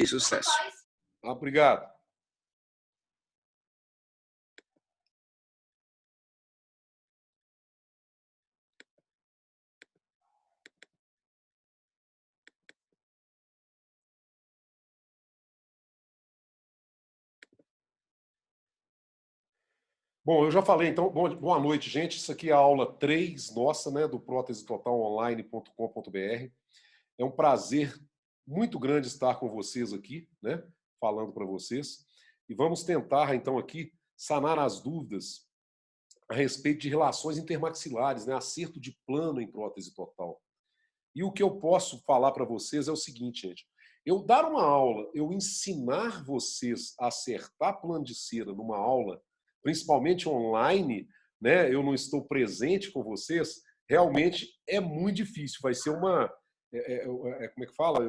Sucesso. Obrigado. Bom, eu já falei, então, boa noite, gente. Isso aqui é a aula 3 nossa, né, do protesetotalonline.com.br. É um prazer muito grande estar com vocês aqui, né, falando para vocês. E vamos tentar, então, aqui sanar as dúvidas a respeito de relações intermaxilares, né, acerto de plano em prótese total. E o que eu posso falar para vocês é o seguinte, gente. Eu dar uma aula, eu ensinar vocês a acertar plano de cera numa aula, principalmente online, né? Eu não estou presente com vocês, realmente é muito difícil. Vai ser uma... como é que fala?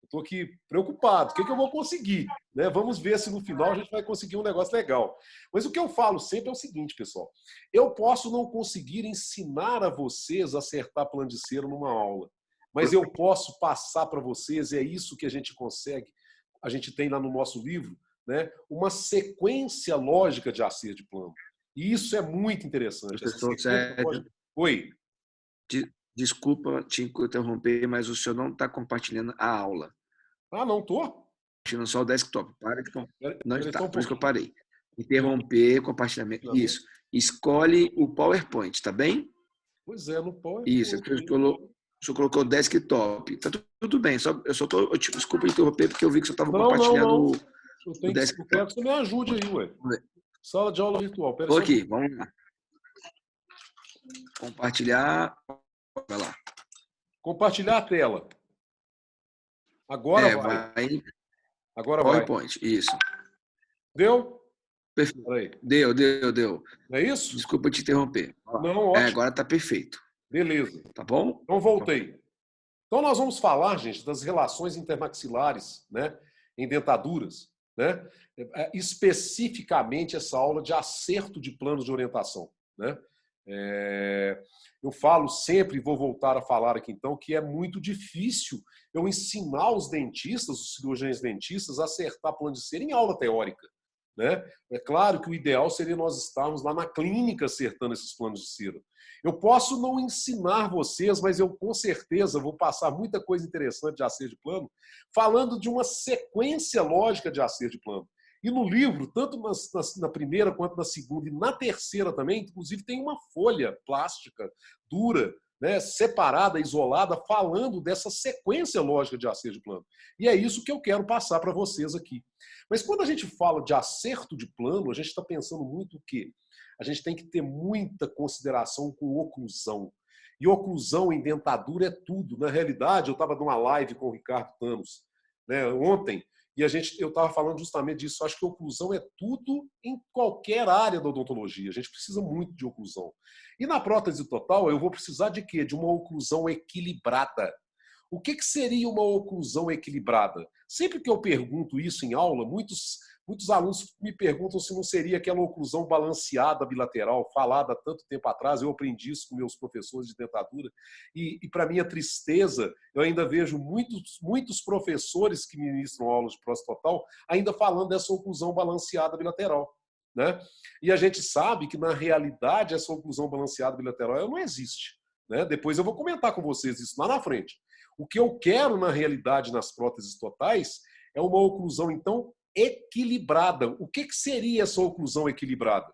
Estou aqui preocupado. O que eu vou conseguir? Né? Vamos ver se no final a gente vai conseguir um negócio legal. Mas o que eu falo sempre é o seguinte, pessoal. Eu posso não conseguir ensinar a vocês a acertar plano de cera numa aula, mas eu posso passar para vocês, e é isso que a gente consegue, a gente tem lá no nosso livro, né? Uma sequência lógica de acerto de plano. E isso é muito interessante. Professor Sérgio, oi. Desculpa te interromper, mas o senhor não está compartilhando a aula. Ah, não estou? Compartilhando só o desktop. Para de não está, por isso que eu parei. Interromper, compartilhamento. Isso. Escolhe o PowerPoint, tá bem? Pois é, no PowerPoint. Isso, o senhor colocou desktop. Tá tudo bem, desculpa interromper, porque eu vi que você estava compartilhando o desktop. Eu quero que você me ajude aí, ué. Sala de aula virtual. Estou aqui, vamos lá. Compartilhar. Vai lá. Compartilhar a tela. Agora vai. Agora PowerPoint, vai. Isso. Deu? Perfeito. Deu. É isso? Desculpa te interromper. Não, ótimo. Agora está perfeito. Beleza. Tá bom? Então voltei. Então nós vamos falar, gente, das relações intermaxilares, né, em dentaduras, né? Especificamente essa aula de acerto de planos de orientação, né? Eu falo sempre, e vou voltar a falar aqui então, que é muito difícil eu ensinar os dentistas, os cirurgiões dentistas, a acertar plano de cera em aula teórica, né? É claro que o ideal seria nós estarmos lá na clínica acertando esses planos de cera. Eu posso não ensinar vocês, mas eu com certeza vou passar muita coisa interessante de acerto de plano, falando de uma sequência lógica de acerto de plano. E no livro, tanto na primeira quanto na segunda e na terceira também, inclusive tem uma folha plástica dura, né, separada, isolada, falando dessa sequência lógica de acerto de plano. E é isso que eu quero passar para vocês aqui. Mas quando a gente fala de acerto de plano, a gente está pensando muito o quê? A gente tem que ter muita consideração com oclusão. E oclusão em dentadura é tudo. Na realidade, eu estava numa live com o Ricardo Thanos, né, ontem, e eu estava falando justamente disso. Acho que oclusão é tudo em qualquer área da odontologia. A gente precisa muito de oclusão. E na prótese total, eu vou precisar de quê? De uma oclusão equilibrada. O que seria uma oclusão equilibrada? Sempre que eu pergunto isso em aula, muitos alunos me perguntam se não seria aquela oclusão balanceada bilateral, falada há tanto tempo atrás. Eu aprendi isso com meus professores de dentadura. E para minha tristeza, eu ainda vejo muitos professores que ministram aulas de prótese total ainda falando dessa oclusão balanceada bilateral, né? E a gente sabe que, na realidade, essa oclusão balanceada bilateral não existe, né? Depois eu vou comentar com vocês isso lá na frente. O que eu quero, na realidade, nas próteses totais é uma oclusão, então, equilibrada. O que seria essa oclusão equilibrada?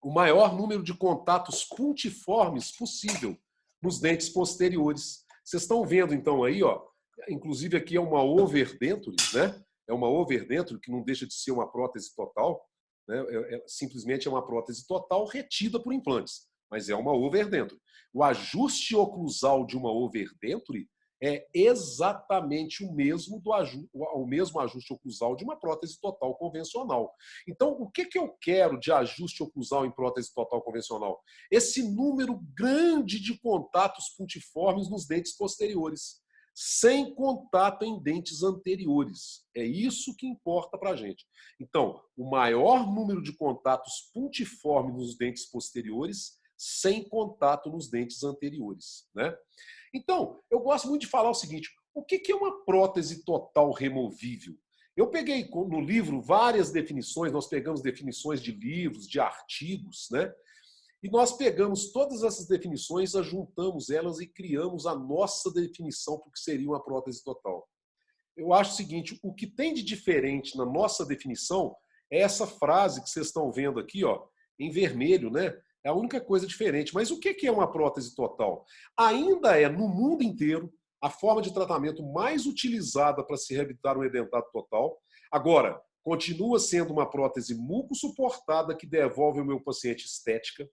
O maior número de contatos puntiformes possível nos dentes posteriores. Vocês estão vendo, então, aí, ó, inclusive aqui é uma overdenture, né? É uma overdenture, que não deixa de ser uma prótese total, né? Simplesmente é uma prótese total retida por implantes, mas é uma overdenture. O ajuste oclusal de uma overdenture é exatamente o mesmo ajuste oclusal de uma prótese total convencional. Então, o que eu quero de ajuste oclusal em prótese total convencional? Esse número grande de contatos puntiformes nos dentes posteriores, sem contato em dentes anteriores. É isso que importa para a gente. Então, o maior número de contatos puntiformes nos dentes posteriores, sem contato nos dentes anteriores, né? Então, eu gosto muito de falar o seguinte: O que é uma prótese total removível? Eu peguei no livro várias definições, nós pegamos definições de livros, de artigos, né? E nós pegamos todas essas definições, ajuntamos elas e criamos a nossa definição para o que seria uma prótese total. Eu acho o seguinte, o que tem de diferente na nossa definição é essa frase que vocês estão vendo aqui, ó, em vermelho, né? É a única coisa diferente. Mas o que é uma prótese total? Ainda é, no mundo inteiro, a forma de tratamento mais utilizada para se reabilitar um edentado total. Agora, continua sendo uma prótese muco-suportada que devolve ao meu paciente estética,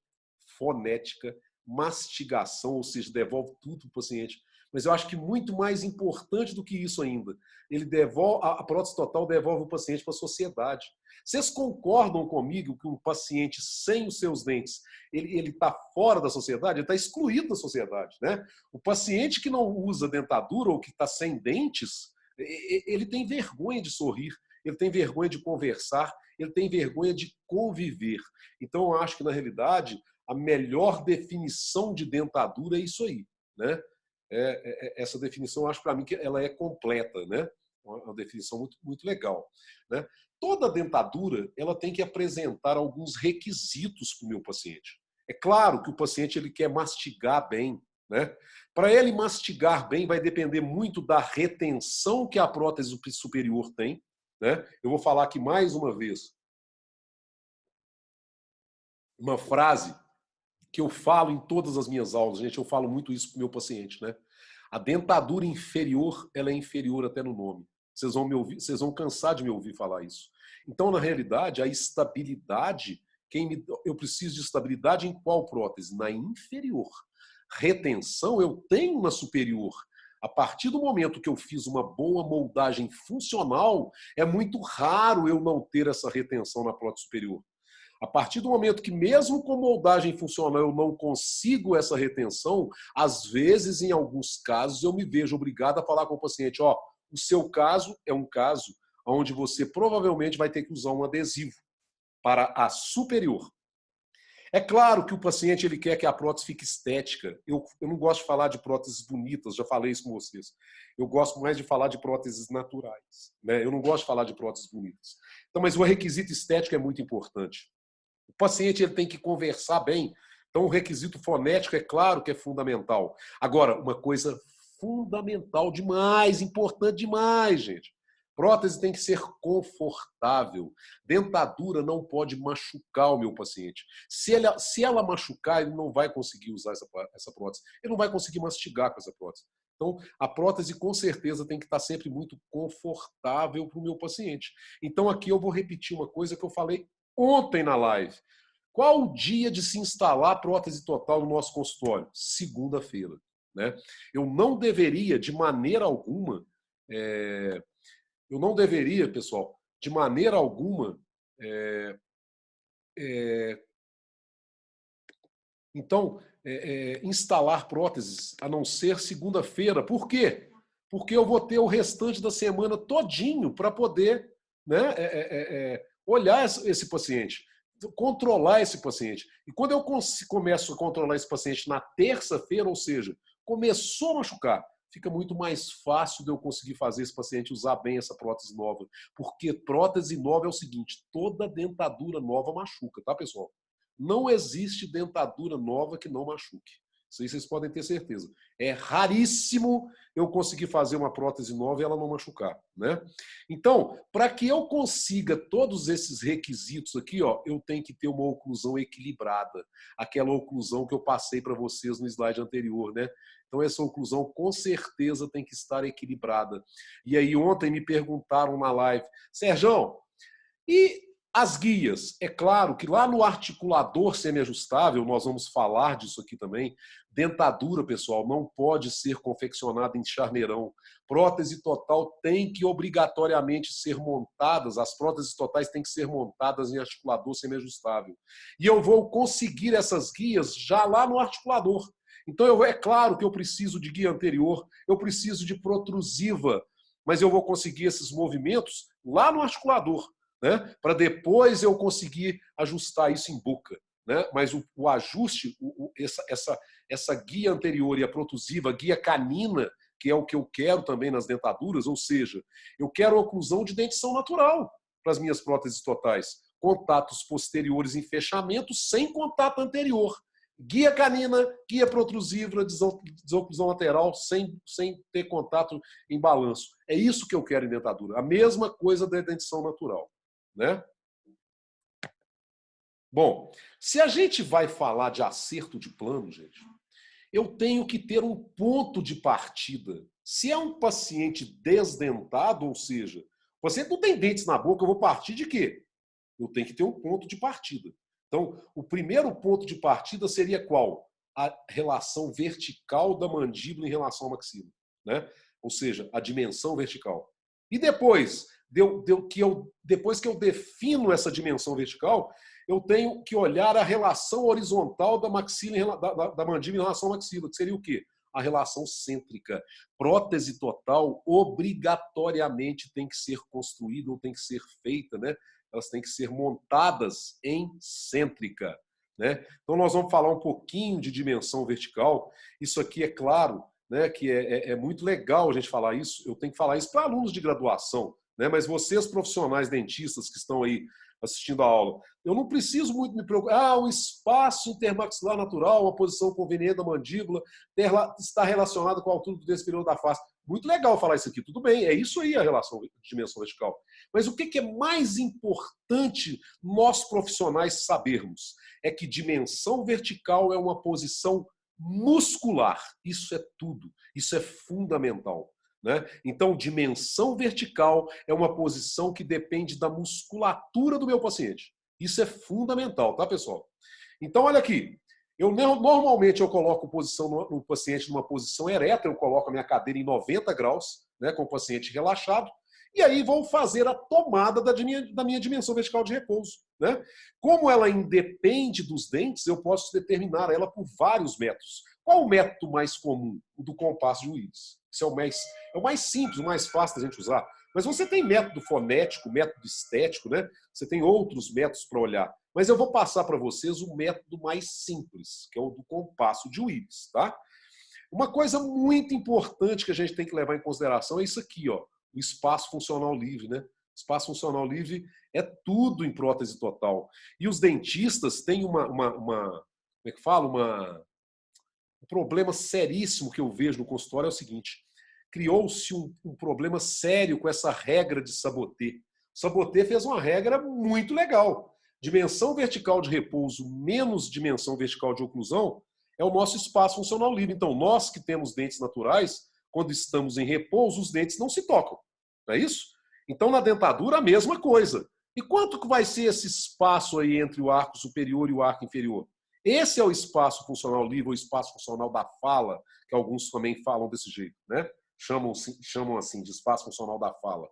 fonética, mastigação, ou seja, devolve tudo para o paciente. Mas eu acho que muito mais importante do que isso ainda, a prótese total devolve o paciente para a sociedade. Vocês concordam comigo que um paciente sem os seus dentes, ele está fora da sociedade, ele está excluído da sociedade, né? O paciente que não usa dentadura ou que está sem dentes, ele tem vergonha de sorrir, ele tem vergonha de conversar, ele tem vergonha de conviver. Então, eu acho que, na realidade, a melhor definição de dentadura é isso aí, né? Essa definição, eu acho, para mim, que ela é completa, né? Uma definição muito, muito legal, né? Toda dentadura ela tem que apresentar alguns requisitos para o meu paciente. É claro que o paciente ele quer mastigar bem, né? Para ele mastigar bem vai depender muito da retenção que a prótese superior tem, né? Eu vou falar aqui mais uma vez uma frase que eu falo em todas as minhas aulas, gente, eu falo muito isso para o meu paciente, né? A dentadura inferior, ela é inferior até no nome. Vocês vão me ouvir, vocês vão cansar de me ouvir falar isso. Então, na realidade, a estabilidade, eu preciso de estabilidade em qual prótese? Na inferior. Retenção eu tenho na superior. A partir do momento que eu fiz uma boa moldagem funcional, é muito raro eu não ter essa retenção na prótese superior. A partir do momento que, mesmo com moldagem funcional, eu não consigo essa retenção, às vezes, em alguns casos, eu me vejo obrigado a falar com o paciente, ó, o seu caso é um caso onde você provavelmente vai ter que usar um adesivo para a superior. É claro que o paciente ele quer que a prótese fique estética. Eu não gosto de falar de próteses bonitas, já falei isso com vocês. Eu gosto mais de falar de próteses naturais, né? Eu não gosto de falar de próteses bonitas. Então, mas o requisito estético é muito importante. O paciente ele tem que conversar bem. Então, o requisito fonético, é claro que é fundamental. Agora, uma coisa fundamental demais, importante demais, gente. Prótese tem que ser confortável. Dentadura não pode machucar o meu paciente. Se ela machucar, ele não vai conseguir usar essa prótese. Ele não vai conseguir mastigar com essa prótese. Então, a prótese, com certeza, tem que estar sempre muito confortável para o meu paciente. Então, aqui eu vou repetir uma coisa que eu falei ontem na live. Qual o dia de se instalar prótese total no nosso consultório? Segunda-feira, né? Eu não deveria, de maneira alguma, pessoal, de maneira alguma, instalar próteses, a não ser segunda-feira. Por quê? Porque eu vou ter o restante da semana todinho para poder, né, olhar esse paciente, controlar esse paciente. E quando eu começo a controlar esse paciente na terça-feira, ou seja, começou a machucar, fica muito mais fácil de eu conseguir fazer esse paciente usar bem essa prótese nova. Porque prótese nova é o seguinte, toda dentadura nova machuca, tá, pessoal? Não existe dentadura nova que não machuque. Isso aí vocês podem ter certeza. É raríssimo eu conseguir fazer uma prótese nova e ela não machucar, né? Então, para que eu consiga todos esses requisitos aqui, ó, eu tenho que ter uma oclusão equilibrada. Aquela oclusão que eu passei para vocês no slide anterior, né? Então, essa oclusão com certeza tem que estar equilibrada. E aí, ontem me perguntaram na live, Serjão, e as guias? É claro que lá no articulador semiajustável, nós vamos falar disso aqui também, dentadura, pessoal, não pode ser confeccionada em charneirão. Prótese total tem que obrigatoriamente ser montadas, as próteses totais têm que ser montadas em articulador semiajustável. E eu vou conseguir essas guias já lá no articulador. Então, é claro que eu preciso de guia anterior, eu preciso de protrusiva, mas eu vou conseguir esses movimentos lá no articulador, né? Para depois eu conseguir ajustar isso em boca, né? Mas o ajuste, essa guia anterior e a protrusiva, a guia canina, que é o que eu quero também nas dentaduras, ou seja, eu quero oclusão de dentição natural para as minhas próteses totais. Contatos posteriores em fechamento sem contato anterior. Guia canina, guia protrusível, desoclusão lateral sem ter contato em balanço. É isso que eu quero em dentadura. A mesma coisa da dentição natural, né? Bom, se a gente vai falar de acerto de plano, gente, eu tenho que ter um ponto de partida. Se é um paciente desdentado, ou seja, o paciente não tem dentes na boca, eu vou partir de quê? Eu tenho que ter um ponto de partida. Então, o primeiro ponto de partida seria qual? A relação vertical da mandíbula em relação à maxila, né? Ou seja, a dimensão vertical. E depois, depois que eu defino essa dimensão vertical, eu tenho que olhar a relação horizontal da maxila, da mandíbula em relação à maxila, que seria o quê? A relação cêntrica. Prótese total obrigatoriamente tem que ser construída ou tem que ser feita, né? Elas têm que ser montadas em cêntrica, né? Então nós vamos falar um pouquinho de dimensão vertical. Isso aqui é claro, né, que é muito legal a gente falar isso. Eu tenho que falar isso para alunos de graduação, né? Mas vocês profissionais dentistas que estão aí assistindo a aula, eu não preciso muito me preocupar. O espaço intermaxilar natural, a posição conveniente da mandíbula, está relacionado com a altura do dente superior da face. Muito legal falar isso aqui, tudo bem, é isso aí a relação de dimensão vertical. Mas o que é mais importante nós profissionais sabermos? É que dimensão vertical é uma posição muscular. Isso é tudo, isso é fundamental, né? Então, dimensão vertical é uma posição que depende da musculatura do meu paciente. Isso é fundamental, tá, pessoal? Então, olha aqui. Normalmente eu coloco posição no paciente numa posição ereta, eu coloco a minha cadeira em 90 graus, né, com o paciente relaxado, e aí vou fazer a tomada da minha dimensão vertical de repouso, né? Como ela independe dos dentes, eu posso determinar ela por vários métodos. Qual o método mais comum? O do compasso de Willis. Isso é o mais simples, o mais fácil da gente usar. Mas você tem método fonético, método estético, né? Você tem outros métodos para olhar. Mas eu vou passar para vocês o método mais simples, que é o do compasso de Willis, tá? Uma coisa muito importante que a gente tem que levar em consideração é isso aqui, ó, o espaço funcional livre, né? Espaço funcional livre é tudo em prótese total. E os dentistas têm como é que fala? Um problema seríssimo que eu vejo no consultório é o seguinte: criou-se um problema sério com essa regra de Sabotê. Sabotê fez uma regra muito legal. Dimensão vertical de repouso menos dimensão vertical de oclusão é o nosso espaço funcional livre. Então, nós que temos dentes naturais, quando estamos em repouso, os dentes não se tocam. Não é isso? Então, na dentadura, a mesma coisa. E quanto que vai ser esse espaço aí entre o arco superior e o arco inferior? Esse é o espaço funcional livre, o espaço funcional da fala, que alguns também falam desse jeito, né? Chamam assim de espaço funcional da fala.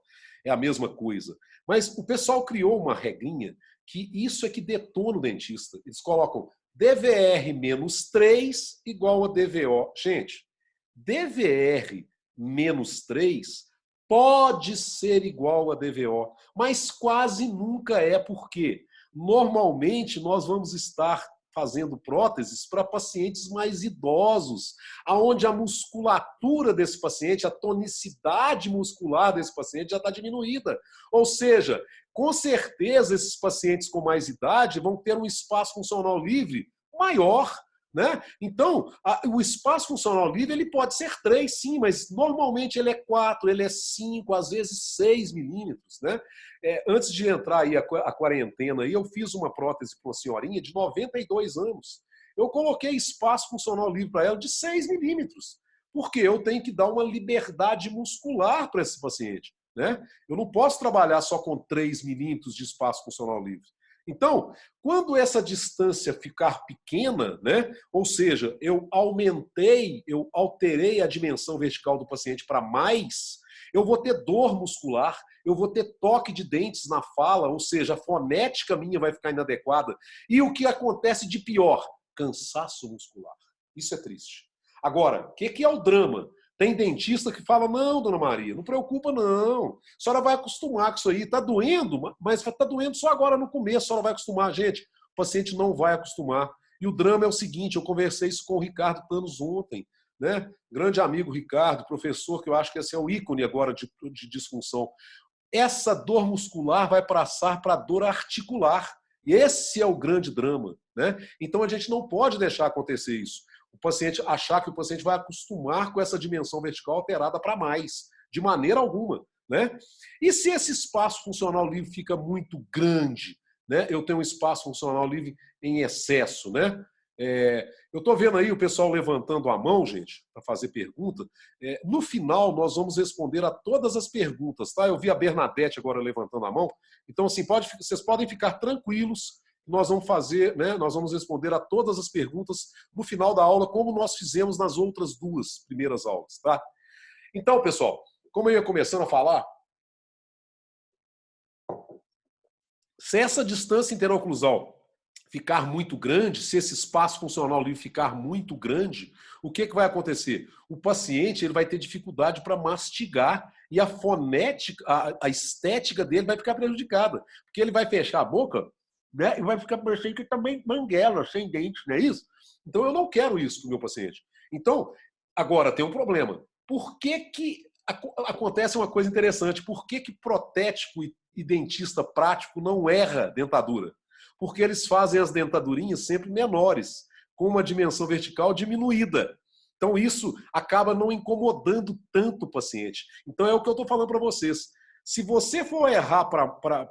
É a mesma coisa. Mas o pessoal criou uma regrinha que isso é que detona o dentista. Eles colocam DVR menos 3 igual a DVO. Gente, DVR menos 3 pode ser igual a DVO, mas quase nunca é. Por quê? Normalmente nós vamos estar fazendo próteses para pacientes mais idosos, aonde a musculatura desse paciente, a tonicidade muscular desse paciente já está diminuída. Ou seja, com certeza esses pacientes com mais idade vão ter um espaço funcional livre maior, né? Então, o espaço funcional livre ele pode ser 3, sim, mas normalmente ele é 4, ele é 5, às vezes 6 milímetros, né? Antes de entrar aí a quarentena, eu fiz uma prótese para uma senhorinha de 92 anos. Eu coloquei espaço funcional livre para ela de 6 milímetros, porque eu tenho que dar uma liberdade muscular para esse paciente, né? Eu não posso trabalhar só com 3 milímetros de espaço funcional livre. Então, quando essa distância ficar pequena, né, ou seja, eu alterei a dimensão vertical do paciente para mais, eu vou ter dor muscular, eu vou ter toque de dentes na fala, ou seja, a fonética minha vai ficar inadequada. E o que acontece de pior? Cansaço muscular. Isso é triste. Agora, o que é o drama? Tem dentista que fala, não, dona Maria, não preocupa não. A senhora vai acostumar com isso aí. Está doendo, mas está doendo só agora no começo. A senhora vai acostumar. Gente, o paciente não vai acostumar. E o drama é o seguinte, eu conversei isso com o Ricardo Thanos ontem, né? Grande amigo Ricardo, professor, que eu acho que esse é o ícone agora de disfunção. Essa dor muscular vai passar para a dor articular. E esse é o grande drama, né? Então a gente não pode deixar acontecer isso. O paciente achar que o paciente vai acostumar com essa dimensão vertical alterada para mais, de maneira alguma, né? E se esse espaço funcional livre fica muito grande, né? Eu tenho um espaço funcional livre em excesso, né? Eu estou vendo aí o pessoal levantando a mão, gente, para fazer pergunta. No final, nós vamos responder a todas as perguntas, tá? Eu vi a Bernadette agora levantando a mão. Então, assim, vocês podem ficar tranquilos. Nós vamos fazer, né? Nós vamos responder a todas as perguntas no final da aula, como nós fizemos nas outras 2 primeiras aulas, tá? Então, pessoal, como eu ia começando a falar, se essa distância interoclusal ficar muito grande, se esse espaço funcional livre ficar muito grande, o que vai acontecer? O paciente ele vai ter dificuldade para mastigar e a fonética, a estética dele vai ficar prejudicada, porque ele vai fechar a boca, né, e vai ficar parecendo que também banguela, sem dentes, não é isso? Então eu não quero isso para o meu paciente. Então, agora tem um problema. Por que acontece uma coisa interessante? Por que protético e dentista prático não erra dentadura? Porque eles fazem as dentadurinhas sempre menores, com uma dimensão vertical diminuída. Então isso acaba não incomodando tanto o paciente. Então é o que eu estou falando para vocês. Se você for errar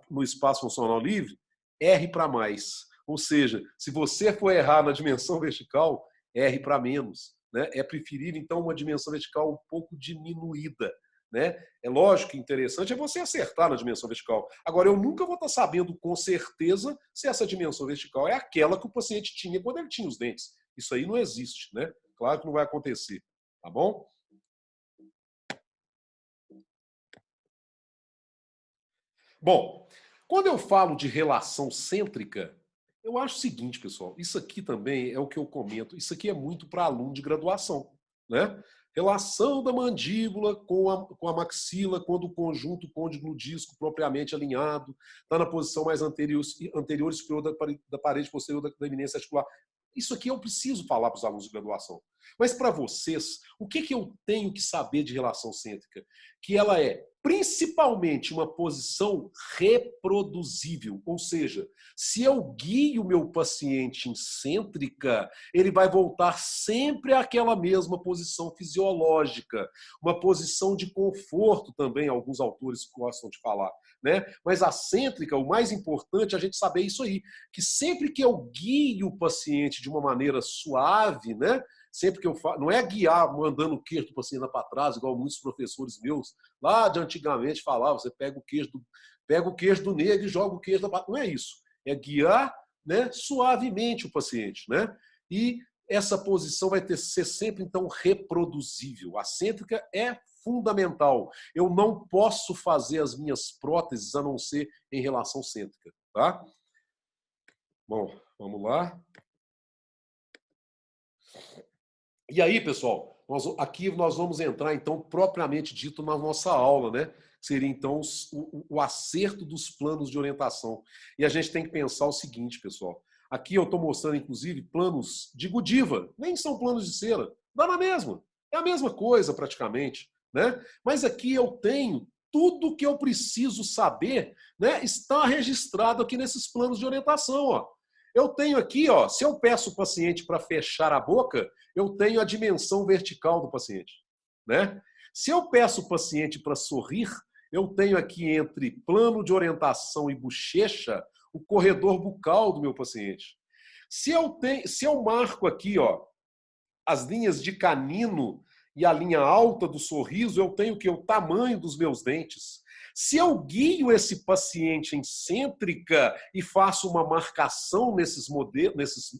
no espaço funcional livre, erre para mais. Ou seja, se você for errar na dimensão vertical, erre para menos, né? É preferível, então, uma dimensão vertical um pouco diminuída. Né? É lógico que interessante é você acertar na dimensão vertical. Agora, eu nunca vou estar sabendo com certeza se essa dimensão vertical é aquela que o paciente tinha quando ele tinha os dentes. Isso aí não existe, né? Claro que não vai acontecer, tá bom? Bom, quando eu falo de relação cêntrica, eu acho o seguinte, pessoal, isso aqui também é o que eu comento, isso aqui é muito para aluno de graduação, né? Relação da mandíbula com a maxila quando o conjunto côndilo disco propriamente alinhado está na posição mais anterior e superior da parede posterior da eminência articular. Isso aqui eu preciso falar para os alunos de graduação. Mas para vocês, o que eu tenho que saber de relação cêntrica? Que ela é principalmente uma posição reproduzível, ou seja, se eu guio o meu paciente em cêntrica, ele vai voltar sempre àquela mesma posição fisiológica, uma posição de conforto também, alguns autores gostam de falar, né? Mas a cêntrica, o mais importante é a gente saber isso aí, que sempre que eu guio o paciente de uma maneira suave, né? Sempre que eu faço, não é guiar mandando o queixo do paciente para trás, igual muitos professores meus lá de antigamente falavam, você pega o queixo do negro e joga o queixo da patrulha. Não é isso. É guiar, né, suavemente o paciente, né? E essa posição vai ser sempre, então, reproduzível. A cêntrica é fundamental. Eu não posso fazer as minhas próteses a não ser em relação cêntrica, tá? Bom, vamos lá. E aí, pessoal, aqui nós vamos entrar, então, propriamente dito na nossa aula, né? Seria, então, o acerto dos planos de orientação. E a gente tem que pensar o seguinte, pessoal. Aqui eu estou mostrando, inclusive, planos de Godiva. Nem são planos de cera. Dá na mesma. É a mesma coisa, praticamente, né? Mas aqui eu tenho tudo que eu preciso saber, né? Está registrado aqui nesses planos de orientação, ó. Eu tenho aqui, ó, se eu peço o paciente para fechar a boca, eu tenho a dimensão vertical do paciente, né? Se eu peço o paciente para sorrir, eu tenho aqui entre plano de orientação e bochecha o corredor bucal do meu paciente. Se eu marco aqui, ó, as linhas de canino e a linha alta do sorriso, eu tenho que o tamanho dos meus dentes. Se eu guio esse paciente em cêntrica e faço uma marcação nesses modelos,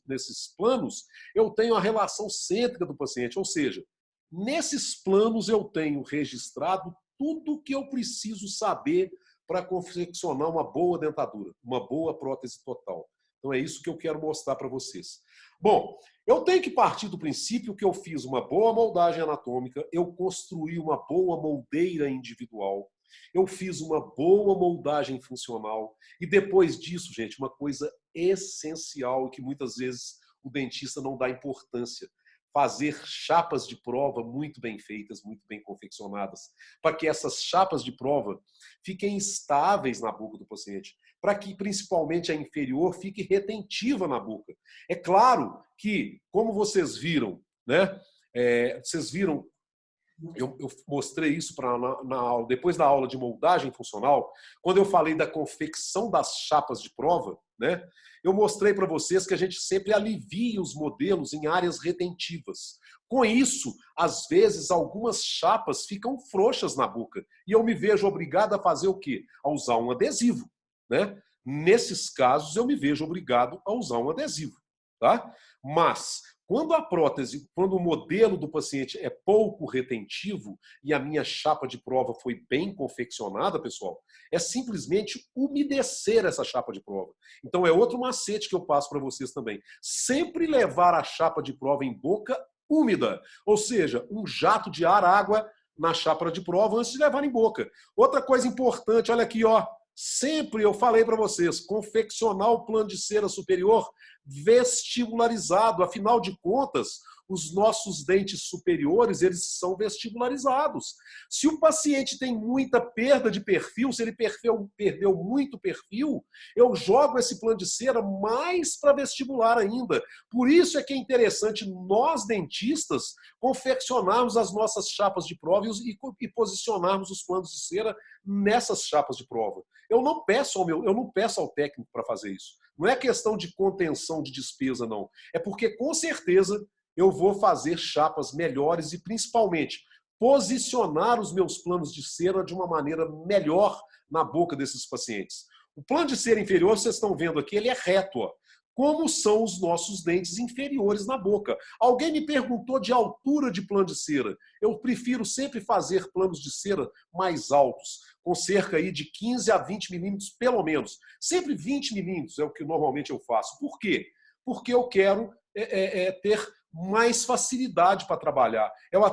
nesses planos, eu tenho a relação cêntrica do paciente. Ou seja, nesses planos eu tenho registrado tudo o que eu preciso saber para confeccionar uma boa dentadura, uma boa prótese total. Então é isso que eu quero mostrar para vocês. Bom, eu tenho que partir do princípio que eu fiz uma boa moldagem anatômica, eu construí uma boa moldeira individual, eu fiz uma boa moldagem funcional e depois disso, gente, uma coisa essencial que muitas vezes o dentista não dá importância. fazer chapas de prova muito bem feitas, muito bem confeccionadas, para que essas chapas de prova fiquem estáveis na boca do paciente, para que principalmente a inferior fique retentiva na boca. É claro que, como vocês viram, né? Vocês viram, eu mostrei isso na aula, depois da aula de moldagem funcional, quando eu falei da confecção das chapas de prova, né? Eu mostrei para vocês que a gente sempre alivia os modelos em áreas retentivas. Com isso, às vezes, algumas chapas ficam frouxas na boca. E eu me vejo obrigado a fazer o quê? A usar um adesivo, né? Nesses casos, eu me vejo obrigado a usar um adesivo, tá? Mas quando a prótese, quando o modelo do paciente é pouco retentivo e a minha chapa de prova foi bem confeccionada, pessoal, é simplesmente umedecer essa chapa de prova. Então é outro macete que eu passo para vocês também. Sempre levar a chapa de prova em boca úmida, ou seja, um jato de ar, água na chapa de prova antes de levar em boca. Outra coisa importante, olha aqui, ó. Sempre eu falei para vocês, confeccionar o plano de cera superior vestibularizado. Afinal de contas, os nossos dentes superiores, eles são vestibularizados. Se o paciente tem muita perda de perfil, se ele perdeu muito perfil, eu jogo esse plano de cera mais para vestibular ainda. Por isso é que é interessante nós, dentistas, confeccionarmos as nossas chapas de prova e posicionarmos os planos de cera nessas chapas de prova. Eu não peço ao técnico para fazer isso. Não é questão de contenção de despesa, não. É porque, com certeza, eu vou fazer chapas melhores e, principalmente, posicionar os meus planos de cera de uma maneira melhor na boca desses pacientes. O plano de cera inferior, vocês estão vendo aqui, ele é reto, ó. Como são os nossos dentes inferiores na boca. Alguém me perguntou de altura de plano de cera. Eu prefiro sempre fazer planos de cera mais altos, com cerca aí de 15 a 20 milímetros, pelo menos. Sempre 20 milímetros é o que normalmente eu faço. Por quê? Porque eu quero ter mais facilidade para trabalhar.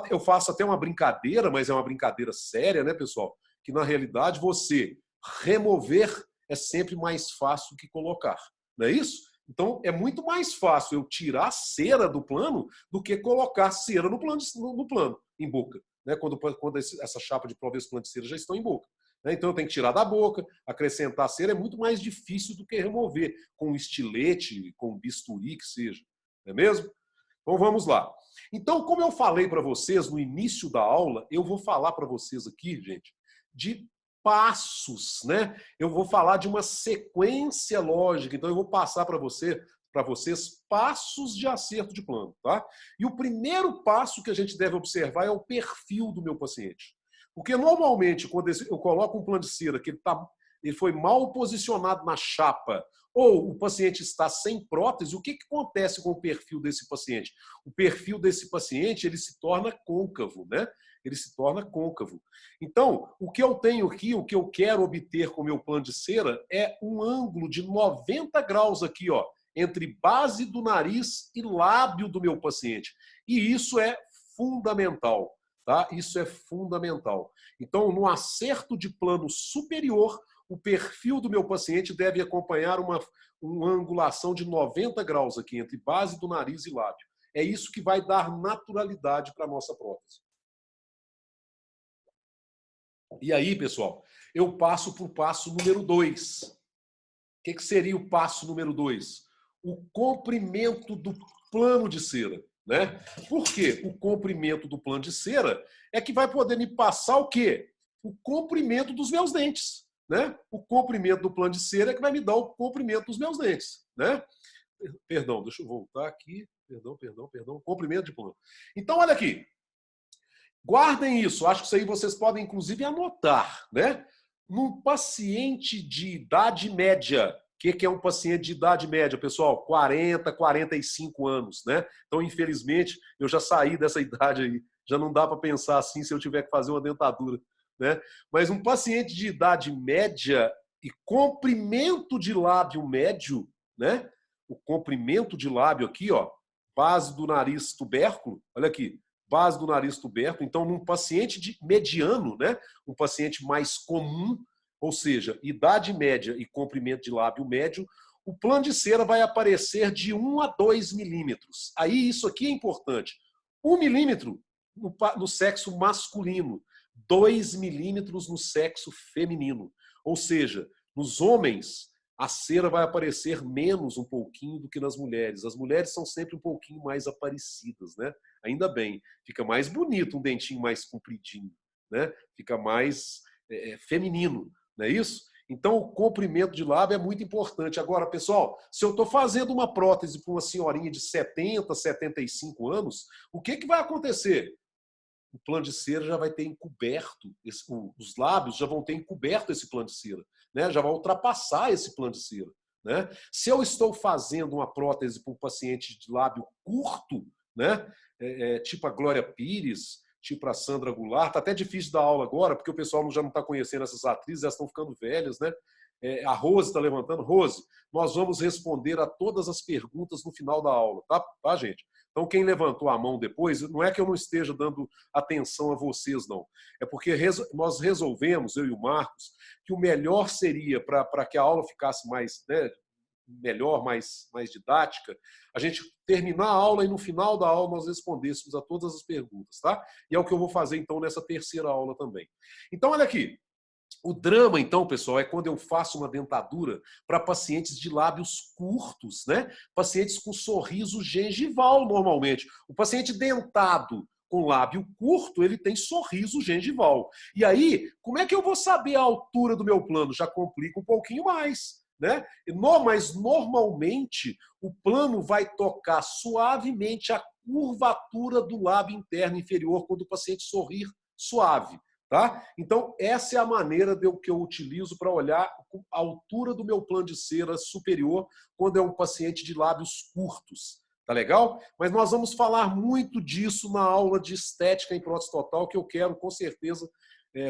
Eu faço até uma brincadeira, mas é uma brincadeira séria, né, pessoal? Que, na realidade, você remover é sempre mais fácil que colocar. Não é isso? Então, é muito mais fácil eu tirar cera do plano do que colocar cera no plano em boca, né? Quando essa chapa de prova e esse plano de cera já estão em boca. Né? Então, eu tenho que tirar da boca, acrescentar cera, é muito mais difícil do que remover com estilete, com bisturi, que seja. Não é mesmo? Então, vamos lá. Então, como eu falei para vocês no início da aula, eu vou falar para vocês aqui, gente, de passos, né? Eu vou falar de uma sequência lógica, então eu vou passar para vocês passos de acerto de plano, tá? E o primeiro passo que a gente deve observar é o perfil do meu paciente. Porque normalmente, quando eu coloco um plano de cera que ele foi mal posicionado na chapa, ou o paciente está sem prótese, o que acontece com o perfil desse paciente? O perfil desse paciente, ele se torna côncavo, né? Ele se torna côncavo. Então, o que eu tenho aqui, o que eu quero obter com o meu plano de cera é um ângulo de 90 graus aqui, ó, entre base do nariz e lábio do meu paciente. E isso é fundamental, tá? Isso é fundamental. Então, no acerto de plano superior, o perfil do meu paciente deve acompanhar uma angulação de 90 graus aqui, entre base do nariz e lábio. É isso que vai dar naturalidade para a nossa prótese. E aí, pessoal, eu passo para o passo número 2. O que seria o passo número 2? O comprimento do plano de cera. Né? Por quê? O comprimento do plano de cera é que vai poder me passar o quê? O comprimento dos meus dentes. Né? O comprimento do plano de cera é que vai me dar o comprimento dos meus dentes. Né? Perdão, deixa eu voltar aqui. Perdão. Comprimento de plano. Então, olha aqui. Guardem isso, acho que isso aí vocês podem, inclusive, anotar, né? Num paciente de idade média, o que é um paciente de idade média, pessoal? 40, 45 anos, né? Então, infelizmente, eu já saí dessa idade aí, já não dá para pensar assim se eu tiver que fazer uma dentadura, né? Mas um paciente de idade média e comprimento de lábio médio, né? O comprimento de lábio aqui, ó, base do nariz tubérculo, olha aqui, base do nariz tuberto. Então, num paciente mediano, né, um paciente mais comum, ou seja, idade média e comprimento de lábio médio, o plano de cera vai aparecer de 1 a 2 milímetros. Aí, isso aqui é importante. 1 milímetro no sexo masculino, 2 milímetros no sexo feminino. Ou seja, nos homens, a cera vai aparecer menos um pouquinho do que nas mulheres. As mulheres são sempre um pouquinho mais aparecidas, né? Ainda bem, fica mais bonito um dentinho mais compridinho, né? Fica mais feminino, não é isso? Então, o comprimento de lábio é muito importante. Agora, pessoal, se eu estou fazendo uma prótese para uma senhorinha de 70, 75 anos, o que vai acontecer? O plano de cera já vai ter encoberto, os lábios já vão ter encoberto esse plano de cera, né? Já vai ultrapassar esse plano de cera, né? Se eu estou fazendo uma prótese para um paciente de lábio curto, né? Tipo a Glória Pires, tipo a Sandra Goulart, tá até difícil dar aula agora, porque o pessoal já não está conhecendo essas atrizes, elas estão ficando velhas, né? A Rose está levantando. Rose, nós vamos responder a todas as perguntas no final da aula, tá, gente? Então, quem levantou a mão depois, não é que eu não esteja dando atenção a vocês, não. É porque nós resolvemos, eu e o Marcos, que o melhor seria, para que a aula ficasse mais, né, melhor, mais didática, a gente terminar a aula e no final da aula nós respondêssemos a todas as perguntas, tá? E é o que eu vou fazer, então, nessa terceira aula também. Então, olha aqui. O drama, então, pessoal, é quando eu faço uma dentadura para pacientes de lábios curtos, né? Pacientes com sorriso gengival, normalmente. O paciente dentado com lábio curto, ele tem sorriso gengival. E aí, como é que eu vou saber a altura do meu plano? Já complica um pouquinho mais, né? Mas, normalmente, o plano vai tocar suavemente a curvatura do lábio interno inferior quando o paciente sorrir suave. Tá? Então, essa é a maneira que eu utilizo para olhar a altura do meu plano de cera superior quando é um paciente de lábios curtos. Tá legal? Mas nós vamos falar muito disso na aula de estética em prótese total, que eu quero, com certeza,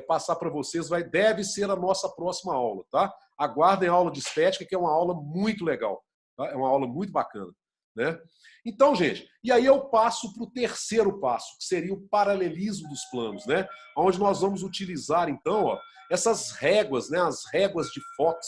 passar para vocês. Deve ser a nossa próxima aula. Tá? Aguardem a aula de estética, que é uma aula muito legal. Tá? É uma aula muito bacana. Né? Então, gente, e aí eu passo para o terceiro passo, que seria o paralelismo dos planos, né? Onde nós vamos utilizar, então, ó, essas réguas, né? As réguas de Fox,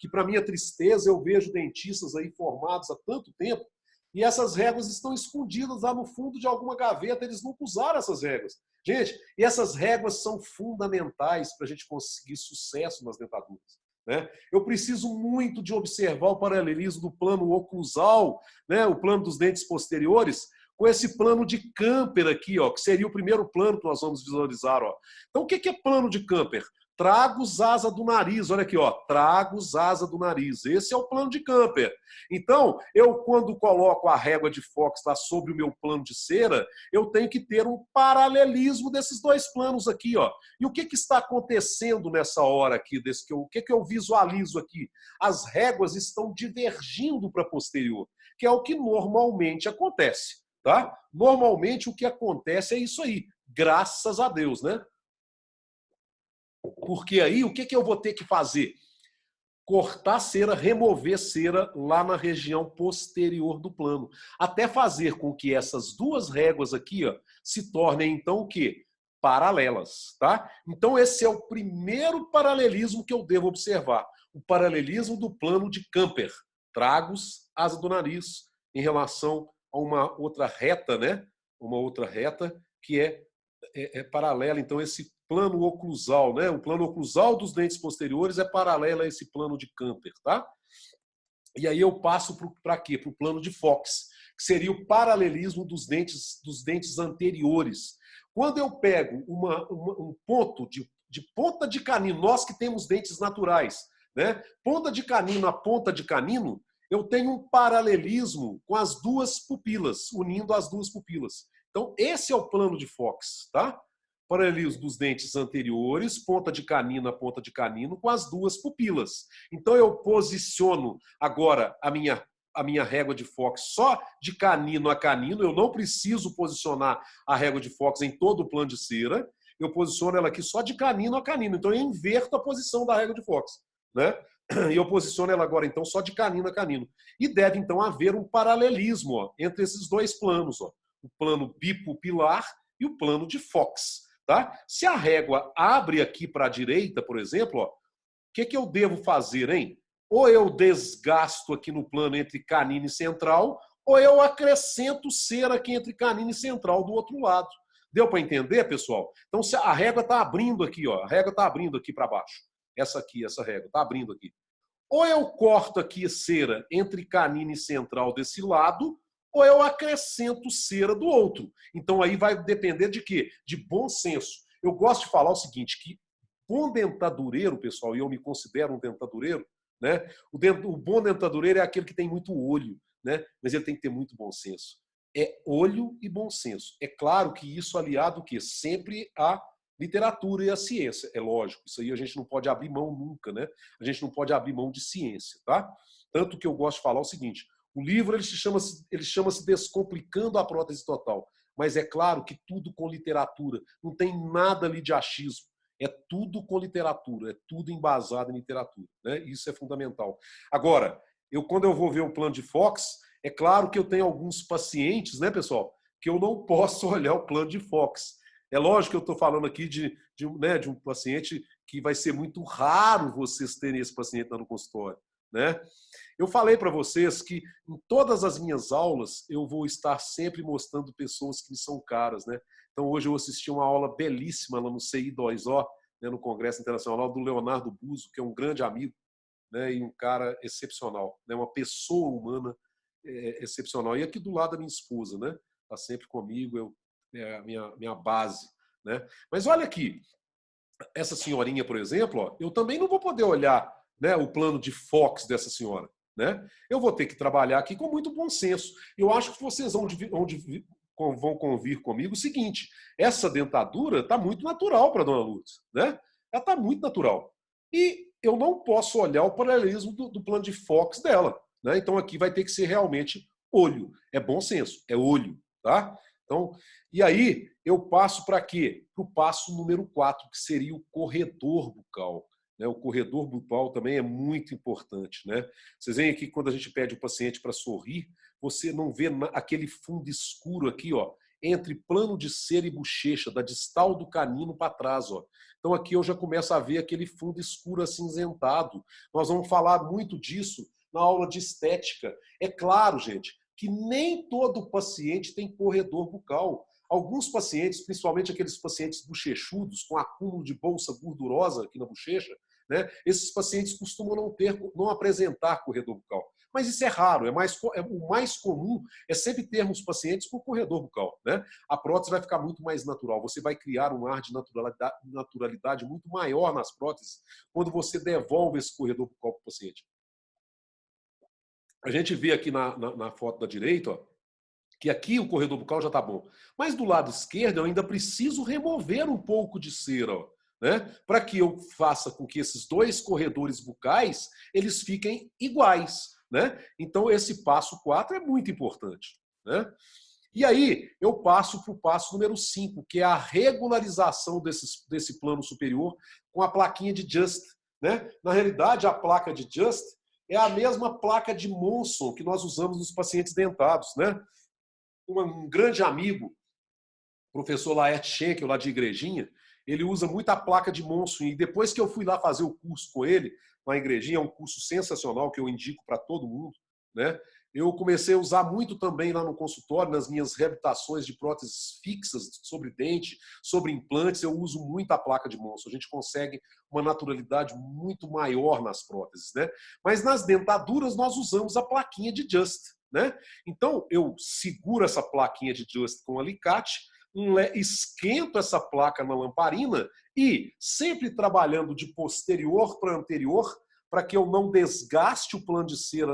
que, para minha tristeza, eu vejo dentistas aí formados há tanto tempo, e essas réguas estão escondidas lá no fundo de alguma gaveta, eles nunca usaram essas réguas. Gente, e essas réguas são fundamentais para a gente conseguir sucesso nas dentaduras. Né? Eu preciso muito de observar o paralelismo do plano oclusal, né? O plano dos dentes posteriores, com esse plano de Camper aqui, ó, que seria o primeiro plano que nós vamos visualizar. Ó. Então, o que é plano de Camper? Tragos asa do nariz, olha aqui, ó, tragos asa do nariz. Esse é o plano de Camper. Então, eu quando coloco a régua de Fox lá sobre o meu plano de cera, eu tenho que ter um paralelismo desses dois planos aqui, ó. E o que está acontecendo nessa hora aqui, o que eu visualizo aqui? As réguas estão divergindo para posterior, que é o que normalmente acontece, tá? Normalmente o que acontece é isso aí, graças a Deus, né? Porque aí, o que eu vou ter que fazer? Cortar cera, remover cera lá na região posterior do plano. Até fazer com que essas duas réguas aqui, ó, se tornem, então, o quê? Paralelas, tá? Então, esse é o primeiro paralelismo que eu devo observar. O paralelismo do plano de Camper. Tragos, asa do nariz, em relação a uma outra reta, né? Uma outra reta que é paralela, então, esse plano oclusal, né? O plano oclusal dos dentes posteriores é paralelo a esse plano de Camper, tá? E aí eu passo para quê? Para o plano de Fox, que seria o paralelismo dos dentes anteriores. Quando eu pego um ponto de ponta de canino, nós que temos dentes naturais, né? Ponta de canino a ponta de canino, eu tenho um paralelismo com as duas pupilas, unindo as duas pupilas. Então, esse é o plano de Fox, tá? Paralelismo dos dentes anteriores, ponta de canino a ponta de canino, com as duas pupilas. Então, eu posiciono agora a minha régua de Fox só de canino a canino. Eu não preciso posicionar a régua de Fox em todo o plano de cera. Eu posiciono ela aqui só de canino a canino. Então, eu inverto a posição da régua de Fox, né? E eu posiciono ela agora, então, só de canino a canino. E deve, então, haver um paralelismo, ó, entre esses dois planos. Ó. O plano bipupilar e o plano de Fox. Tá? Se a régua abre aqui para a direita, por exemplo, o que eu devo fazer, hein? Ou eu desgasto aqui no plano entre canino e central, ou eu acrescento cera aqui entre canino e central do outro lado. Deu para entender, pessoal? Então, se a régua está abrindo aqui, ó, a régua está abrindo aqui para baixo. Essa aqui, essa régua, está abrindo aqui. Ou eu corto aqui cera entre canino e central desse lado, ou eu acrescento cera do outro. Então, aí vai depender de quê? De bom senso. Eu gosto de falar o seguinte, que bom dentadureiro, pessoal, e eu me considero um dentadureiro, né? O bom dentadureiro é aquele que tem muito olho, né? Mas ele tem que ter muito bom senso. É olho e bom senso. É claro que isso aliado o quê? Sempre à literatura e à ciência. É lógico, isso aí a gente não pode abrir mão nunca, né? A gente não pode abrir mão de ciência, tá? Tanto que eu gosto de falar o seguinte, o livro ele chama-se Descomplicando a Prótese Total, mas é claro que tudo com literatura, não tem nada ali de achismo. É tudo com literatura, é tudo embasado em literatura, né? Isso é fundamental. Agora, quando eu vou ver o plano de Fox, é claro que eu tenho alguns pacientes, né, pessoal, que eu não posso olhar o plano de Fox. É lógico que eu estou falando aqui de um paciente que vai ser muito raro vocês terem esse paciente lá no consultório, né? Eu falei para vocês que em todas as minhas aulas eu vou estar sempre mostrando pessoas que me são caras, né? Então hoje eu assisti uma aula belíssima lá no CI2O, né, no Congresso Internacional, do Leonardo Buzo, que é um grande amigo, né, e um cara excepcional, né, uma pessoa humana excepcional. E aqui do lado da minha esposa, né? Está sempre comigo, é a minha base, né? Mas olha aqui, essa senhorinha, por exemplo, ó, eu também não vou poder olhar, né, o plano de Fox dessa senhora, né? Eu vou ter que trabalhar aqui com muito bom senso. Eu acho que vocês vão convir comigo o seguinte, essa dentadura está muito natural para a dona Lourdes, né? Ela está muito natural. E eu não posso olhar o paralelismo do plano de Fox dela, né? Então aqui vai ter que ser realmente olho. É bom senso, é olho, tá? Então, e aí eu passo para quê? Para o passo número 4, que seria o corredor bucal. Né? O corredor bucal também é muito importante, né? Vocês veem aqui que quando a gente pede o paciente para sorrir, você não vê aquele fundo escuro aqui, ó, entre plano de cera e bochecha, da distal do canino para trás, ó. Então aqui eu já começo a ver aquele fundo escuro acinzentado. Nós vamos falar muito disso na aula de estética. É claro, gente, que nem todo paciente tem corredor bucal. Alguns pacientes, principalmente aqueles pacientes bochechudos, com acúmulo de bolsa gordurosa aqui na bochecha, né, esses pacientes costumam não apresentar corredor bucal. Mas isso é raro, o mais comum é sempre termos pacientes com corredor bucal, né? A prótese vai ficar muito mais natural, você vai criar um ar de naturalidade muito maior nas próteses quando você devolve esse corredor bucal para o paciente. A gente vê aqui na foto da direita, ó, que aqui o corredor bucal já está bom. Mas do lado esquerdo eu ainda preciso remover um pouco de cera, ó, né? Para que eu faça com que esses dois corredores bucais eles fiquem iguais, né? Então esse passo 4 é muito importante, né? E aí eu passo para o passo número 5, que é a regularização desse plano superior com a plaquinha de Just, né? Na realidade, a placa de Just é a mesma placa de Monson que nós usamos nos pacientes dentados, né? Um grande amigo, professor Laerte Schenkel, lá de Igrejinha, ele usa muito a placa de Monson. E depois que eu fui lá fazer o curso com ele, na Igrejinha, é um curso sensacional que eu indico para todo mundo, né? Eu comecei a usar muito também lá no consultório, nas minhas reabilitações de próteses fixas sobre dente, sobre implantes, eu uso muito a placa de Monson. A gente consegue uma naturalidade muito maior nas próteses, né? Mas nas dentaduras nós usamos a plaquinha de Just, né? Então eu seguro essa plaquinha de Just com um alicate, esquento essa placa na lamparina e, sempre trabalhando de posterior para anterior, para que eu não desgaste o plano de cera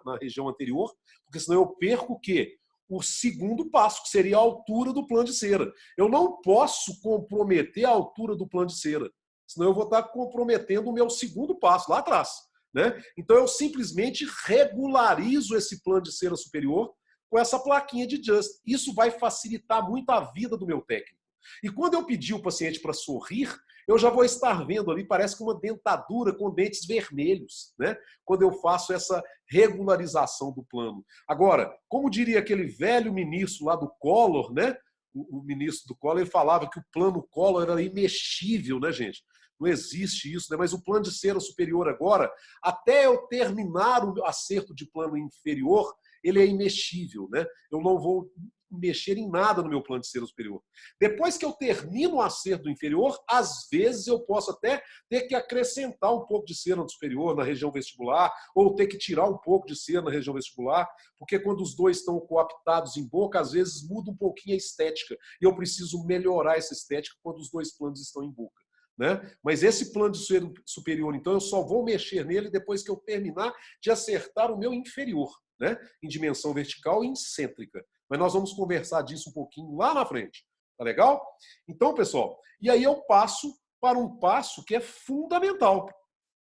na região anterior, porque senão eu perco o quê? O segundo passo, que seria a altura do plano de cera. Eu não posso comprometer a altura do plano de cera, senão eu vou estar comprometendo o meu segundo passo lá atrás, né? Então eu simplesmente regularizo esse plano de cera superior com essa plaquinha de Just. Isso vai facilitar muito a vida do meu técnico. E quando eu pedir o paciente para sorrir, eu já vou estar vendo ali, parece que uma dentadura com dentes vermelhos, né? Quando eu faço essa regularização do plano. Agora, como diria aquele velho ministro lá do Collor, né? O ministro do Collor, ele falava que o plano Collor era imexível, né, gente? Não existe isso, né? Mas o plano de cera superior agora, até eu terminar o acerto de plano inferior, ele é imexível, né? Eu não vou mexer em nada no meu plano de cera superior. Depois que eu termino o acerto do inferior, às vezes eu posso até ter que acrescentar um pouco de cera no superior, na região vestibular, ou ter que tirar um pouco de cera na região vestibular, porque quando os dois estão coaptados em boca, às vezes muda um pouquinho a estética, e eu preciso melhorar essa estética quando os dois planos estão em boca. Né? Mas esse plano de cera superior, então, eu só vou mexer nele depois que eu terminar de acertar o meu inferior, né? Em dimensão vertical e excêntrica. Mas nós vamos conversar disso um pouquinho lá na frente. Tá legal? Então, pessoal, e aí eu passo para um passo que é fundamental,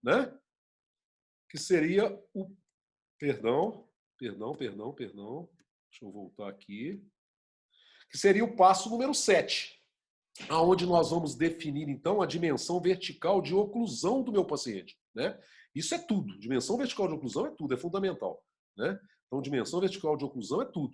né? Que seria o... Perdão. Deixa eu voltar aqui. Que seria o passo número 7. Aonde nós vamos definir, então, a dimensão vertical de oclusão do meu paciente, né? Isso é tudo. Dimensão vertical de oclusão é tudo, é fundamental, né? Então, dimensão vertical de oclusão é tudo.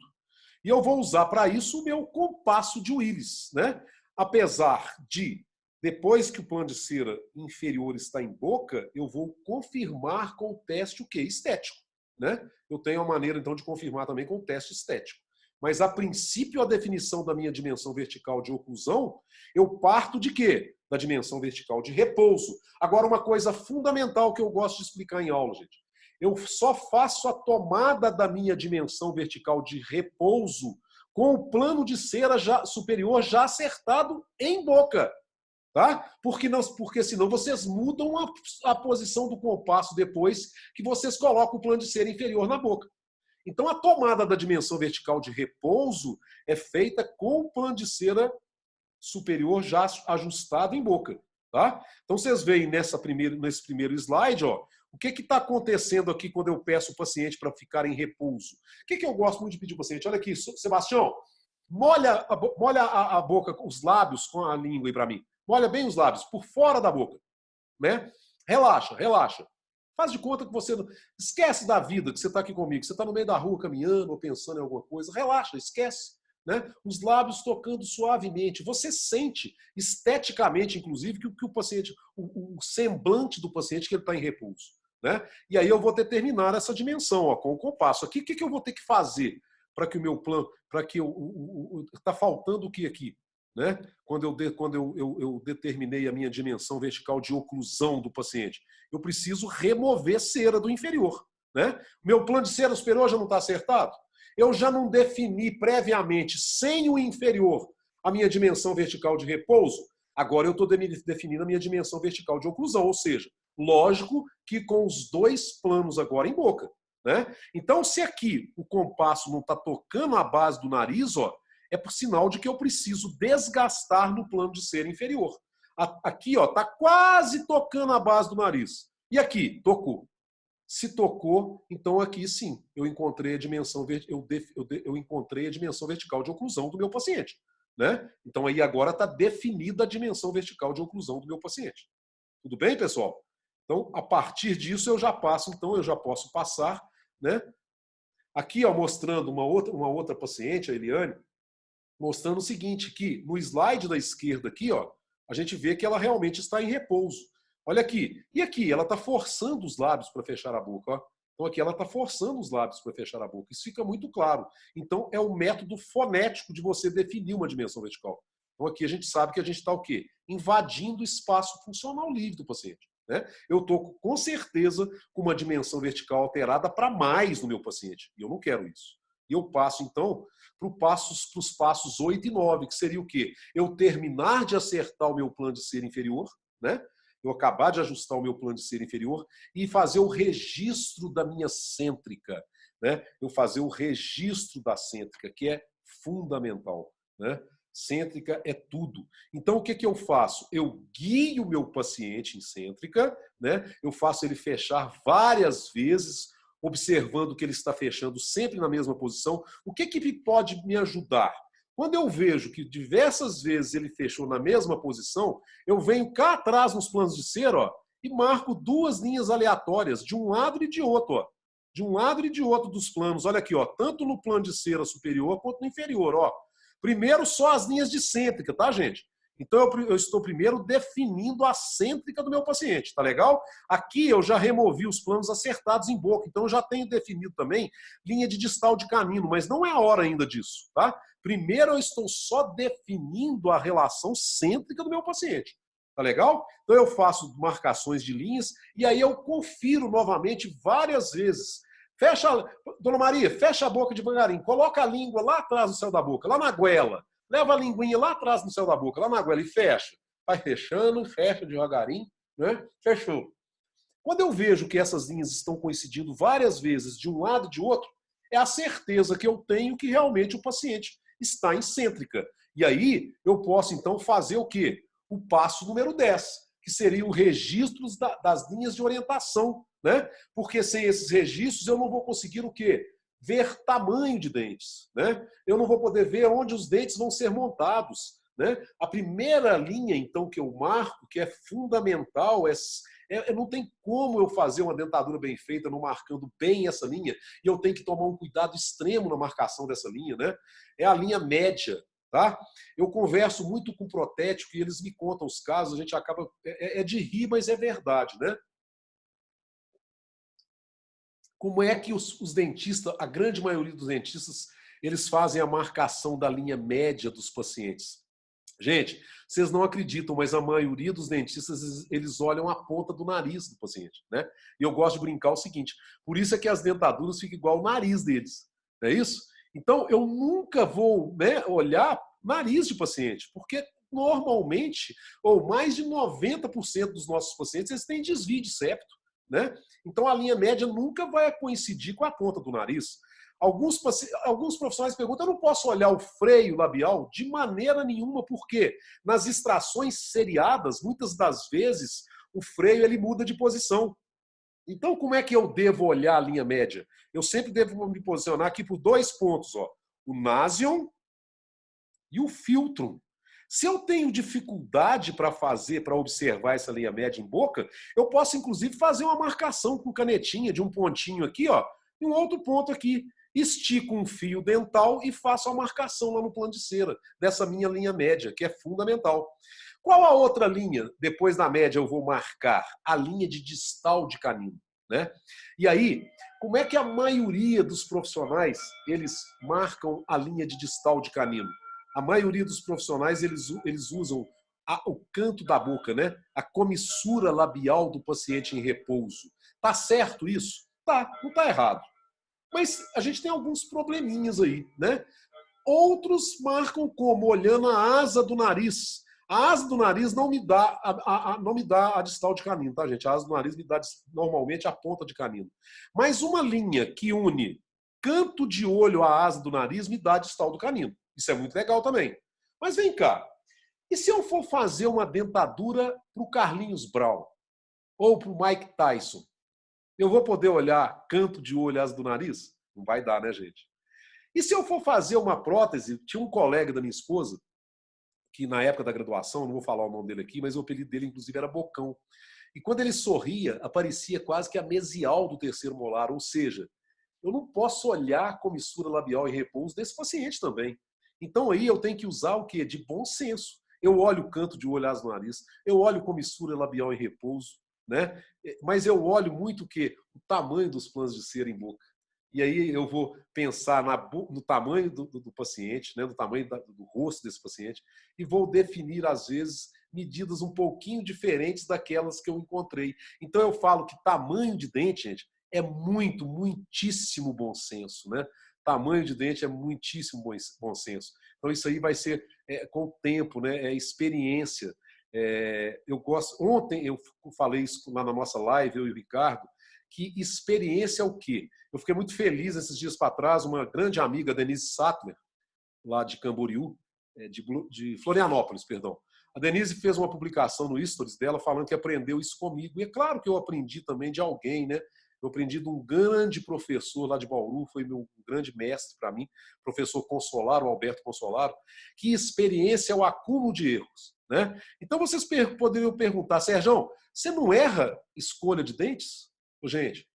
E eu vou usar para isso o meu compasso de Willis, né? Apesar de, depois que o plano de cera inferior está em boca, eu vou confirmar com o teste o quê? Estético, né? Eu tenho uma maneira, então, de confirmar também com o teste estético. Mas, a princípio, a definição da minha dimensão vertical de oclusão, eu parto de quê? Da dimensão vertical de repouso. Agora, uma coisa fundamental que eu gosto de explicar em aula, gente. Eu só faço a tomada da minha dimensão vertical de repouso com o plano de cera superior já acertado em boca. Tá? Porque senão vocês mudam a posição do compasso depois que vocês colocam o plano de cera inferior na boca. Então, a tomada da dimensão vertical de repouso é feita com o plano de cera superior já ajustado em boca. Tá? Então, vocês veem nesse primeiro slide, ó, o que está acontecendo aqui quando eu peço o paciente para ficar em repouso. O que eu gosto muito de pedir ao paciente? Olha aqui, Sebastião, molha a boca, os lábios com a língua aí para mim. Molha bem os lábios, por fora da boca. Né? Relaxa, relaxa. Faz de conta que você não... Esquece da vida que você está aqui comigo. Você está no meio da rua caminhando ou pensando em alguma coisa. Relaxa, esquece. Né? Os lábios tocando suavemente. Você sente esteticamente, inclusive, que o paciente, o semblante do paciente que ele está em repouso. Né? E aí eu vou determinar essa dimensão ó, com o compasso. Aqui, o que eu vou ter que fazer para que o meu plano... para que está faltando o que aqui? Né? Quando eu determinei a minha dimensão vertical de oclusão do paciente. Eu preciso remover cera do inferior. Né? Meu plano de cera superior já não está acertado? Eu já não defini previamente, sem o inferior, a minha dimensão vertical de repouso? Agora eu estou definindo a minha dimensão vertical de oclusão, ou seja, lógico que com os dois planos agora em boca. Né? Então, se aqui o compasso não está tocando a base do nariz, ó, é por sinal de que eu preciso desgastar no plano de cera inferior. Aqui, ó, está quase tocando a base do nariz. E aqui, tocou. Se tocou, então aqui sim, eu encontrei a dimensão, eu encontrei a dimensão vertical de oclusão do meu paciente. Né? Então aí agora está definida a dimensão vertical de oclusão do meu paciente. Tudo bem, pessoal? Então, a partir disso, eu já posso passar, né? Aqui, ó, mostrando uma outra paciente, a Eliane, mostrando o seguinte, que no slide da esquerda aqui, ó, a gente vê que ela realmente está em repouso. Olha aqui. E aqui, ela está forçando os lábios para fechar a boca. Ó. Então aqui ela está forçando os lábios para fechar a boca. Isso fica muito claro. Então é o método fonético de você definir uma dimensão vertical. Então aqui a gente sabe que a gente está o quê? Invadindo o espaço funcional livre do paciente. Né? Eu estou com certeza com uma dimensão vertical alterada para mais no meu paciente. E eu não quero isso. E eu passo, então, para os passos 8 e 9, que seria o quê? Eu terminar de acertar o meu plano de cera inferior, né? Eu acabar de ajustar o meu plano de cera inferior e fazer o registro da minha cêntrica, né? Eu fazer o registro da cêntrica, que é fundamental, né? Cêntrica é tudo. Então, o que eu faço? Eu guio o meu paciente em cêntrica, né? Eu faço ele fechar várias vezes, observando que ele está fechando sempre na mesma posição. O que pode me ajudar? Quando eu vejo que diversas vezes ele fechou na mesma posição, eu venho cá atrás nos planos de cera, ó, e marco duas linhas aleatórias, de um lado e de outro. Ó, de um lado e de outro dos planos. Olha aqui, ó, tanto no plano de cera superior quanto no inferior. Ó. Primeiro, só as linhas de cêntrica, tá, gente? Então, eu estou primeiro definindo a cêntrica do meu paciente, tá legal? Aqui eu já removi os planos acertados em boca, então eu já tenho definido também linha de distal de canino, mas não é a hora ainda disso, tá? Primeiro eu estou só definindo a relação cêntrica do meu paciente, tá legal? Então eu faço marcações de linhas e aí eu confiro novamente várias vezes. Fecha, Dona Maria, fecha a boca devagarinho, coloca a língua lá atrás do céu da boca, lá na goela. Leva a linguinha lá atrás no céu da boca, lá na goela, e fecha. Vai fechando, fecha devagarinho, né? Fechou. Quando eu vejo que essas linhas estão coincidindo várias vezes de um lado e de outro, é a certeza que eu tenho que realmente o paciente está em cêntrica. E aí eu posso, então, fazer o quê? O passo número 10, que seria o registro das linhas de orientação, né? Porque sem esses registros eu não vou conseguir o quê? Ver tamanho de dentes, né? Eu não vou poder ver onde os dentes vão ser montados, né? A primeira linha, então, que eu marco, que é fundamental, não tem como eu fazer uma dentadura bem feita não marcando bem essa linha, e eu tenho que tomar um cuidado extremo na marcação dessa linha, né? É a linha média, tá? Eu converso muito com protético e eles me contam os casos, a gente acaba... É de rir, mas é verdade, né? Como é que os dentistas, a grande maioria dos dentistas, eles fazem a marcação da linha média dos pacientes? Gente, vocês não acreditam, mas a maioria dos dentistas, eles olham a ponta do nariz do paciente, né? E eu gosto de brincar o seguinte, por isso é que as dentaduras ficam igual ao nariz deles, não é isso? Então, eu nunca vou, né, olhar nariz de paciente, porque normalmente, ou mais de 90% dos nossos pacientes, eles têm desvio de septo, né? Então, a linha média nunca vai coincidir com a ponta do nariz. Alguns profissionais perguntam, eu não posso olhar o freio labial? De maneira nenhuma, porque nas extrações seriadas, muitas das vezes, o freio ele muda de posição. Então, como é que eu devo olhar a linha média? Eu sempre devo me posicionar aqui por 2 pontos, ó, o nasion e o filtrum. Se eu tenho dificuldade para observar essa linha média em boca, eu posso, inclusive, fazer uma marcação com canetinha de um pontinho aqui, ó, e um outro ponto aqui. Estico um fio dental e faço a marcação lá no plano de cera, dessa minha linha média, que é fundamental. Qual a outra linha, depois da média, eu vou marcar? A linha de distal de canino, né? E aí, como é que a maioria dos profissionais, eles marcam a linha de distal de canino? A maioria dos profissionais, eles usam o canto da boca, né? A comissura labial do paciente em repouso. Tá certo isso? Tá, não tá errado. Mas a gente tem alguns probleminhas aí, né? Outros marcam como olhando a asa do nariz. A asa do nariz não me dá não me dá a distal de canino, tá, gente? A asa do nariz me dá normalmente a ponta de canino. Mas uma linha que une canto de olho à asa do nariz me dá a distal do canino. Isso é muito legal também. Mas vem cá, e se eu for fazer uma dentadura para o Carlinhos Brown ou para o Mike Tyson? Eu vou poder olhar canto de olho, asa do nariz? Não vai dar, né, gente? E se eu for fazer uma prótese, tinha um colega da minha esposa, que na época da graduação, não vou falar o nome dele aqui, mas o apelido dele, inclusive, era Bocão. E quando ele sorria, aparecia quase que a mesial do terceiro molar, ou seja, eu não posso olhar a comissura labial em repouso desse paciente também. Então aí eu tenho que usar o quê? De bom senso. Eu olho o canto de olho, asa do nariz, eu olho comissura labial em repouso, né? Mas eu olho muito o quê? O tamanho dos planos de cera em boca. E aí eu vou pensar no tamanho do paciente, né? No tamanho do rosto desse paciente, e vou definir, às vezes, medidas um pouquinho diferentes daquelas que eu encontrei. Então eu falo que tamanho de dente, gente, é muitíssimo bom senso, né? Tamanho de dente é muitíssimo bom senso. Então isso aí vai ser com o tempo, né? É experiência. Eu gosto. Ontem eu falei isso lá na nossa live, eu e o Ricardo, que experiência é o quê? Eu fiquei muito feliz esses dias para trás, uma grande amiga, Denise Sattler, lá de Camboriú, de Florianópolis, perdão. A Denise fez uma publicação no Stories dela falando que aprendeu isso comigo. E é claro que eu aprendi também de alguém, né? Eu aprendi de um grande professor lá de Bauru, foi meu grande mestre para mim, professor Consolaro, Alberto Consolaro, que experiência é o acúmulo de erros, né? Então vocês poderiam perguntar, Sérgio, você não erra escolha de dentes? Gente,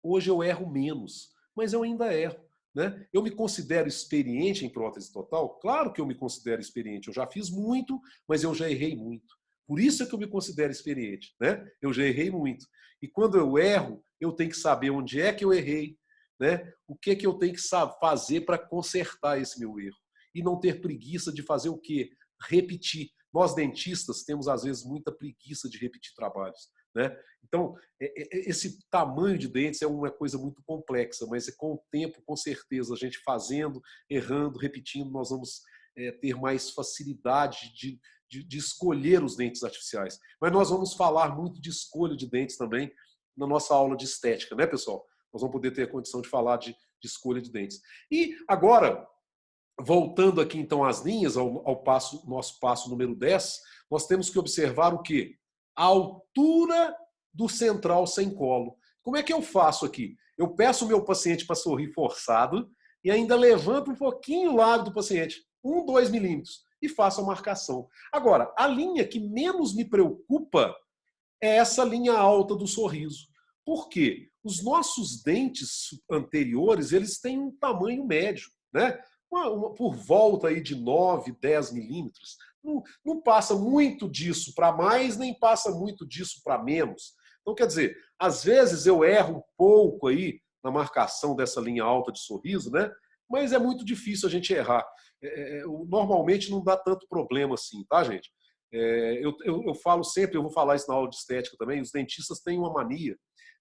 hoje eu erro menos, mas eu ainda erro. né? Eu me considero experiente em prótese total? Claro que eu me considero experiente. Eu já fiz muito, mas eu já errei muito. Por isso é que eu me considero experiente, né? Eu já errei muito. E quando eu erro, eu tenho que saber onde é que eu errei, né? O que é que eu tenho que fazer para consertar esse meu erro. E não ter preguiça de fazer o quê? Repetir. Nós, dentistas, temos, às vezes, muita preguiça de repetir trabalhos, né? Então, esse tamanho de dentes é uma coisa muito complexa, mas com o tempo, com certeza, a gente fazendo, errando, repetindo, nós vamos ter mais facilidade de escolher os dentes artificiais. Mas nós vamos falar muito de escolha de dentes também na nossa aula de estética, né, pessoal? Nós vamos poder ter a condição de falar de escolha de dentes. E agora, voltando aqui então às linhas, ao nosso passo número 10, nós temos que observar o quê? A altura do central sem colo. Como é que eu faço aqui? Eu peço o meu paciente para sorrir forçado e ainda levanto um pouquinho o lábio do paciente, 1, 2 milímetros, e faço a marcação. Agora, a linha que menos me preocupa é essa linha alta do sorriso. Por quê? Os nossos dentes anteriores, eles têm um tamanho médio, né? Por volta aí de 9, 10 milímetros. Não passa muito disso para mais, nem passa muito disso para menos. Então, quer dizer, às vezes eu erro um pouco aí na marcação dessa linha alta de sorriso, né? Mas é muito difícil a gente errar. Normalmente não dá tanto problema assim, tá, gente? Eu falo sempre, eu vou falar isso na aula de estética também, os dentistas têm uma mania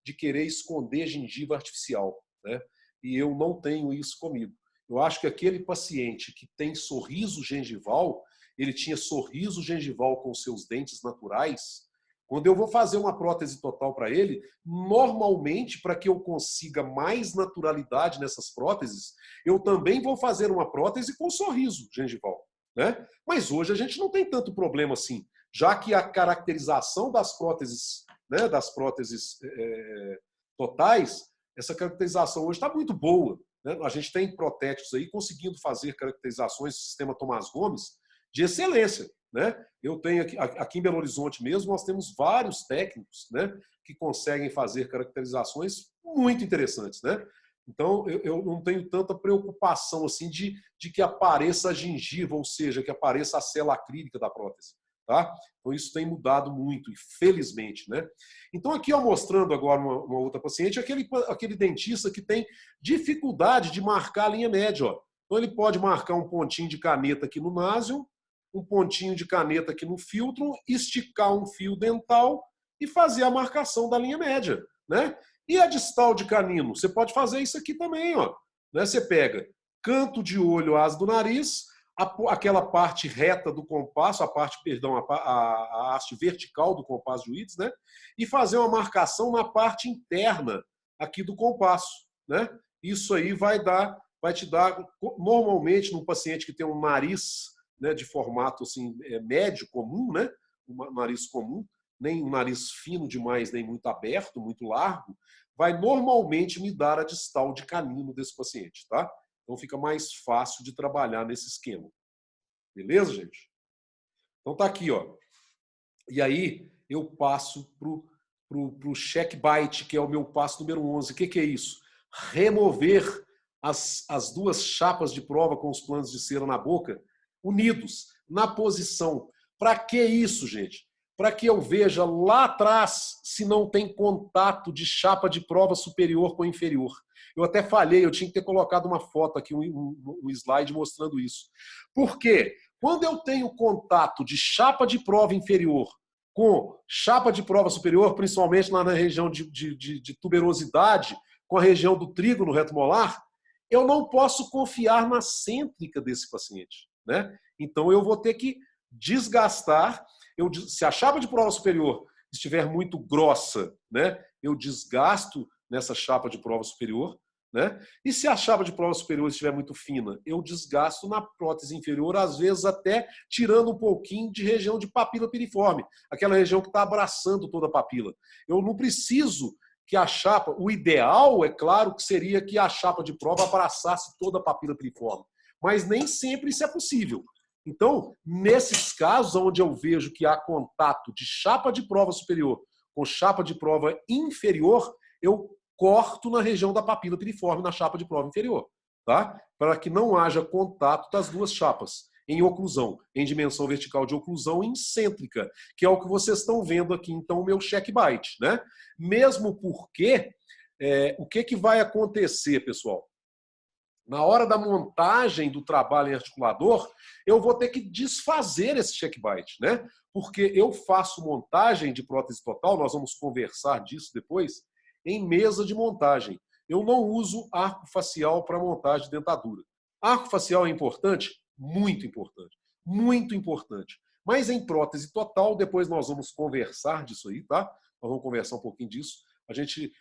de querer esconder gengiva artificial, né? E eu não tenho isso comigo. Eu acho que aquele paciente que tem sorriso gengival, ele tinha sorriso gengival com seus dentes naturais. Quando eu vou fazer uma prótese total para ele, normalmente, para que eu consiga mais naturalidade nessas próteses, eu também vou fazer uma prótese com sorriso gengival, né? Mas hoje a gente não tem tanto problema assim, já que a caracterização das próteses, né, totais, essa caracterização hoje está muito boa. A gente tem protéticos aí conseguindo fazer caracterizações do sistema Tomás Gomes de excelência, né? Eu tenho aqui em Belo Horizonte mesmo, nós temos vários técnicos, né, que conseguem fazer caracterizações muito interessantes, né? Então, eu não tenho tanta preocupação assim de que apareça a gengiva, ou seja, que apareça a célula acrílica da prótese. Tá? Então, isso tem mudado muito, infelizmente, né? Então, aqui, ó, mostrando agora uma outra paciente, aquele dentista que tem dificuldade de marcar a linha média. Ó. Então, ele pode marcar um pontinho de caneta aqui no násio, um pontinho de caneta aqui no filtro, esticar um fio dental e fazer a marcação da linha média, né? E a distal de canino? Você pode fazer isso aqui também, ó. Né? Você pega canto de olho, asa do nariz, aquela parte reta do compasso, a haste vertical do compasso de Witts, né? E fazer uma marcação na parte interna aqui do compasso, né? Isso aí vai te dar, normalmente, num paciente que tem um nariz, né, de formato assim, médio, comum, né? Um nariz comum, nem um nariz fino demais, nem muito aberto, muito largo, vai normalmente me dar a distal de canino desse paciente, tá? Então fica mais fácil de trabalhar nesse esquema. Beleza, gente? Então tá aqui, ó. E aí eu passo pro check bite, que é o meu passo número 11. O que é isso? Remover as duas chapas de prova com os planos de cera na boca, unidos, na posição. Para que isso, gente? Para que eu veja lá atrás se não tem contato de chapa de prova superior com inferior. Eu até falhei, eu tinha que ter colocado uma foto aqui, um slide mostrando isso. Por quê? Quando eu tenho contato de chapa de prova inferior com chapa de prova superior, principalmente lá na região de tuberosidade, com a região do trígono reto molar, eu não posso confiar na cêntrica desse paciente, né? Então eu vou ter que desgastar. Se a chapa de prova superior estiver muito grossa, né, eu desgasto nessa chapa de prova superior, né? E se a chapa de prova superior estiver muito fina, eu desgasto na prótese inferior, às vezes até tirando um pouquinho de região de papila piriforme, aquela região que está abraçando toda a papila. Eu não preciso que a chapa, o ideal, é claro, que seria que a chapa de prova abraçasse toda a papila piriforme, mas nem sempre isso é possível. Então, nesses casos onde eu vejo que há contato de chapa de prova superior com chapa de prova inferior, eu corto na região da papila piriforme na chapa de prova inferior. tá? Para que não haja contato das duas chapas em oclusão, em dimensão vertical de oclusão e em cêntrica, que é o que vocês estão vendo aqui, então, o meu check bite, né? Mesmo porque, o que vai acontecer, pessoal? Na hora da montagem do trabalho em articulador, eu vou ter que desfazer esse check bite, né? Porque eu faço montagem de prótese total, nós vamos conversar disso depois, em mesa de montagem. Eu não uso arco facial para montagem de dentadura. Arco facial é importante? Muito importante. Muito importante. Mas em prótese total, depois nós vamos conversar disso aí, tá? Nós vamos conversar um pouquinho disso. A gente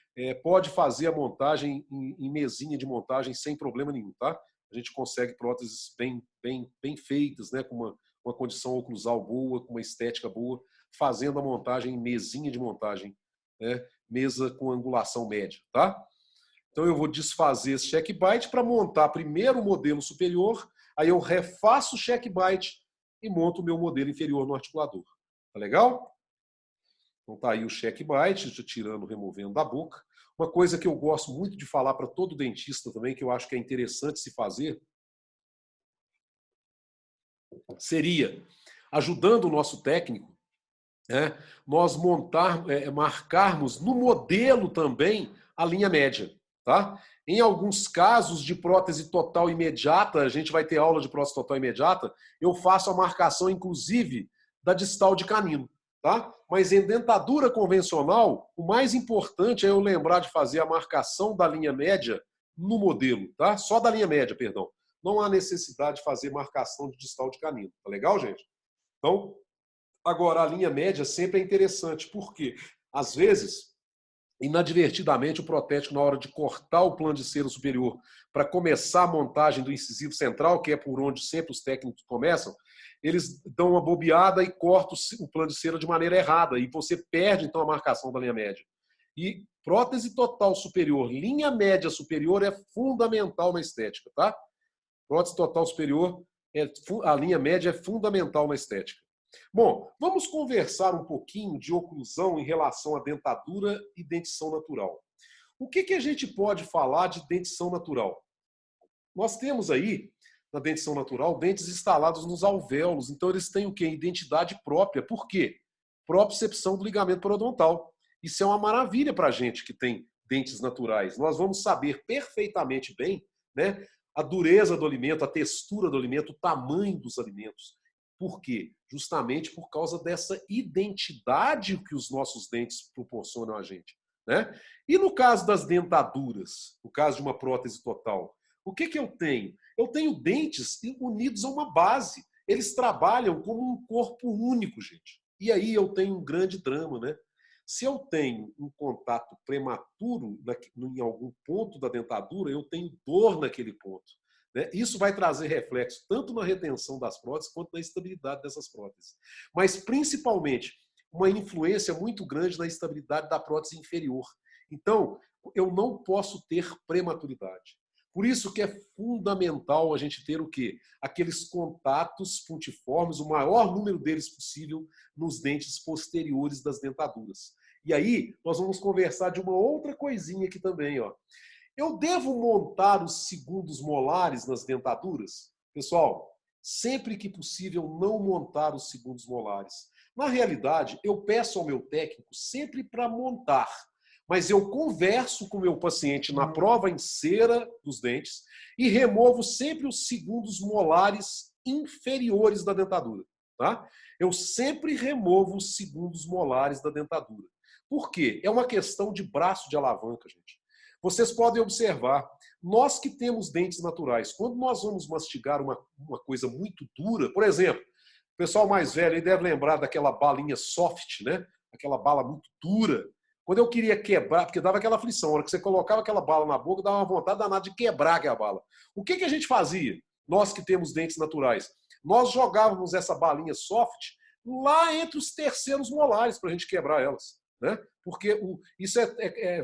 pode fazer a montagem em mesinha de montagem sem problema nenhum, tá? A gente consegue próteses bem feitas, né? Com uma condição oclusal boa, com uma estética boa, fazendo a montagem em mesinha de montagem, né? Mesa com angulação média, tá? Então eu vou desfazer esse check bite para montar primeiro o modelo superior, aí eu refaço o check bite e monto o meu modelo inferior no articulador. Tá legal? Então tá aí o check bite, tirando, removendo da boca. Uma coisa que eu gosto muito de falar para todo dentista também, que eu acho que é interessante se fazer, seria, ajudando o nosso técnico, né, nós marcarmos no modelo também a linha média. Tá? Em alguns casos de prótese total imediata, a gente vai ter aula de prótese total imediata, eu faço a marcação, inclusive, da distal de canino. Tá? Mas em dentadura convencional, o mais importante é eu lembrar de fazer a marcação da linha média no modelo. Tá? Só da linha média, perdão. Não há necessidade de fazer marcação de distal de canino. Tá legal, gente? Então, agora, a linha média sempre é interessante. Por quê? Às vezes, inadvertidamente, o protético, na hora de cortar o plano de cera superior para começar a montagem do incisivo central, que é por onde sempre os técnicos começam, eles dão uma bobeada e cortam o plano de cera de maneira errada, e você perde, então, a marcação da linha média. E prótese total superior, linha média superior é fundamental na estética, tá? Prótese total superior, a linha média é fundamental na estética. Bom, vamos conversar um pouquinho de oclusão em relação à dentadura e dentição natural. O que a gente pode falar de dentição natural? Nós temos aí, na dentição natural, dentes instalados nos alvéolos. Então, eles têm o quê? Identidade própria. Por quê? Propriocepção do ligamento periodontal. Isso é uma maravilha para a gente que tem dentes naturais. Nós vamos saber perfeitamente bem, né, a dureza do alimento, a textura do alimento, o tamanho dos alimentos. Por quê? Justamente por causa dessa identidade que os nossos dentes proporcionam a gente, né? E no caso das dentaduras, no caso de uma prótese total, o que eu tenho? Eu tenho dentes unidos a uma base. Eles trabalham como um corpo único, gente. E aí eu tenho um grande drama, né? Se eu tenho um contato prematuro em algum ponto da dentadura, eu tenho dor naquele ponto. Isso vai trazer reflexo tanto na retenção das próteses quanto na estabilidade dessas próteses. Mas, principalmente, uma influência muito grande na estabilidade da prótese inferior. Então, eu não posso ter prematuridade. Por isso que é fundamental a gente ter o quê? Aqueles contatos puntiformes, o maior número deles possível, nos dentes posteriores das dentaduras. E aí, nós vamos conversar de uma outra coisinha aqui também, ó. Eu devo montar os segundos molares nas dentaduras? Pessoal, sempre que possível, não montar os segundos molares. Na realidade, eu peço ao meu técnico sempre para montar, mas eu converso com o meu paciente na prova em cera dos dentes e removo sempre os segundos molares inferiores da dentadura. Tá? Eu sempre removo os segundos molares da dentadura. Por quê? É uma questão de braço de alavanca, gente. Vocês podem observar, nós que temos dentes naturais, quando nós vamos mastigar uma coisa muito dura, por exemplo, o pessoal mais velho aí deve lembrar daquela balinha soft, né? Aquela bala muito dura. Quando eu queria quebrar, porque dava aquela aflição, a hora que você colocava aquela bala na boca, dava uma vontade danada de quebrar aquela bala. O que a gente fazia? Nós que temos dentes naturais. Nós jogávamos essa balinha soft lá entre os terceiros molares para a gente quebrar elas. Né? Porque isso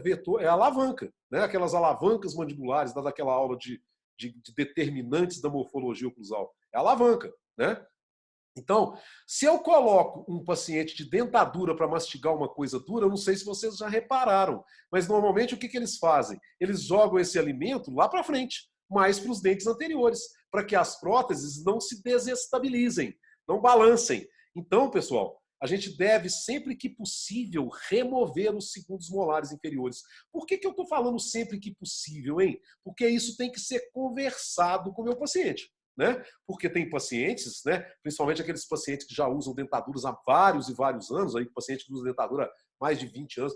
vetor, é alavanca, né? Aquelas alavancas mandibulares, daquela aula de determinantes da morfologia oclusal. É alavanca. Né? Então, se eu coloco um paciente de dentadura para mastigar uma coisa dura, eu não sei se vocês já repararam, mas normalmente o que eles fazem? Eles jogam esse alimento lá para frente. mais para os dentes anteriores, para que as próteses não se desestabilizem, não balancem. Então, pessoal, a gente deve, sempre que possível, remover os segundos molares inferiores. Por que eu estou falando sempre que possível, hein? Porque isso tem que ser conversado com o meu paciente, né? Porque tem pacientes, né, principalmente aqueles pacientes que já usam dentaduras há vários e vários anos, aí paciente que usa dentadura há mais de 20 anos.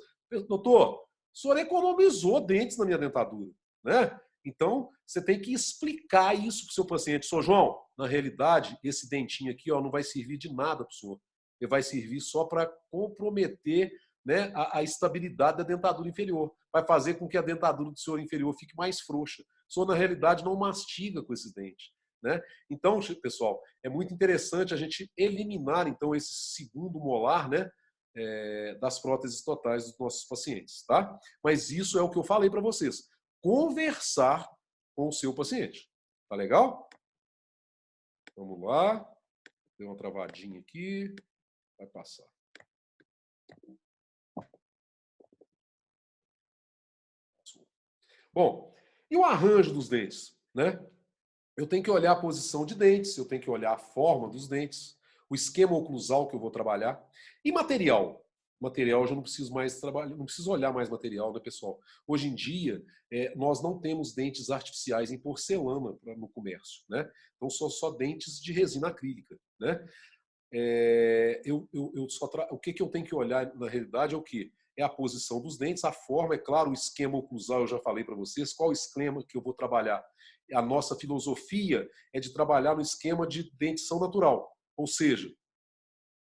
Doutor, o senhor economizou dentes na minha dentadura, né? Então, você tem que explicar isso para o seu paciente. Sr. João, na realidade, esse dentinho aqui, ó, não vai servir de nada para o senhor. Ele vai servir só para comprometer, né, a estabilidade da dentadura inferior. Vai fazer com que a dentadura do senhor inferior fique mais frouxa. O senhor, na realidade, não mastiga com esses dentes, né? Então, pessoal, é muito interessante a gente eliminar, então, esse segundo molar, né, das próteses totais dos nossos pacientes, tá? Mas isso é o que eu falei para vocês. Conversar com o seu paciente. Tá legal? Vamos lá. Deu uma travadinha aqui. Vai passar. Bom, e o arranjo dos dentes, né? Eu tenho que olhar a posição de dentes, eu tenho que olhar a forma dos dentes, o esquema oclusal que eu vou trabalhar. E material? Material eu já não preciso mais trabalhar, não preciso olhar mais material, né, pessoal? Hoje em dia, nós não temos dentes artificiais em porcelana no comércio, né? Então, são só dentes de resina acrílica, né? O que eu tenho que olhar, na realidade, é o quê? É a posição dos dentes, a forma, é claro, o esquema oclusal, eu já falei para vocês, qual o esquema que eu vou trabalhar. A nossa filosofia é de trabalhar no esquema de dentição natural, ou seja,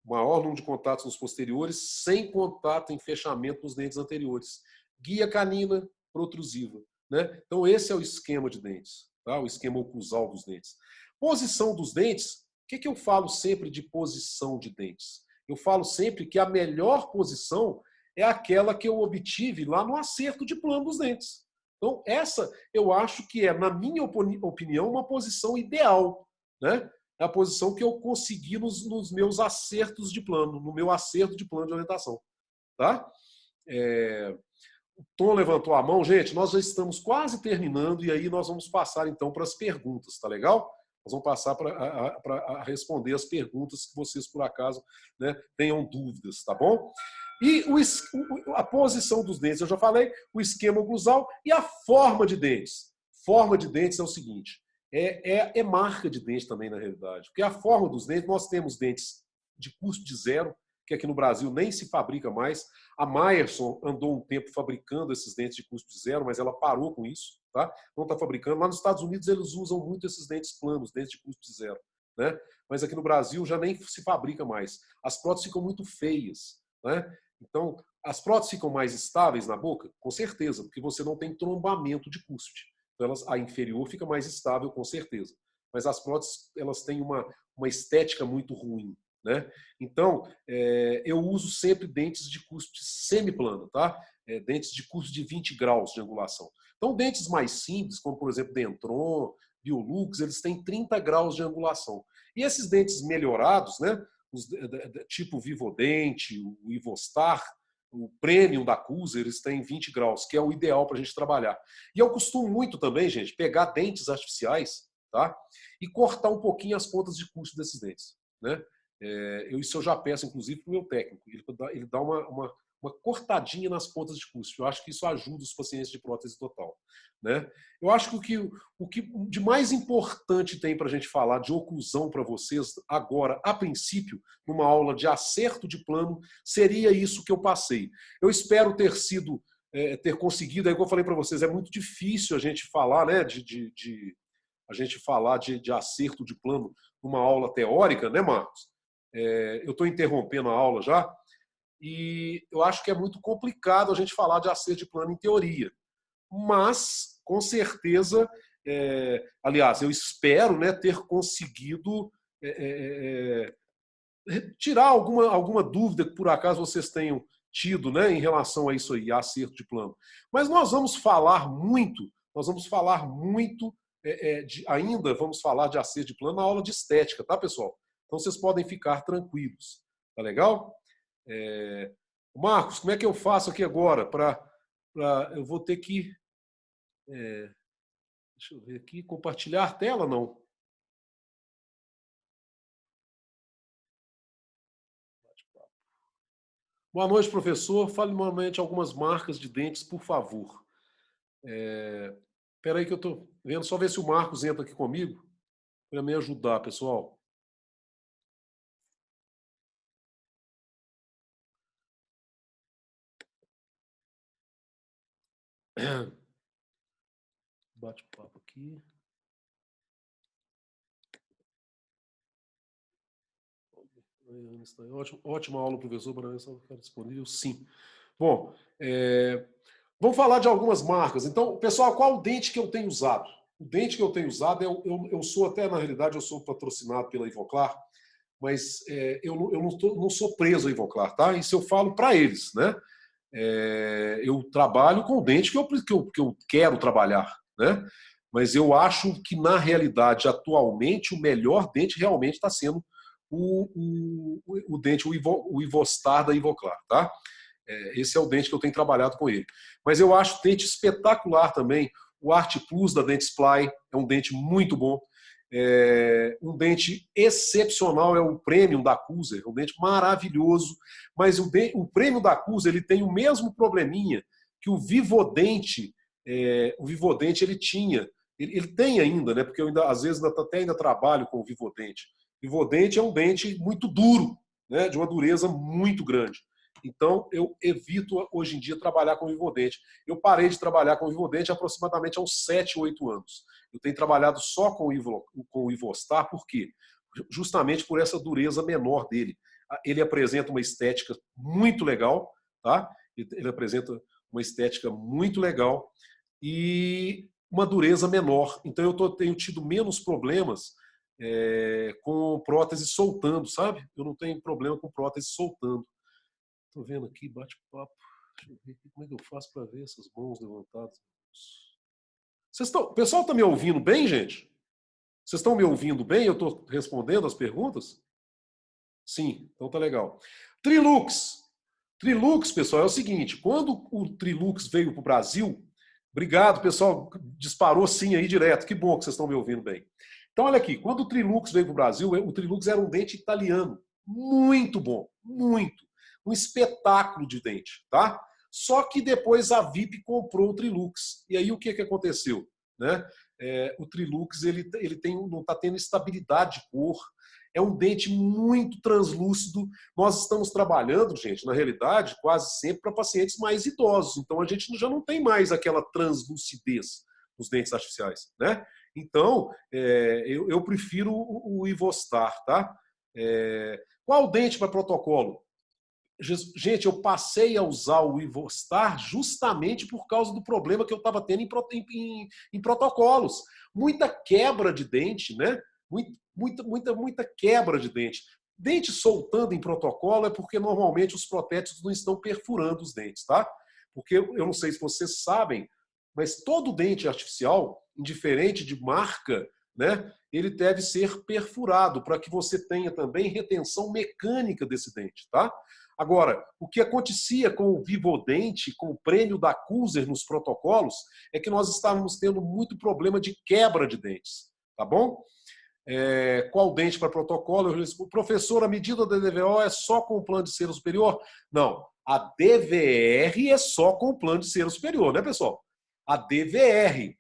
maior número de contatos nos posteriores, sem contato em fechamento nos dentes anteriores. Guia canina protrusiva, né? Então esse é o esquema de dentes, tá? O esquema oclusal dos dentes. Posição dos dentes, o que eu falo sempre de posição de dentes? Eu falo sempre que a melhor posição é aquela que eu obtive lá no acerto de plano dos dentes. Então, essa eu acho que é, na minha opinião, uma posição ideal, né? É a posição que eu consegui nos meus acertos de plano, no meu acerto de plano de orientação. Tá? O Tom levantou a mão. Gente, nós já estamos quase terminando e aí nós vamos passar então para as perguntas, tá legal? Nós vamos passar para responder as perguntas que vocês, por acaso, né, tenham dúvidas, tá bom? E a posição dos dentes, eu já falei, o esquema oclusal e a forma de dentes. Forma de dentes é o seguinte, é marca de dente também, na realidade. Porque a forma dos dentes, nós temos dentes de custo de zero, que aqui no Brasil nem se fabrica mais. A Meyerson andou um tempo fabricando esses dentes de custo de zero, mas ela parou com isso, tá? Não está fabricando. Lá nos Estados Unidos eles usam muito esses dentes planos, dentes de custo de zero, né? Mas aqui no Brasil já nem se fabrica mais. As próteses ficam muito feias, né? Então, as próteses ficam mais estáveis na boca? Com certeza, porque você não tem trombamento de cúspide. Então, a inferior fica mais estável, com certeza. Mas as próteses, elas têm uma estética muito ruim, né? Então, eu uso sempre dentes de cúspide semiplano, tá? Dentes de cúspide de 20 graus de angulação. Então, dentes mais simples, como por exemplo Dentron, Biolux, eles têm 30 graus de angulação. E esses dentes melhorados, né? Tipo Vivodente, o Ivostar, o Premium da Cusa, eles têm 20 graus, que é o ideal para a gente trabalhar. E eu costumo muito também, gente, pegar dentes artificiais, tá? E cortar um pouquinho as pontas de cúspide desses dentes, né? Isso eu já peço, inclusive, para o meu técnico. Ele dá uma cortadinha nas pontas de cúspide. Eu acho que isso ajuda os pacientes de prótese total, né? Eu acho que o que de mais importante tem para a gente falar de oclusão para vocês agora, a princípio, numa aula de acerto de plano, seria isso que eu passei. Eu espero ter conseguido, é igual eu falei para vocês, é muito difícil a gente falar, né, a gente falar de acerto de plano numa aula teórica, né, Marcos? Eu estou interrompendo a aula já, e eu acho que é muito complicado a gente falar de acerto de plano em teoria. Mas, com certeza, aliás, eu espero, né, ter conseguido tirar alguma dúvida que por acaso vocês tenham tido, né, em relação a isso aí, a acerto de plano. Mas nós vamos falar muito ainda vamos falar de acerto de plano na aula de estética, tá, pessoal? Então vocês podem ficar tranquilos. Tá legal? Marcos, como é que eu faço aqui agora? Eu vou ter que... Deixa eu ver aqui. Compartilhar tela, não? Boa noite, professor. Fale novamente algumas marcas de dentes, por favor. Espera aí que eu estou vendo, só ver se o Marcos entra aqui comigo para me ajudar, pessoal. Bate-papo aqui. Ótima aula, professor. Para ficar disponível, sim. Bom, vamos falar de algumas marcas. Então, pessoal, qual o dente que eu tenho usado? O dente que eu tenho usado, eu sou até, na realidade, eu sou patrocinado pela Ivoclar, mas eu não sou preso a Ivoclar, tá? Isso eu falo para eles, né? Eu trabalho com o dente que eu quero trabalhar, né? Mas eu acho que, na realidade, atualmente, o melhor dente realmente está sendo o dente, o Ivostar da Ivoclar, tá? Esse é o dente que eu tenho trabalhado com ele. Mas eu acho o dente espetacular também. O Art Plus da Dentsply é um dente muito bom. Um dente excepcional é o Premium da Acuser, um dente maravilhoso. Mas o Premium da Acuser ele tem o mesmo probleminha que o Vivodente. O Vivodente ele tinha. Ele tem ainda, né? Porque eu às vezes ainda trabalho com o Vivodente. O Vivodente é um dente muito duro, né? De uma dureza muito grande. Então, eu evito hoje em dia trabalhar com Vivodente. Eu parei de trabalhar com Vivodente aproximadamente há uns 7, 8 anos. Eu tenho trabalhado só com o Ivostar, por quê? Justamente por essa dureza menor dele. Ele apresenta uma estética muito legal, tá? Ele apresenta uma estética muito legal e uma dureza menor. Então, eu tenho tido menos problemas com prótese soltando, sabe? Eu não tenho problema com prótese soltando. Estou vendo aqui, bate-papo. Deixa eu ver como é que eu faço para ver essas mãos levantadas. O pessoal está me ouvindo bem, gente? Vocês estão me ouvindo bem? Eu estou respondendo as perguntas? Sim, então tá legal. Trilux. Trilux, pessoal, é o seguinte: quando o Trilux veio para o Brasil, obrigado, pessoal, disparou sim aí direto. Que bom que vocês estão me ouvindo bem. Então, olha aqui, quando o Trilux veio para o Brasil, o Trilux era um dente italiano. Muito bom, muito. Um espetáculo de dente, tá? Só que depois a VIP comprou o Trilux. E aí o que aconteceu? Né? O Trilux não está tendo estabilidade de cor. É um dente muito translúcido. Nós estamos trabalhando, gente, na realidade, quase sempre para pacientes mais idosos. Então a gente já não tem mais aquela translucidez nos dentes artificiais, né? Então, eu prefiro o Ivostar, tá? Qual dente para protocolo? Gente, eu passei a usar o Ivostar justamente por causa do problema que eu estava tendo em protocolos. Muita quebra de dente, né? Muita quebra de dente. Dente soltando em protocolo é porque normalmente os protéticos não estão perfurando os dentes, tá? Porque eu não sei se vocês sabem, mas todo dente artificial, indiferente de marca, né, ele deve ser perfurado para que você tenha também retenção mecânica desse dente, tá? Agora, o que acontecia com o Vivodente, com o prêmio da Acuser nos protocolos, é que nós estávamos tendo muito problema de quebra de dentes, tá bom? Qual dente para protocolo? Eu respondo, professor, a medida da DVO é só com o plano de cera superior? Não, a DVR é só com o plano de cera superior, né, pessoal? A DVR.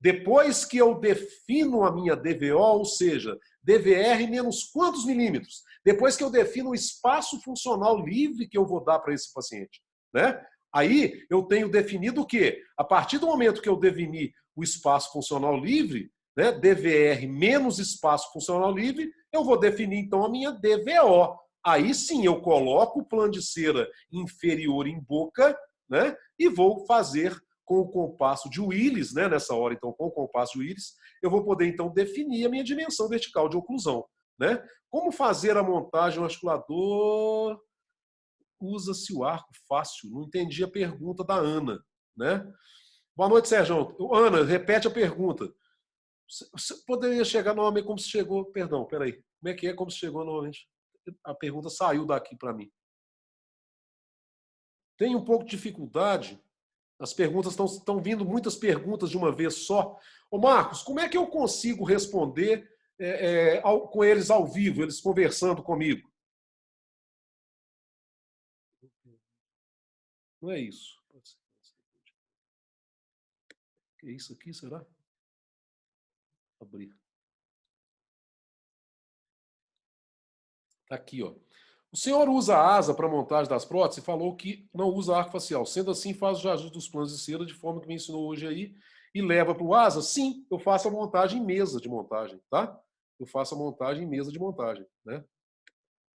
Depois que eu defino a minha DVO, ou seja, DVR menos quantos milímetros? Depois que eu defino o espaço funcional livre que eu vou dar para esse paciente, né? Aí eu tenho definido o quê? A partir do momento que eu defini o espaço funcional livre, né, DVR menos espaço funcional livre, eu vou definir então a minha DVO. Aí sim eu coloco o plano de cera inferior em boca, né, e vou fazer com o compasso de Willis, né, nessa hora, então, com o compasso de Willis, eu vou poder, então, definir a minha dimensão vertical de oclusão. Né? Como fazer a montagem do articulador? Usa-se o arco fácil. Não entendi a pergunta da Ana. Né? Boa noite, Sérgio. Ana, repete a pergunta. Você poderia chegar normalmente como se chegou... Perdão, peraí. Como é como se chegou normalmente? A pergunta saiu daqui para mim. Tem um pouco de dificuldade As perguntas estão vindo muitas perguntas de uma vez só. Ô Marcos, como é que eu consigo responder com eles ao vivo, eles conversando comigo? Não é isso. O que é isso aqui, será? Abrir. Tá aqui, ó. O senhor usa a asa para montagem das próteses e falou que não usa arco facial. Sendo assim, faz o ajuste dos planos de cera de forma que me ensinou hoje aí e leva para o asa? Sim, eu faço a montagem em mesa de montagem, tá? Eu faço a montagem em mesa de montagem, né?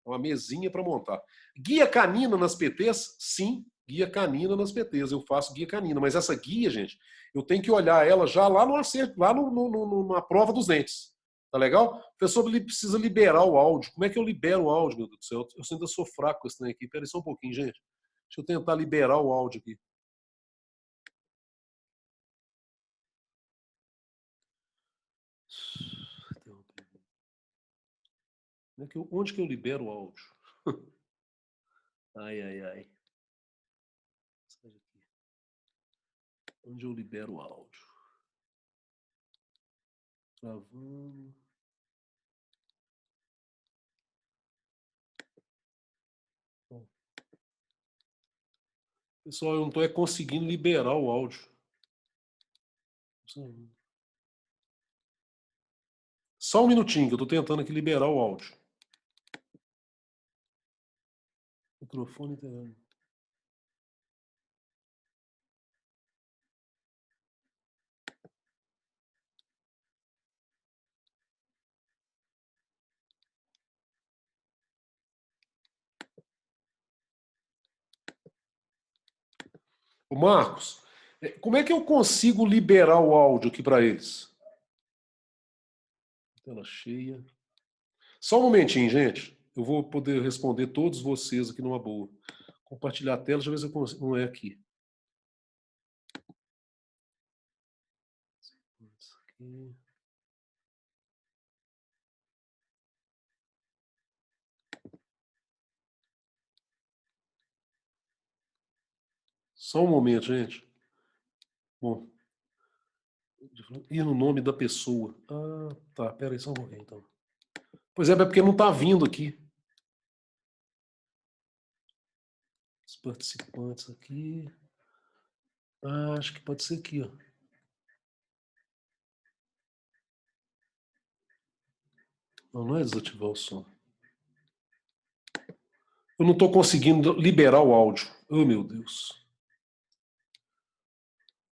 Uma mesinha para montar. Guia canina nas PTs? Sim, guia canina nas PTs. Eu faço guia canina. Mas essa guia, gente, eu tenho que olhar ela já lá no acerto, lá na prova dos dentes. Tá legal? O professor precisa liberar o áudio. Como é que eu libero o áudio, meu Deus do céu? Eu ainda sou fraco com esse trem aqui. Pera aí só um pouquinho, gente. Deixa eu tentar liberar o áudio aqui. Onde que eu libero o áudio? Ai, ai, ai. Onde eu libero o áudio? Travando. Pessoal, eu não estou conseguindo liberar o áudio. Só um minutinho, que eu estou tentando aqui liberar o áudio. Microfone interno. Ô Marcos, como é que eu consigo liberar o áudio aqui para eles? Tela cheia. Só um momentinho, gente. Eu vou poder responder todos vocês aqui numa boa. Compartilhar a tela, deixa eu ver se eu consigo. Não é aqui. Só um momento, gente. Bom. Ir no nome da pessoa. Ah, tá. Pera aí só um pouquinho, então. Pois é porque não está vindo aqui. Os participantes aqui. Ah, acho que pode ser aqui, ó. Não, não é desativar o som. Eu não estou conseguindo liberar o áudio. Oh, meu Deus.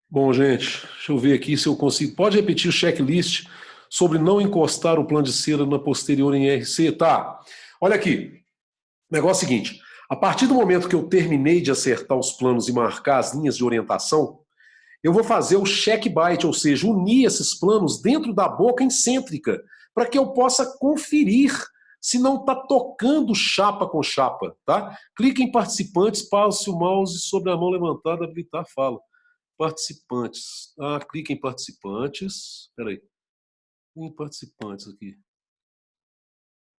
Bom, gente, deixa eu ver aqui se eu consigo. Pode repetir o checklist sobre não encostar o plano de cera na posterior em RC? Tá. Olha aqui. O negócio é o seguinte. A partir do momento que eu terminei de acertar os planos e marcar as linhas de orientação, eu vou fazer o check bite, ou seja, unir esses planos dentro da boca excêntrica, para que eu possa conferir se não está tocando chapa com chapa, tá? Clique em participantes, passe o mouse sobre a mão levantada, habilitar a fala. Participantes. Ah, clique em participantes. Espera aí. Em participantes aqui.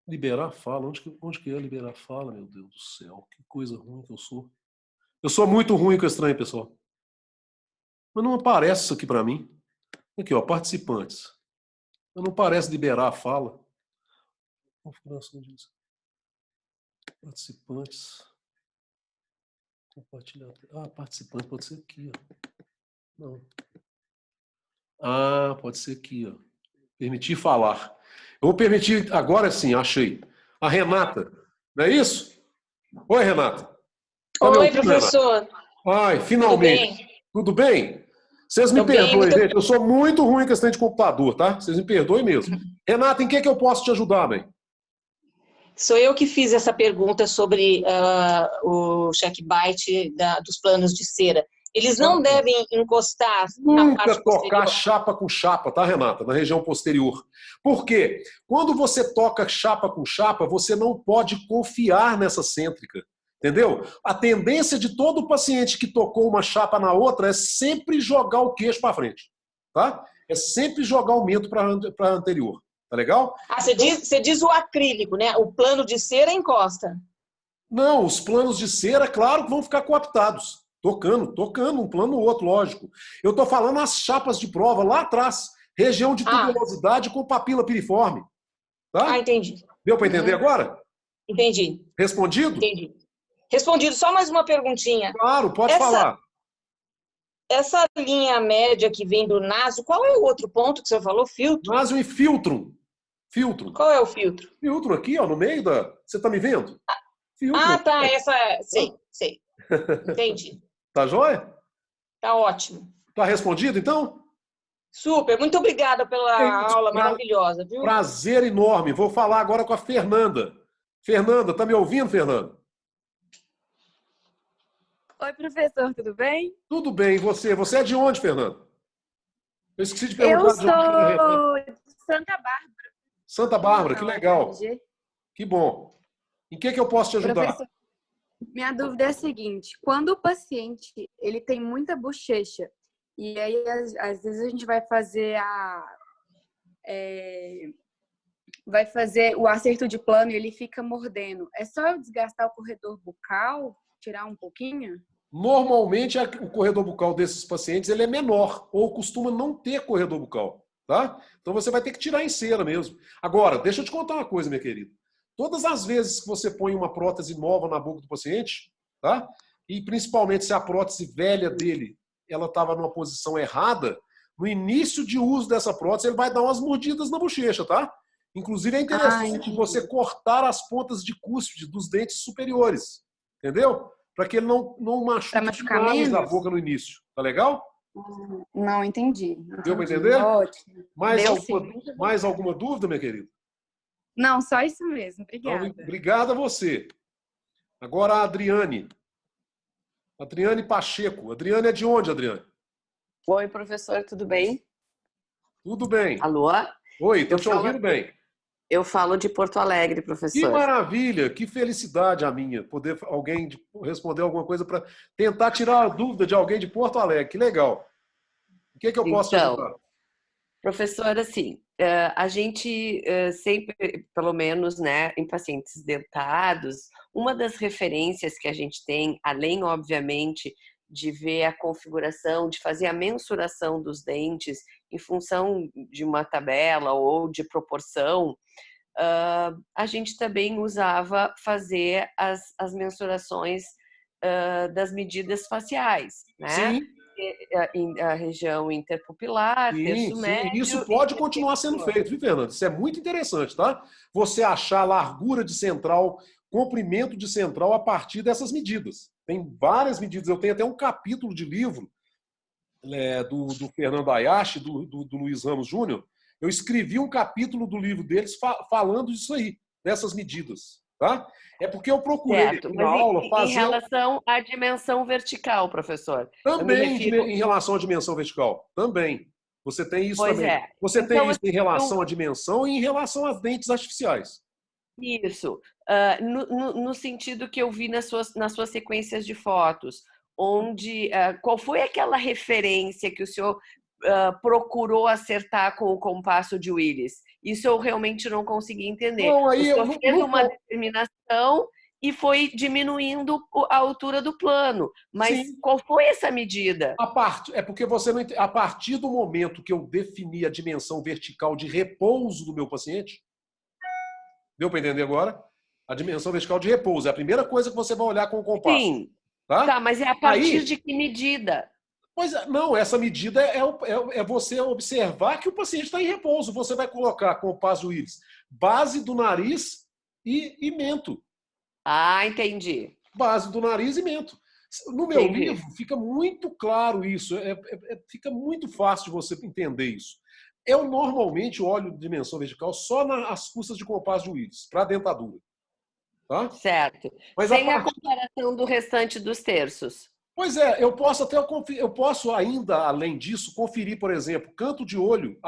Liberar a fala. Onde que é liberar a fala, meu Deus do céu? Que coisa ruim que eu sou. Eu sou muito ruim com esse trem, pessoal. Mas não aparece isso aqui para mim. Aqui, ó, participantes. Não parece liberar a fala. Configuração disso. Participantes. Compartilhar. Ah, participantes pode ser aqui, ó. Não. Ah, pode ser aqui, ó. Permitir falar. Eu vou permitir, agora sim, achei. A Renata. Não é isso? Oi, Renata. Tá me Oi, ouvindo, professor. Renata? Ai, finalmente. Tudo bem? Vocês me perdoem, gente. Eu sou muito ruim com esse trem de computador, tá? Vocês me perdoem mesmo. Renata, em que eu posso te ajudar, bem? Sou eu que fiz essa pergunta sobre o check bite dos planos de cera. Eles não devem encostar na parte posterior? Nunca tocar chapa com chapa, tá, Renata? Na região posterior. Por quê? Quando você toca chapa com chapa, você não pode confiar nessa cêntrica. Entendeu? A tendência de todo paciente que tocou uma chapa na outra é sempre jogar o queixo para frente. Tá? É sempre jogar o mento para a anterior. Tá legal? Ah, você diz o acrílico, né? O plano de cera encosta. Não, os planos de cera, claro que vão ficar coaptados. Tocando um plano ou outro, lógico. Eu estou falando as chapas de prova lá atrás. Região de tuberosidade com papila piriforme. Tá? Entendi. Deu para entender agora? Entendi. Respondido? Entendi. Respondido. Só mais uma perguntinha. Claro, pode falar. Essa linha média que vem do naso, qual é o outro ponto que você falou? Filtro? Naso e filtro. Filtro. Qual é o filtro? Filtro aqui, ó, no meio da... Você tá me vendo? Filtro. Tá. Sei. Entendi. Tá joia? Tá ótimo. Tá respondido, então? Super. Muito obrigada pela aula maravilhosa, viu? Prazer enorme. Vou falar agora com a Fernanda. Fernanda, tá me ouvindo, Fernanda? Oi, professor, tudo bem? Tudo bem, e você? Você é de onde, Fernanda? Eu esqueci de perguntar. Eu sou de Santa Bárbara. Santa Bárbara, que legal. FMG. Que bom. Em que eu posso te ajudar? Professor, minha dúvida é a seguinte: quando o paciente ele tem muita bochecha e aí às vezes a gente vai fazer o acerto de plano e ele fica mordendo, é só eu desgastar o corredor bucal, tirar um pouquinho? Normalmente o corredor bucal desses pacientes ele é menor ou costuma não ter corredor bucal, tá? Então você vai ter que tirar em cera mesmo. Agora, deixa eu te contar uma coisa, minha querida. Todas as vezes que você põe uma prótese nova na boca do paciente, tá? E principalmente se a prótese velha dele ela estava numa posição errada, no início de uso dessa prótese ele vai dar umas mordidas na bochecha, tá? Inclusive é interessante você cortar as pontas de cúspide dos dentes superiores, entendeu? Para que ele não machuque mais a boca no início. Tá legal? Não, entendi. Deu para entender? Ótimo. Mais alguma dúvida, minha querida? Não, só isso mesmo. Obrigada. Então, obrigado a você. Agora a Adriane. Adriane Pacheco. Adriane é de onde, Adriane? Oi, professor, tudo bem? Tudo bem. Alô? Oi, estou te ouvindo bem. Eu falo de Porto Alegre, professor. Que maravilha, que felicidade a minha poder alguém responder alguma coisa para tentar tirar a dúvida de alguém de Porto Alegre. Que legal. O que eu posso te ajudar? Professor, assim, a gente sempre, pelo menos, né, em pacientes dentados, uma das referências que a gente tem, além, obviamente, de ver a configuração, de fazer a mensuração dos dentes em função de uma tabela ou de proporção, a gente também usava fazer as mensurações das medidas faciais, né? Sim. A região interpupilar, terço médio. Isso pode continuar sendo feito, viu, Fernando? Isso é muito interessante, tá? Você achar largura de central, comprimento de central a partir dessas medidas. Tem várias medidas. Eu tenho até um capítulo de livro do Fernando Ayashi, do Luiz Ramos Júnior. Eu escrevi um capítulo do livro deles falando disso aí, dessas medidas. Tá? É porque eu procurei na aula fazer... Em relação à dimensão vertical, professor. Também em relação à dimensão vertical. Também. Você tem isso pois também. É. Você então, tem isso em relação à dimensão e em relação às dentes artificiais. Isso. No sentido que eu vi nas suas sequências de fotos, onde qual foi aquela referência que o senhor procurou acertar com o compasso de Willis? Isso eu realmente não consegui entender. Não, aí o senhor fez uma determinação e foi diminuindo a altura do plano. Mas sim, qual foi essa medida? É porque você não a partir do momento que eu defini a dimensão vertical de repouso do meu paciente, deu para entender agora? A dimensão vertical de repouso é a primeira coisa que você vai olhar com o compasso. Sim. Tá, mas é a partir de que medida? Pois não, essa medida é você observar que o paciente está em repouso. Você vai colocar compasso Willis, base do nariz e mento. Ah, entendi. Base do nariz e mento. No meu livro fica muito claro isso. Fica muito fácil de você entender isso. Eu normalmente olho de dimensão vertical só nas custas de compasso de Willis, para a dentadura. Tá? Certo. Mas sem a comparação do restante dos terços. Pois é, eu posso ainda, além disso, conferir, por exemplo, canto de olho,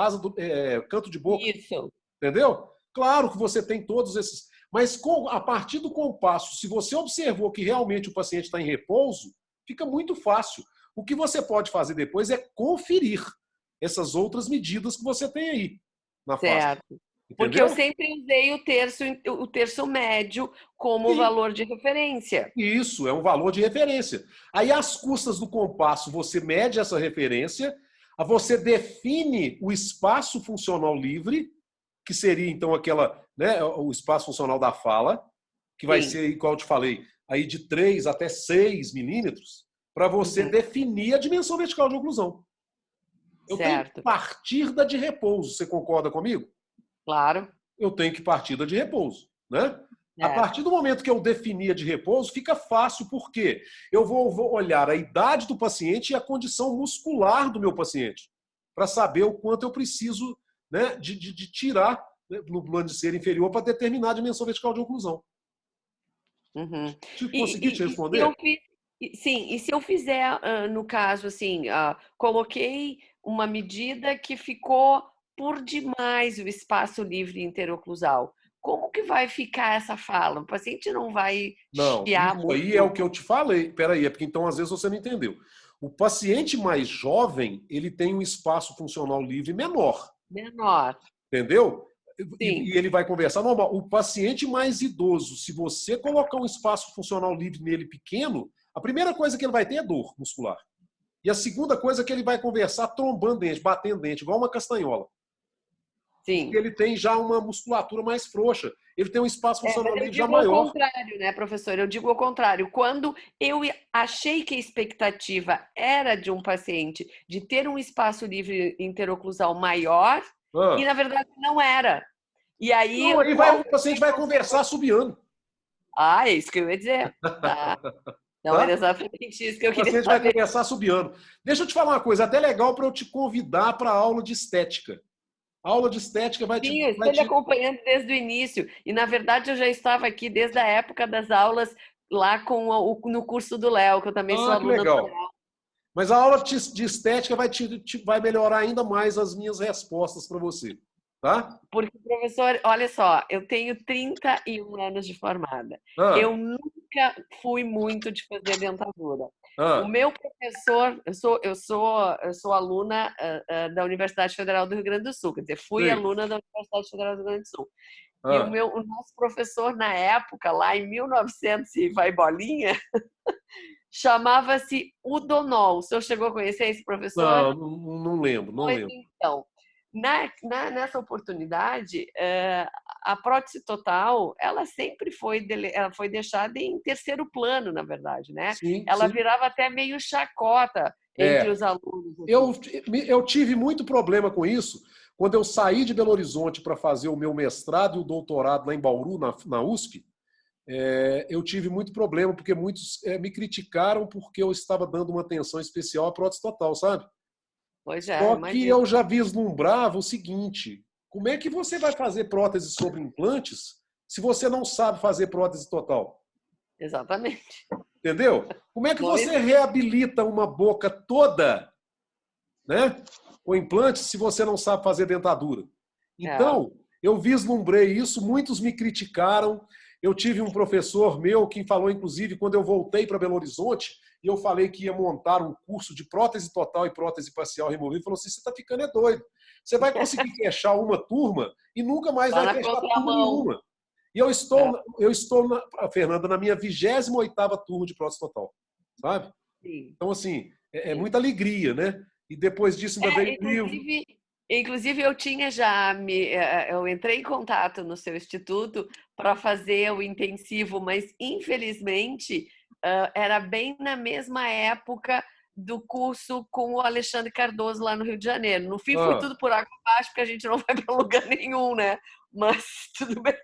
canto de boca. Isso. Entendeu? Claro que você tem todos esses. Mas a partir do compasso, se você observou que realmente o paciente está em repouso, fica muito fácil. O que você pode fazer depois é conferir essas outras medidas que você tem aí na face. Certo. Porque eu Entendeu? sempre usei o terço médio como valor de referência. Isso, é um valor de referência. Aí, às custas do compasso, você mede essa referência, você define o espaço funcional livre, que seria, então, né, o espaço funcional da fala, que vai Sim. ser, igual eu te falei, aí de 3 até 6 milímetros, para você definir a dimensão vertical de oclusão. Eu tenho que partir da de repouso. Você concorda comigo? Claro. Eu tenho que partir da de repouso, né? É. A partir do momento que eu definir a de repouso, fica fácil, porque eu vou olhar a idade do paciente e a condição muscular do meu paciente, para saber o quanto eu preciso, né, de tirar, né, no plano de cera inferior para determinar a dimensão vertical de oclusão. Uhum. Consegui te responder? Sim, e se eu fizer, no caso, assim, coloquei uma medida que ficou por demais o espaço livre interoclusal, como que vai ficar essa fala? O paciente não vai Não, chiar isso muito? aí é o que eu te falei. Peraí, é porque então às vezes você não entendeu. O paciente mais jovem, ele tem um espaço funcional livre menor. Menor. Entendeu? Sim. E ele vai conversar normal. O paciente mais idoso, se você colocar um espaço funcional livre nele pequeno, a primeira coisa que ele vai ter é dor muscular. E a segunda coisa é que ele vai conversar trombando dente, batendo dente, igual uma castanhola. Sim. Porque ele tem já uma musculatura mais frouxa. Ele tem um espaço funcional livre já Eu digo maior. ao contrário, né, professor? Eu digo ao contrário. Quando eu achei que a expectativa era de um paciente de ter um espaço livre interoclusal maior, e na verdade não era. E aí, não, aí o paciente vai conversar subiando. É isso que eu ia dizer. Tá. Então, era exatamente isso que eu queria saber. O paciente vai conversar subiando. Deixa eu te falar uma coisa, até legal para eu te convidar para a aula de estética. A aula de estética vai te... Sim, eu estou lhe acompanhando desde o início. E, na verdade, eu já estava aqui desde a época das aulas lá no curso do Léo, que eu também sou aluna do Léo. Mas a aula de estética vai melhorar ainda mais as minhas respostas para você. Tá? Porque, professor, olha só, eu tenho 31 anos de formada. Eu nunca fui muito de fazer dentadura. O meu professor, eu sou aluna da Universidade Federal do Rio Grande do Sul, quer dizer, fui aluna da Universidade Federal do Rio Grande do Sul. E o nosso professor, na época, lá em 1900 e vai bolinha, chamava-se Udonol. O senhor chegou a conhecer esse professor? Não lembro, não lembro. Então, nessa oportunidade, a prótese total, ela sempre foi deixada em terceiro plano, na verdade, né? Ela virava até meio chacota entre os alunos. Eu tive muito problema com isso quando eu saí de Belo Horizonte para fazer o meu mestrado e o doutorado lá em Bauru, na USP. Eu tive muito problema porque muitos me criticaram porque eu estava dando uma atenção especial à prótese total, sabe? Só que eu já vislumbrava o seguinte: como é que você vai fazer prótese sobre implantes se você não sabe fazer prótese total? Exatamente. Entendeu? Como é que você reabilita uma boca toda, né, com implantes se você não sabe fazer dentadura? Então, eu vislumbrei isso, muitos me criticaram. Eu tive um professor meu que falou, inclusive, quando eu voltei para Belo Horizonte, e eu falei que ia montar um curso de prótese total e prótese parcial removida, falou assim: você está ficando doido. Você vai conseguir fechar uma turma e nunca mais vai fechar turma nenhuma. E eu estou Fernanda, na minha 28ª turma de prótese total. Sabe? Sim. Então, assim, é muita alegria, né? E depois disso ainda veio o livro. Inclusive, eu entrei em contato no seu instituto para fazer o intensivo, mas, infelizmente, era bem na mesma época do curso com o Alexandre Cardoso lá no Rio de Janeiro. No fim, foi tudo por água abaixo, porque a gente não vai para lugar nenhum, né? Mas tudo bem.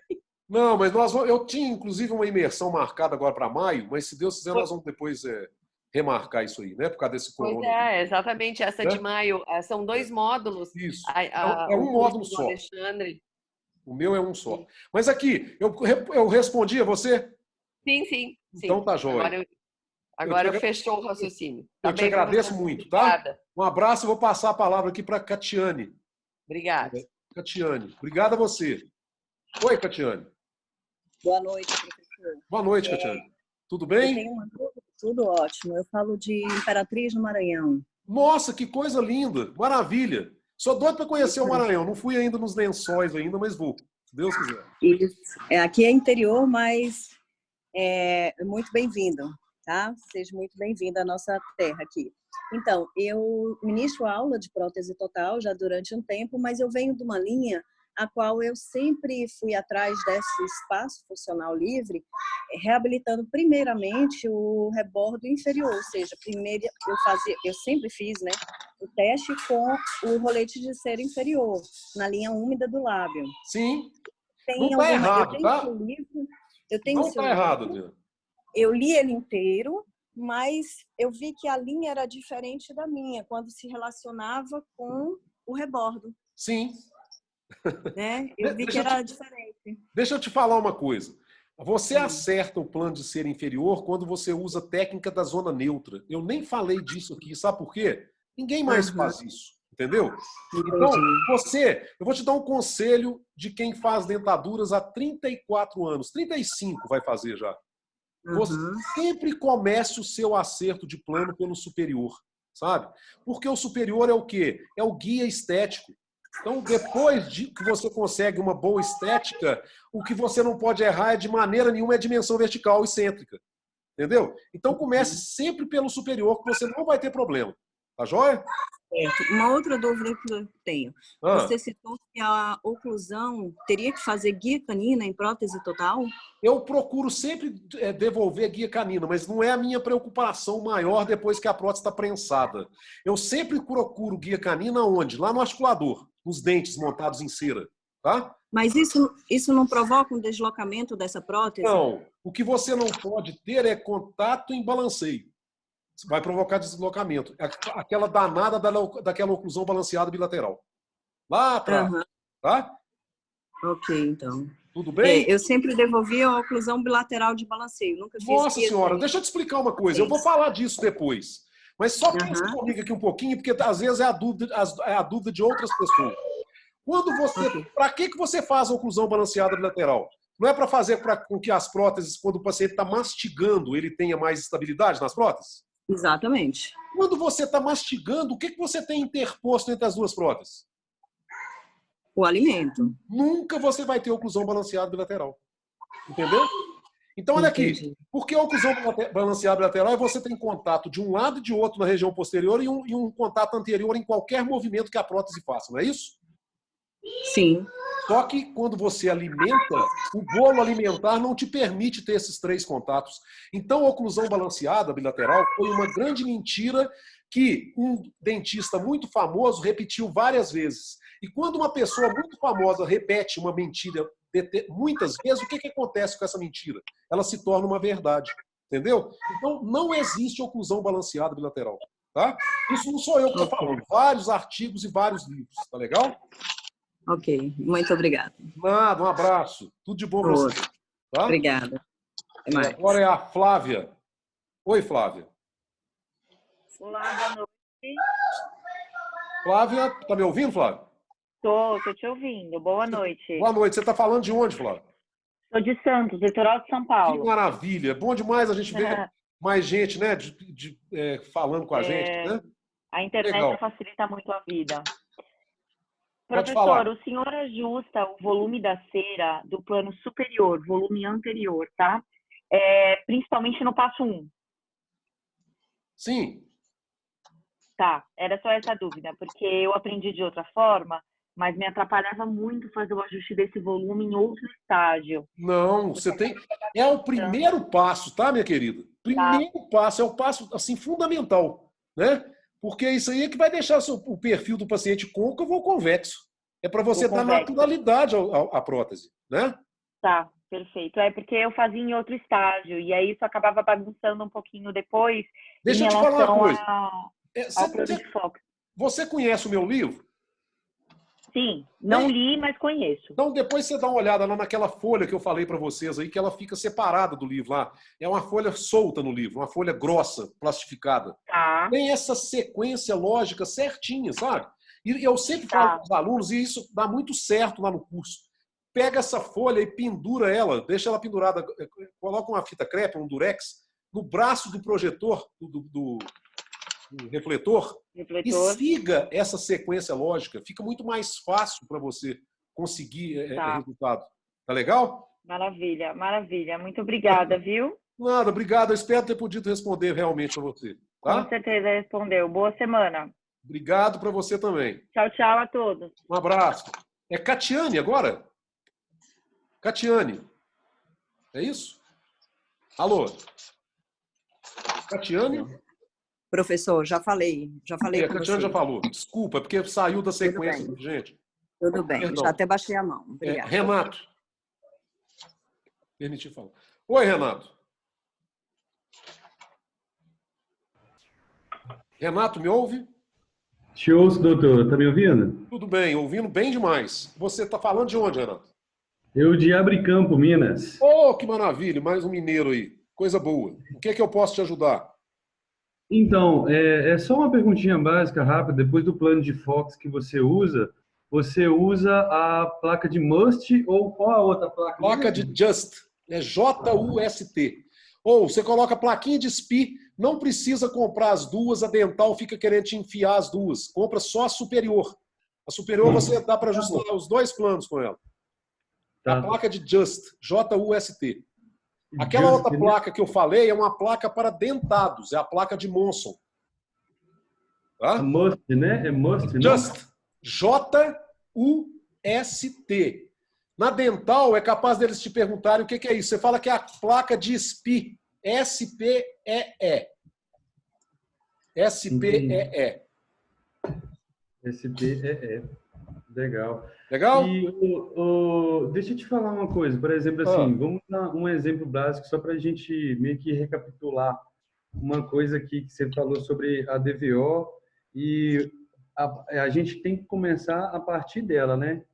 Não, mas eu tinha, inclusive, uma imersão marcada agora para maio, mas se Deus quiser, nós vamos depois remarcar isso aí, né? Por causa desse corona. Pois exatamente. Essa de maio. São 2 módulos. Isso. É um módulo só. Alexandre. O meu é um só. Sim. Mas aqui, eu respondi a você? Sim. Então tá jóia. Agora fechou o raciocínio. Eu te agradeço muito, tá? Um abraço, eu vou passar a palavra aqui para a Catiane. Obrigada. Catiane, obrigado a você. Oi, Catiane. Boa noite, professor. Boa noite, Catiane. Tudo bem? Eu tenho uma dúvida. Tudo ótimo. Eu falo de Imperatriz do Maranhão. Nossa, que coisa linda. Maravilha. Sou doido para conhecer o Maranhão. Não fui ainda nos Lençóis ainda, mas vou, se Deus quiser. Isso. Aqui é interior, mas é muito bem-vindo, tá? Seja muito bem-vindo à nossa terra aqui. Então, eu ministro aula de prótese total já durante um tempo, mas eu venho de uma linha a qual eu sempre fui atrás desse espaço funcional livre, reabilitando primeiramente o rebordo inferior, ou seja, primeiro eu sempre fiz, né, o teste com o rolete de cera inferior, na linha úmida do lábio. Sim. Tem Não está errado, eu tenho tá? seu livro, eu tenho Não seu está livro, errado, Adriana. eu li ele inteiro, mas eu vi que a linha era diferente da minha, quando se relacionava com o rebordo. Sim. Né? Eu vi que era diferente. Deixa eu te falar uma coisa. Você acerta o plano de cera inferior quando você usa a técnica da zona neutra. Eu nem falei disso aqui, sabe por quê? Ninguém mais faz isso, entendeu? Então, eu vou te dar um conselho de quem faz dentaduras há 34 anos, 35 vai fazer já. Você sempre comece o seu acerto de plano pelo superior, sabe? Porque o superior é o quê? É o guia estético. Então, depois de que você consegue uma boa estética, o que você não pode errar é de maneira nenhuma a dimensão vertical e cêntrica. Entendeu? Então, comece sempre pelo superior, que você não vai ter problema. Tá joia? Certo. Uma outra dúvida que eu tenho. Você citou que a oclusão teria que fazer guia canina em prótese total? Eu procuro sempre devolver guia canina, mas não é a minha preocupação maior depois que a prótese está prensada. Eu sempre procuro guia canina onde? Lá no articulador, nos dentes montados em cera. Tá? Mas isso não provoca um deslocamento dessa prótese? Não. O que você não pode ter é contato em balanceio. Vai provocar deslocamento. Aquela danada daquela oclusão balanceada bilateral. Lá atrás. Tá? Ok, então. Tudo bem? Eu sempre devolvi a oclusão bilateral de balanceio. Nunca fiz. Nossa senhora, deixa eu te explicar uma coisa. Eu vou falar disso depois. Mas só pensa comigo aqui um pouquinho, porque às vezes é a dúvida de outras pessoas. Quando você, para que você faz a oclusão balanceada bilateral? Não é para fazer com que as próteses, quando o paciente está mastigando, ele tenha mais estabilidade nas próteses? Exatamente. Quando você está mastigando, o que você tem interposto entre as duas próteses? O alimento. Nunca você vai ter oclusão balanceada bilateral. Entendeu? Então, olha aqui. Porque a oclusão balanceada bilateral é você tem contato de um lado e de outro na região posterior e um contato anterior em qualquer movimento que a prótese faça, não é isso? Sim. Só que quando você alimenta, o bolo alimentar não te permite ter esses três contatos. Então, a oclusão balanceada bilateral foi uma grande mentira que um dentista muito famoso repetiu várias vezes. E quando uma pessoa muito famosa repete uma mentira muitas vezes, o que acontece com essa mentira? Ela se torna uma verdade. Entendeu? Então, não existe oclusão balanceada bilateral. Tá? Isso não sou eu que estou falando. Vários artigos e vários livros. Tá legal? Ok, muito obrigada. Nada, um abraço. Tudo de bom para você. Tá? Obrigada. Até mais. Agora é a Flávia. Oi, Flávia. Olá, boa noite. Flávia, tá me ouvindo, Flávia? Tô te ouvindo. Boa noite. Boa noite. Você está falando de onde, Flávia? Sou de Santos, litoral de São Paulo. Que maravilha. É bom demais a gente ver mais gente, né, falando com a gente, né? A internet Legal. facilita muito a vida. Pode Professor, falar. o senhor ajusta o volume da cera do plano superior, volume anterior, tá? Principalmente no passo 1. Sim. Tá, era só essa dúvida, porque eu aprendi de outra forma, mas me atrapalhava muito fazer o ajuste desse volume em outro estágio. Não, você tem... É o primeiro passo, tá, minha querida? Primeiro passo, é o passo, assim, fundamental, né? Porque isso aí é que vai deixar o perfil do paciente côncavo ou convexo. É para você dar naturalidade à prótese, né? Tá, perfeito. É porque eu fazia em outro estágio, e aí isso acabava bagunçando um pouquinho depois. Deixa eu te falar uma coisa. Ao plano de foco. Você conhece o meu livro? Sim, não li, mas conheço. Então, depois você dá uma olhada lá naquela folha que eu falei para vocês aí, que ela fica separada do livro lá. É uma folha solta no livro, uma folha grossa, plastificada. Tá. Tem essa sequência lógica certinha, sabe? E eu sempre falo para os alunos, e isso dá muito certo lá no curso. Pega essa folha e pendura ela, deixa ela pendurada, coloca uma fita crepe, um durex, no braço do projetor, do um refletor, e siga essa sequência lógica. Fica muito mais fácil para você conseguir resultado. Tá legal? Maravilha, maravilha. Muito obrigada, viu? Nada, obrigado. Eu espero ter podido responder realmente para você. Tá? Com certeza respondeu. Boa semana. Obrigado para você também. Tchau, tchau a todos. Um abraço. É Catiane agora? Catiane. É isso? Alô? Catiane? Professor, já falei A com Catiane você. já falou. Desculpa, porque saiu da sequência, gente. Tudo bem, Perdão. já até baixei a mão. Obrigada. Renato. Permitir falar. Oi, Renato. Renato, me ouve? Te ouço, doutor. Tá me ouvindo? Tudo bem, ouvindo bem demais. Você está falando de onde, Renato? Eu de Abricampo, Minas. Oh, que maravilha, mais um mineiro aí. Coisa boa. O que é que eu posso te ajudar? Então, é só uma perguntinha básica, rápida. Depois do plano de Fox que você usa a placa de Must ou qual a outra placa? Placa de Just. É J-U-S-T. Ou você coloca a plaquinha de SPI, não precisa comprar as duas, a dental fica querendo te enfiar as duas. Compra só a superior. A superior você dá para ajustar os dois planos com ela. Tá. A placa de Just, J-U-S-T. Aquela outra placa que eu falei é uma placa para dentados, é a placa de Monson. Tá? A Must, né? É Must, não? Just, J-U-S-T. Na dental, é capaz deles te perguntarem o que é isso. Você fala que é a placa de SPI. S-P-E-E. S-P-E-E. S-P-E-E. Legal. Legal? E deixa eu te falar uma coisa. Por exemplo, assim, vamos dar um exemplo básico só para a gente meio que recapitular uma coisa aqui que você falou sobre a DVO e a gente tem que começar a partir dela, né?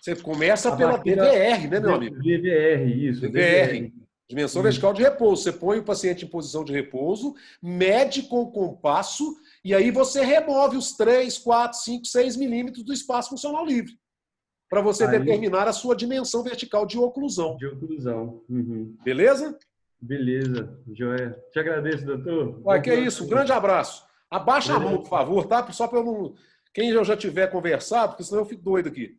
Você começa pela DVR, né, meu amigo? DVR, isso. DVR. Dimensão vertical de repouso. Você põe o paciente em posição de repouso, mede com o compasso e aí você remove os 3, 4, 5, 6 milímetros do espaço funcional livre para você determinar a sua dimensão vertical de oclusão. De oclusão. Uhum. Beleza? Beleza, joia. Te agradeço, doutor. Olha, que é isso. Um grande abraço. Abaixa a mão, por favor, tá? Só para eu não... Quem eu já tiver conversado, porque senão eu fico doido aqui.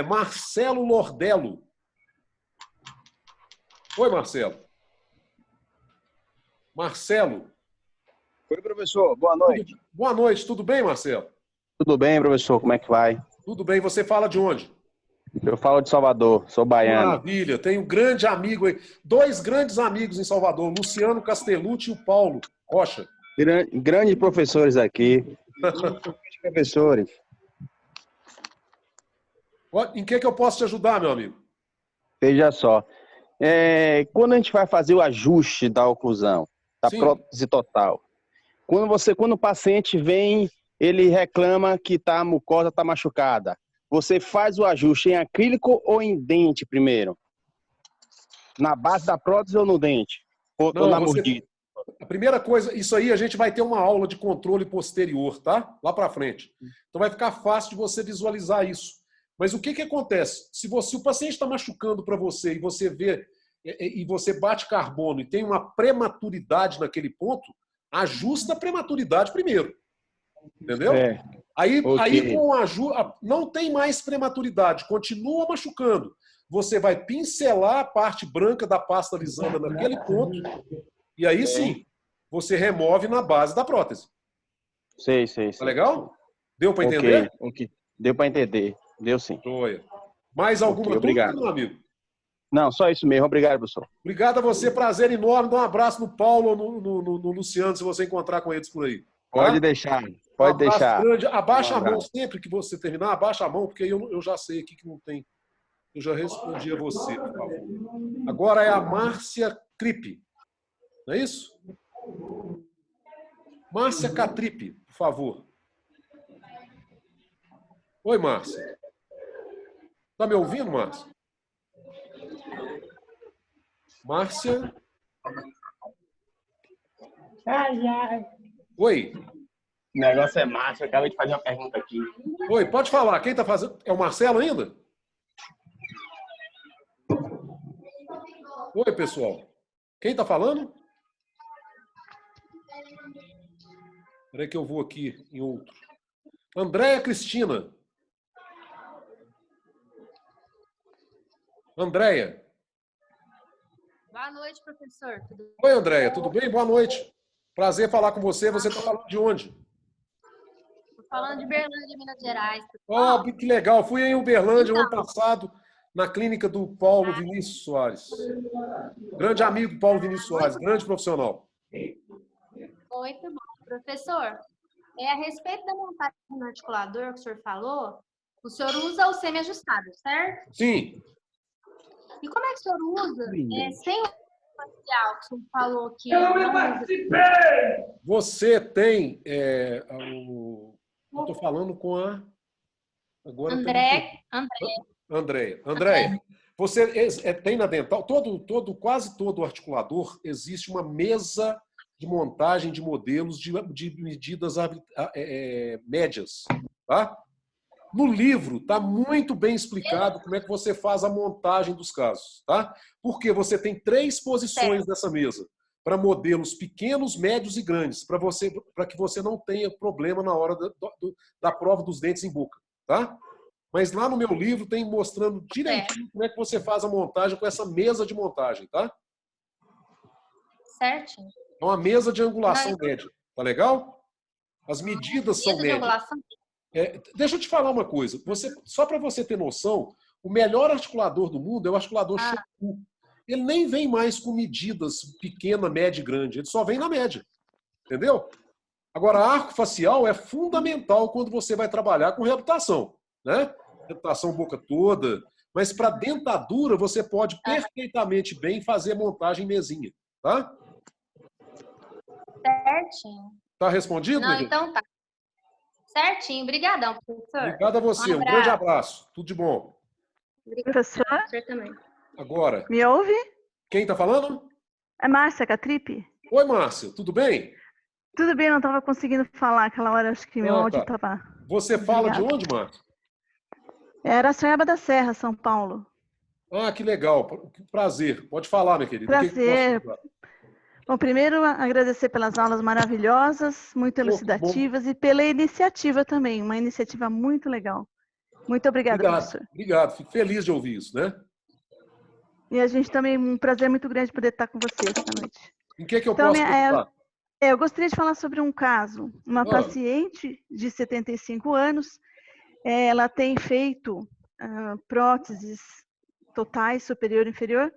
Marcelo Lordello. Oi, Marcelo. Marcelo. Oi, professor. Boa noite. Boa noite. Tudo bem, Marcelo? Tudo bem, professor? Como é que vai? Tudo bem. Você fala de onde? Eu falo de Salvador. Sou baiano. Maravilha. Tenho um grande amigo aí. 2 grandes amigos em Salvador. Luciano Castellucci e o Paulo Rocha. Grandes professores aqui. Professores. Em que eu posso te ajudar, meu amigo? Veja só. Quando a gente vai fazer o ajuste da oclusão, da prótese total, quando o paciente vem, ele reclama que a mucosa está machucada. Você faz o ajuste em acrílico ou em dente primeiro? Na base da prótese ou no dente? Ou na mordida? A primeira coisa, isso aí a gente vai ter uma aula de controle posterior, tá? Lá para frente. Então vai ficar fácil de você visualizar isso. Mas o que acontece? Se o paciente está machucando para você e você vê e você bate carbono e tem uma prematuridade naquele ponto, ajusta a prematuridade primeiro. Entendeu? Aí com não tem mais prematuridade, continua machucando. Você vai pincelar a parte branca da pasta lisanda naquele ponto e aí sim, você remove na base da prótese. Sei. Tá legal? Deu para entender? Ok. Deu para entender. Deu sim. Joia. Mais alguma dúvida, meu amigo? Não, só isso mesmo. Obrigado, professor. Obrigado a você. Prazer enorme. Dá um abraço no Paulo ou no Luciano, se você encontrar com eles por aí. Tá? Pode deixar. Pode deixar. Grande. Abaixa a mão sempre que você terminar. Abaixa a mão, porque eu já sei aqui que não tem. Eu já respondi a você, por favor. Agora é a Márcia Cripe. Não é isso? Márcia Catripe, por favor. Oi, Márcia. Tá me ouvindo, Márcia? Márcia? Oi. O negócio é massa. Eu acabei de fazer uma pergunta aqui. Oi, pode falar. Quem tá fazendo? É o Marcelo ainda? Oi, pessoal. Quem tá falando? Espera que eu vou aqui em outro. Andréia Cristina. Andréia. Boa noite, professor. Oi, Andréia, tudo bem? Boa noite. Prazer falar com você. Você está falando de onde? Estou falando de Berlândia, Minas Gerais. Oh, que legal. Fui em Uberlândia no ano passado, na clínica do Paulo Vinícius Soares. Grande amigo Paulo Vinícius Soares, grande profissional. Muito bom. Professor, a respeito da montagem do articulador que o senhor falou, o senhor usa o semi-ajustado, certo? Sim. E como é que o senhor usa sem o facial que o senhor falou que Eu não participei! Você tem... eu estou falando com a... Agora Andréia, você tem na dental, quase todo articulador, existe uma mesa de montagem de modelos de medidas médias. Tá? No livro está muito bem explicado como é que você faz a montagem dos casos. Tá? Porque você tem 3 posições nessa mesa, para modelos pequenos, médios e grandes, para que você não tenha problema na hora da prova dos dentes em boca. Tá? Mas lá no meu livro tem mostrando direitinho como é que você faz a montagem com essa mesa de montagem, tá? Certinho. É uma mesa de angulação média. Tá legal? As medidas são médias. Deixa eu te falar uma coisa. Só para você ter noção, o melhor articulador do mundo é o articulador Shoku. Ele nem vem mais com medidas pequena, média e grande. Ele só vem na média. Entendeu? Agora, arco facial é fundamental quando você vai trabalhar com reabilitação. Né? Reabilitação boca toda. Mas para dentadura, você pode perfeitamente bem fazer montagem mesinha. Tá? Certinho. Tá respondido, Não, então tá. Certinho. Obrigadão, professor. Obrigado a você. Um grande abraço. Tudo de bom. Professor? Você também. Agora. Me ouve? Quem tá falando? É Márcia Catripe. Oi, Márcia. Tudo bem? Tudo bem, não estava conseguindo falar aquela hora, acho que meu áudio estava... Você fala de onde, Márcia? Era Araçoiaba da Serra, São Paulo. Ah, que legal. Prazer. Pode falar, minha querida. Prazer. Bom, primeiro, agradecer pelas aulas maravilhosas, muito elucidativas e pela iniciativa também, uma iniciativa muito legal. Muito obrigada, professor. Obrigado. Fico feliz de ouvir isso, né? E a gente também, um prazer muito grande poder estar com você esta noite. Em que eu posso ajudar? Eu gostaria de falar sobre um caso. Uma paciente de 75 anos, ela tem feito próteses totais, superior e inferior,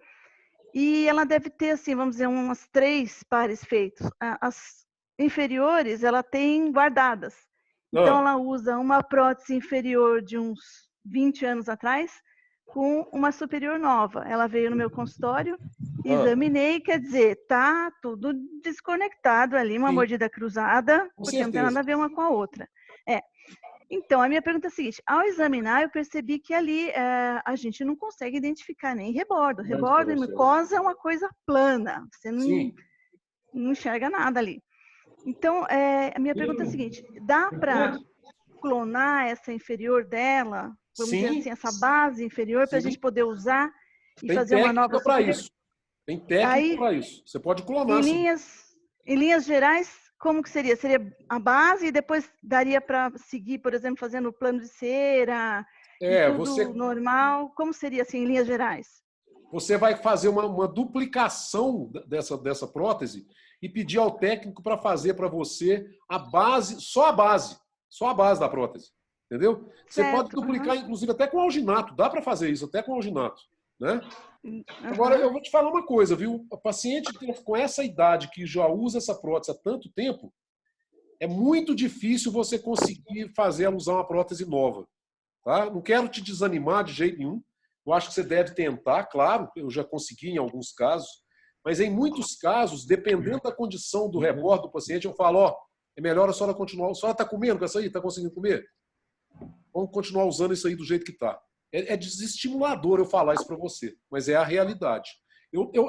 e ela deve ter, assim, vamos dizer, umas 3 pares feitos. As inferiores, ela tem guardadas. Então, ela usa uma prótese inferior de uns 20 anos atrás com uma superior nova. Ela veio no meu consultório, examinei, quer dizer, tá tudo desconectado ali, uma mordida cruzada, porque não tem nada a ver uma com a outra. Então, a minha pergunta é a seguinte, ao examinar, eu percebi que ali a gente não consegue identificar nem rebordo. Rebordo e mucosa é uma coisa plana, você não enxerga nada ali. Então, a minha pergunta é a seguinte, dá para clonar essa inferior dela, vamos dizer assim, essa base inferior, para a gente poder usar e fazer uma nova superior? Tem técnica para isso. Você pode clonar. Em linhas gerais, como que seria? Seria a base e depois daria para seguir, por exemplo, fazendo o plano de cera, tudo normal? Como seria assim, em linhas gerais? Você vai fazer uma duplicação dessa prótese e pedir ao técnico para fazer para você a base, só a base da prótese. Entendeu? Você pode duplicar, inclusive, até com alginato. Dá para fazer isso, até com alginato. Né? Agora, eu vou te falar uma coisa, viu? A paciente com essa idade que já usa essa prótese há tanto tempo, é muito difícil você conseguir fazer ela usar uma prótese nova. Tá? Não quero te desanimar de jeito nenhum. Eu acho que você deve tentar, claro, eu já consegui em alguns casos, mas em muitos casos, dependendo da condição do rebordo do paciente, eu falo, é melhor a senhora continuar. A senhora está comendo com essa aí? Está conseguindo comer? Vamos continuar usando isso aí do jeito que está. É desestimulador eu falar isso para você, mas é a realidade.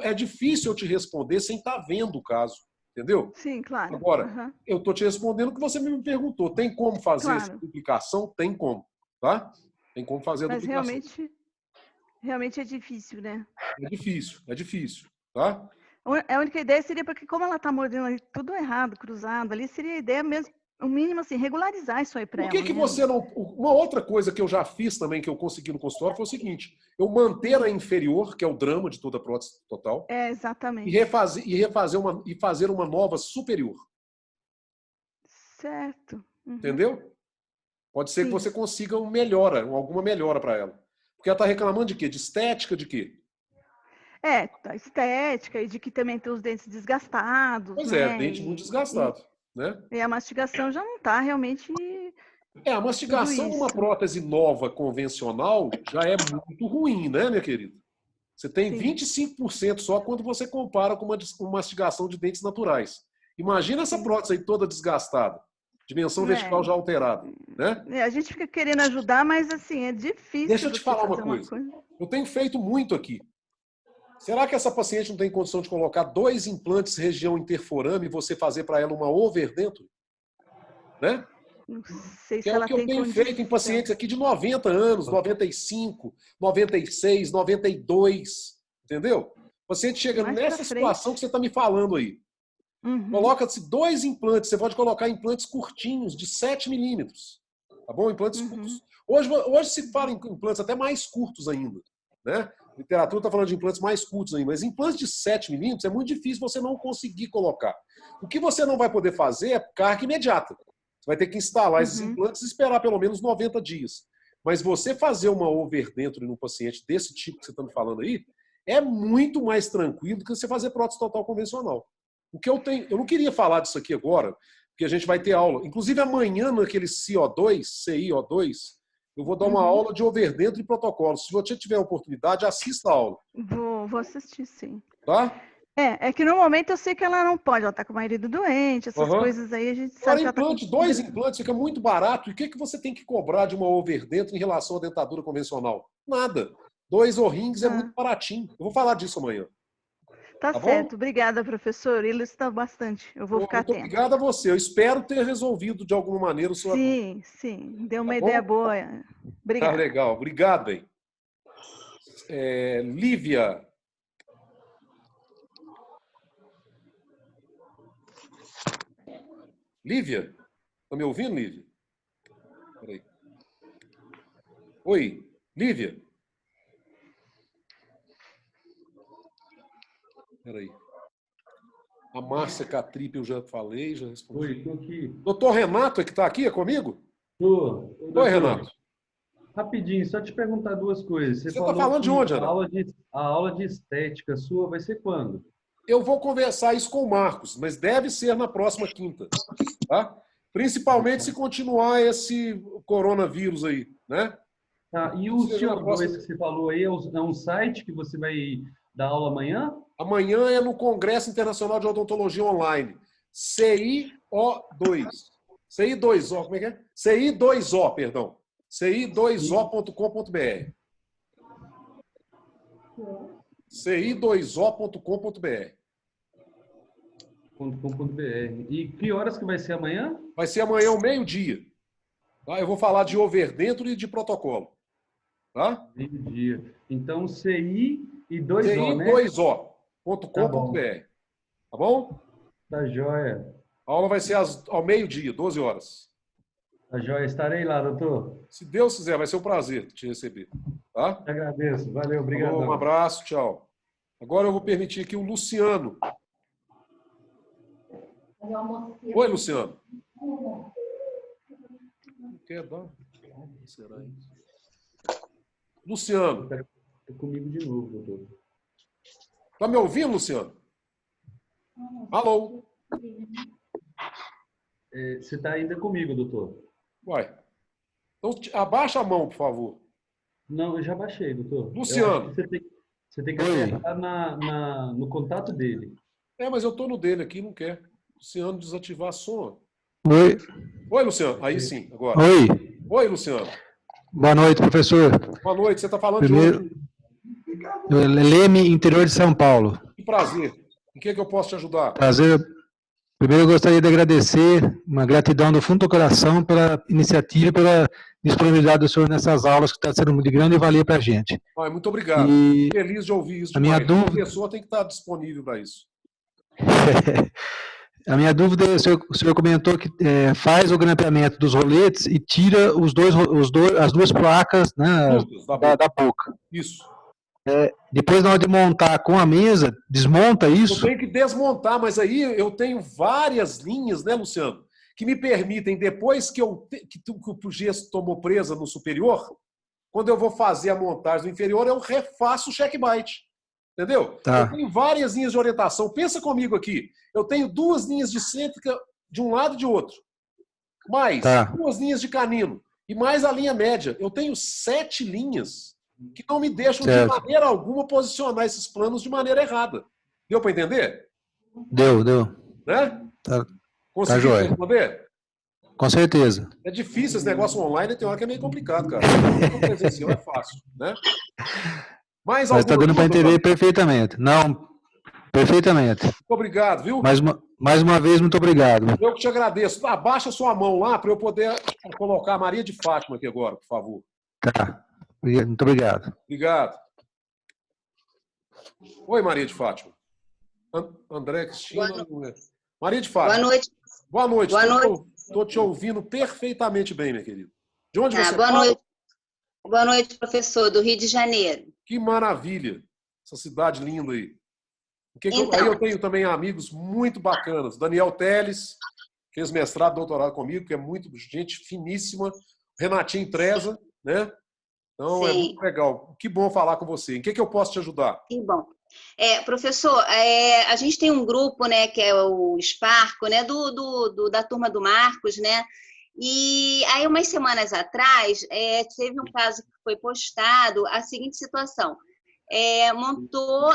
É difícil eu te responder sem estar vendo o caso, entendeu? Sim, claro. Agora, eu estou te respondendo o que você me perguntou. Tem como fazer essa duplicação? Tem como, tá? Tem como fazer a duplicação. Mas realmente é difícil, né? É difícil, tá? A única ideia seria porque, como ela está mordendo ali tudo errado, cruzado ali, seria a ideia mesmo, o mínimo assim, regularizar isso aí para ela. Por que você não... Uma outra coisa que eu já fiz também, que eu consegui no consultório, foi o seguinte: eu manter a inferior, que é o drama de toda a prótese total, exatamente. E fazer uma nova superior. Certo. Uhum. Entendeu? Pode ser que você consiga alguma melhora para ela. Porque ela está reclamando de quê? De estética, de quê? Da estética e de que também tem os dentes desgastados. Pois né? Dente muito desgastado. Né? E a mastigação já não está realmente... A mastigação de uma prótese nova, convencional, já é muito ruim, né, minha querida? Você tem 25% só quando você compara com uma mastigação de dentes naturais. Imagina essa prótese aí toda desgastada. Dimensão vertical já alterada, né? A gente fica querendo ajudar, mas assim, é difícil. Deixa eu te falar uma coisa. Eu tenho feito muito aqui. Será que essa paciente não tem condição de colocar 2 implantes região interforame e você fazer para ela uma overdenture? Né? Não sei se é ela o que eu tenho feito em pacientes aqui de 90 anos, 95, 96, 92. Entendeu? O paciente chega nessa situação que você está me falando aí. Coloca-se 2 implantes. Você pode colocar implantes curtinhos, de 7 milímetros. Tá bom? Implantes curtos. Hoje se fala em implantes até mais curtos ainda. Né? A literatura está falando de implantes mais curtos ainda. Mas implantes de 7 milímetros é muito difícil você não conseguir colocar. O que você não vai poder fazer é carga imediata. Você vai ter que instalar esses implantes e esperar pelo menos 90 dias. Mas você fazer uma overdenture num paciente desse tipo que você está me falando aí, é muito mais tranquilo do que você fazer prótese total convencional. O que eu não queria falar disso aqui agora, porque a gente vai ter aula. Inclusive amanhã, naquele CIO2, eu vou dar uma aula de overdenture e protocolo. Se você tiver a oportunidade, assista a aula. Vou assistir, sim. Tá? É que no momento eu sei que ela não pode, ela tá com o marido doente, essas coisas aí, a gente sabe Agora, que ela tá com... 2 implantes fica muito barato. E o que você tem que cobrar de uma overdenture em relação à dentadura convencional? Nada. 2 O-rings é muito baratinho. Eu vou falar disso amanhã. Tá certo. Obrigada, professor. Ilustra bastante. Eu vou ficar atento. Obrigado a você. Eu espero ter resolvido de alguma maneira o seu... Sim. Deu uma ideia boa. Obrigada. Tá legal. Obrigado, bem. Lívia. Lívia? Tá me ouvindo, Lívia? Peraí. Oi, Lívia? Peraí. A Márcia Catripe eu já falei, já respondi. Oi, tô aqui. Doutor Renato é que está aqui, é comigo? Tô. Oi, Renato. Rapidinho, só te perguntar 2 coisas. Você está falando de onde, Renato? A aula de estética sua vai ser quando? Eu vou conversar isso com o Marcos, mas deve ser na próxima quinta. Tá? Principalmente se continuar esse coronavírus aí, né? Tá, e o CO2 que você falou aí é um site que você vai dar aula amanhã? Amanhã é no Congresso Internacional de Odontologia Online. CIO2. CI2O, como é que é? CI2O, perdão. CI2O.com.br. CI2O.com.br. E que horas que vai ser amanhã? Vai ser amanhã ao meio-dia. Tá? Eu vou falar de overdenture e de protocolo. Tá? Meio-dia. Então, CI e 2O, né? CI2O.com.br. Tá bom? Tá joia. A aula vai ser ao meio-dia, 12 horas. Tá joia. Estarei lá, doutor. Se Deus quiser, vai ser um prazer te receber. Tá? Te agradeço. Valeu, obrigado. Um abraço, tchau. Agora eu vou permitir aqui o Luciano. Oi, Luciano. Não quer dar? Será isso? Luciano. Tá comigo de novo, doutor. Tá me ouvindo, Luciano? Alô? Você está ainda comigo, doutor? Uai. Então, abaixa a mão, por favor. Não, eu já baixei, doutor. Luciano. Você tem que apertar no contato dele. Mas eu tô no dele aqui, não quer. Luciano, desativar som. Oi. Oi, Luciano. Aí sim, agora. Oi. Oi, Luciano. Boa noite, professor. Boa noite. Você está falando de onde? Leme, interior de São Paulo. Que prazer. Em que eu posso te ajudar? Prazer. Primeiro, eu gostaria de agradecer, uma gratidão do fundo do coração pela iniciativa e pela disponibilidade do senhor nessas aulas, que está sendo de grande valia para a gente. Muito obrigado. Feliz de ouvir isso. A minha dúvida... A pessoa tem que estar disponível para isso. A minha dúvida é, o senhor comentou que faz o grampeamento dos roletes e tira as duas placas, né, da boca. Isso. Depois, na hora de montar com a mesa, desmonta isso? Eu tenho que desmontar, mas aí eu tenho várias linhas, né, Luciano, que me permitem, depois que o gesso tomou presa no superior, quando eu vou fazer a montagem do inferior, eu refaço o check bite. Entendeu? Tá. Eu tenho várias linhas de orientação. Pensa comigo aqui. Eu tenho 2 linhas de cêntrica de um lado e de outro. Mais 2 linhas de canino. E mais a linha média. Eu tenho 7 linhas que não me deixam de maneira alguma posicionar esses planos de maneira errada. Deu para entender? Deu. Né? Tá joia. Responder? Com certeza. É difícil esse negócio online, tem hora que é meio complicado, cara. O presencial é fácil, né? Mas está dando para entender perfeitamente. Não, perfeitamente. Muito obrigado, viu? Mais uma vez, muito obrigado. Eu que te agradeço. Abaixa a sua mão lá para eu poder colocar a Maria de Fátima aqui agora, por favor. Tá. Muito obrigado. Obrigado. Oi, Maria de Fátima. André Cristina. Maria de Fátima. Boa noite. Boa noite. Boa noite. Estou te ouvindo perfeitamente bem, minha querida. De onde você boa fala? Noite. Boa noite, professor, do Rio de Janeiro. Que maravilha. Essa cidade linda aí. Então, aí eu tenho também amigos muito bacanas. Daniel Teles, fez mestrado, doutorado comigo, que é muito gente finíssima. Renatinho Treza, né? Então, é muito legal. Que bom falar com você. Em que eu posso te ajudar? Que bom. Professor, a gente tem um grupo, né, que é o Sparco, né, da turma do Marcos, né? E aí, umas semanas atrás, teve um caso que foi postado, a seguinte situação. Montou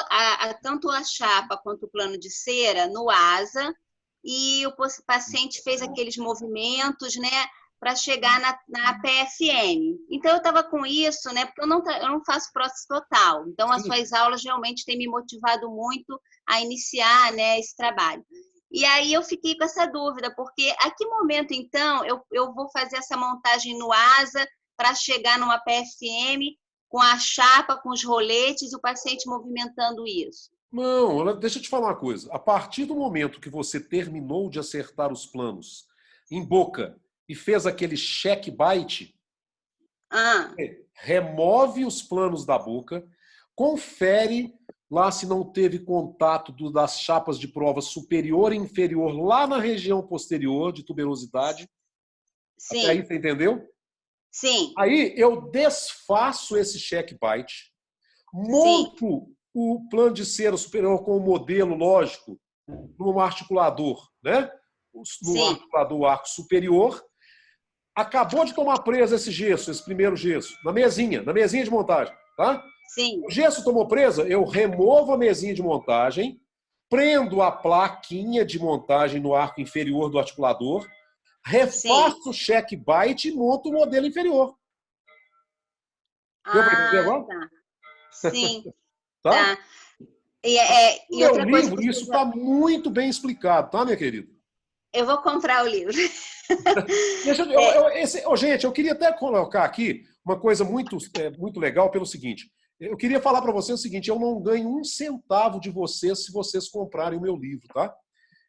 tanto a chapa quanto o plano de cera no ASA e o paciente fez aqueles movimentos, né, para chegar na PFM. Então, eu estava com isso, né, porque eu não faço prótese total. Então, as suas aulas realmente têm me motivado muito a iniciar, né, esse trabalho. E aí eu fiquei com essa dúvida, porque a que momento, então, eu vou fazer essa montagem no ASA para chegar numa PFM com a chapa, com os roletes e o paciente movimentando isso? Não, deixa eu te falar uma coisa. A partir do momento que você terminou de acertar os planos em boca e fez aquele check bite, remove os planos da boca, confere lá se não teve contato das chapas de prova superior e inferior lá na região posterior de tuberosidade. Sim. Até aí você entendeu? Sim. Aí eu desfaço esse check bite, monto o plano de cera superior com o modelo lógico no articulador, né? No articulador arco superior. Acabou de tomar presa esse gesso, esse primeiro gesso, na mesinha de montagem, tá? Sim. O gesso tomou presa, eu removo a mesinha de montagem, prendo a plaquinha de montagem no arco inferior do articulador, refaço o check bite e monto o modelo inferior. Deu para entender agora? Tá. Sim. Tá? E outra coisa livro, isso está muito bem explicado, tá, minha querida? Eu vou comprar o livro. Gente, eu queria até colocar aqui uma coisa muito legal pelo seguinte. Eu queria falar para você o seguinte, eu não ganho 1 centavo de vocês se vocês comprarem o meu livro, tá?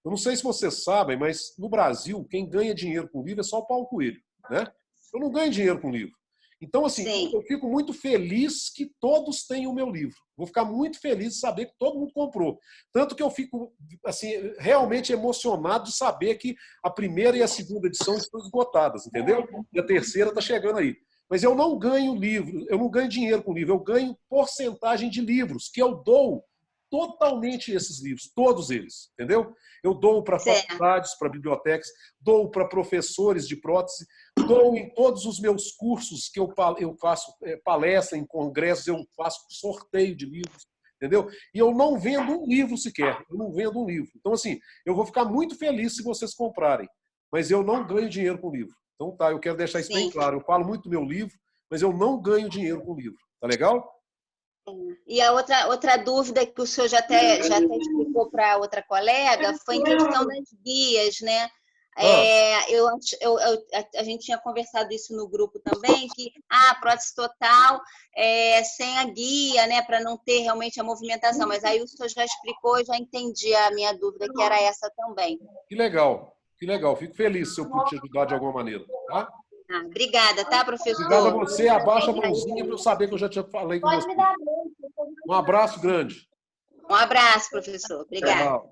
Eu não sei se vocês sabem, mas no Brasil, quem ganha dinheiro com livro é só o Paulo Coelho, né? Eu não ganho dinheiro com livro. Então, assim, eu fico muito feliz que todos tenham o meu livro. Vou ficar muito feliz de saber que todo mundo comprou. Tanto que eu fico, assim, realmente emocionado de saber que a primeira e a segunda edição estão esgotadas, entendeu? E a terceira está chegando aí. Mas eu não ganho livro, eu não ganho dinheiro com livro, eu ganho porcentagem de livros, que eu dou totalmente esses livros, todos eles, entendeu? Eu dou para faculdades, para bibliotecas, dou para professores de prótese, dou em todos os meus cursos que eu faço palestra, em congressos, eu faço sorteio de livros, entendeu? E eu não vendo um livro sequer, eu não vendo um livro. Então, assim, eu vou ficar muito feliz se vocês comprarem, mas eu não ganho dinheiro com livro. Então, tá, eu quero deixar isso bem claro. Eu falo muito do meu livro, mas eu não ganho dinheiro com livro. Tá legal? E a outra dúvida que o senhor já até explicou para outra colega foi em questão das guias, né? A gente tinha conversado isso no grupo também, que a prótese total sem a guia, né, para não ter realmente a movimentação. Mas aí o senhor já explicou, eu já entendi a minha dúvida, que era essa também. Que legal, que legal. Fico feliz se eu pude te ajudar de alguma maneira. Tá? Obrigada, tá, professor? Obrigado a você. Abaixa a mãozinha para eu saber que eu já te falei com você. Um abraço grande. Um abraço, professor. Obrigada.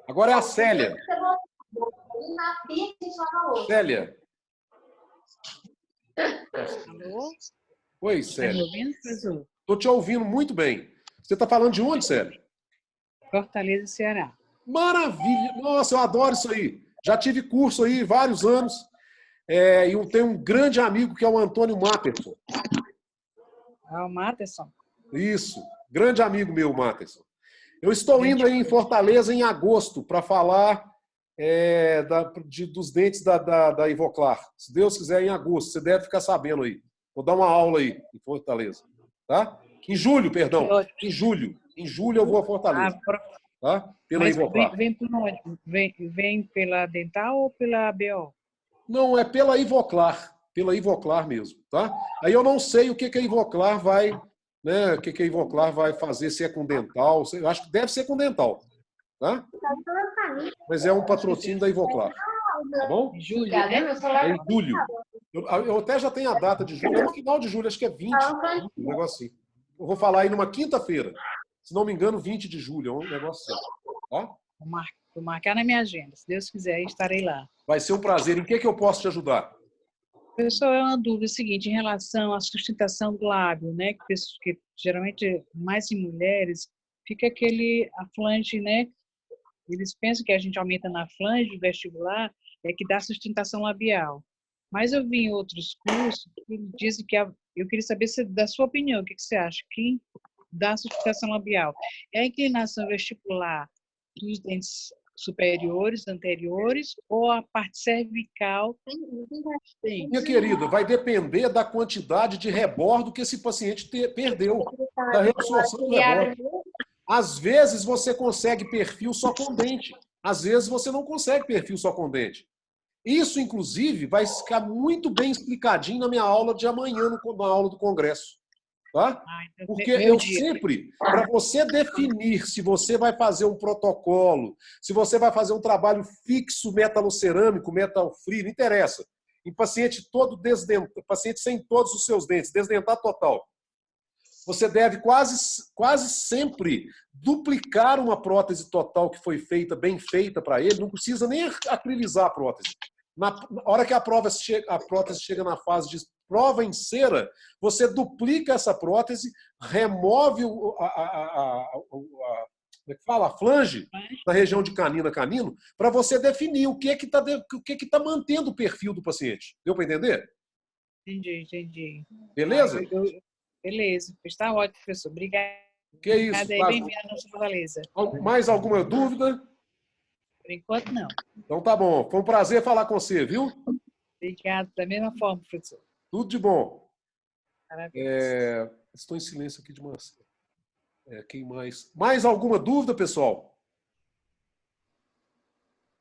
Agora é a Célia. Célia. Alô? Oi, Tá Célia. me ouvindo, professor? Estou te ouvindo muito bem. Você está falando de onde, Célia? Fortaleza, Ceará. Maravilha! Nossa, eu adoro isso aí. Já tive curso aí vários anos. E eu tenho um grande amigo que é o Antônio Matterson. Ah, o Matterson. Isso. Grande amigo meu, Matterson. Eu estou indo aí em Fortaleza em agosto para falar dos dentes da Ivoclar. Se Deus quiser, em agosto. Você deve ficar sabendo aí. Vou dar uma aula aí em Fortaleza. Tá? Em julho, perdão. Em julho. Em julho eu vou a Fortaleza. Tá? Pela Ivoclar. Vem por onde? Vem pela dental ou pela ABO? Não, é pela Ivoclar. Pela Ivoclar mesmo. Tá? Aí eu não sei o que a Ivoclar vai... Né, o que a Ivoclar vai fazer, se é com dental. Eu acho que deve ser com dental. Tá? Mas é um patrocínio da Ivoclar. Tá bom? Julho, né? É em julho. Eu até já tenho a data de julho. É no final de julho, acho que é 20. Um negócio assim. Eu vou falar aí numa quinta-feira. Se não me engano, 20 de julho. É um negócio assim. Tá? Vou marcar na minha agenda. Se Deus quiser, estarei lá. Vai ser um prazer. Em que eu posso te ajudar? Pessoal, é uma dúvida seguinte, em relação à sustentação do lábio, né? Que geralmente, mais em mulheres, fica a flange, né? Eles pensam que a gente aumenta na flange vestibular, que dá sustentação labial. Mas eu vi em outros cursos que dizem que eu queria saber da sua opinião, o que você acha? Quem dá sustentação labial? É a inclinação vestibular dos dentes superiores, anteriores, ou a parte cervical? Minha querida, vai depender da quantidade de rebordo que esse paciente perdeu, da reabsorção do rebordo. Às vezes você consegue perfil só com dente, às vezes você não consegue perfil só com dente. Isso, inclusive, vai ficar muito bem explicadinho na minha aula de amanhã, na aula do congresso. Tá? Porque eu sempre, para você definir se você vai fazer um protocolo, se você vai fazer um trabalho fixo metalocerâmico, metal free, não interessa. Em paciente paciente sem todos os seus dentes, desdentar total. Você deve quase sempre duplicar uma prótese total que foi feita, bem feita para ele, não precisa nem acrilizar a prótese. Na hora que a prótese chega na fase de prova em cera, você duplica essa prótese, remove a flange na região de canino a canino, para você definir o que está mantendo o perfil do paciente. Deu para entender? Entendi. Beleza? Beleza. Está ótimo, professor. Obrigada. Que isso, bem-vindo à nossa Fortaleza. Mais alguma dúvida? Por enquanto, não. Então tá bom. Foi um prazer falar com você, viu? Obrigado. Da mesma forma, professor. Tudo de bom. Estou em silêncio aqui de manhã. Quem mais? Mais alguma dúvida, pessoal?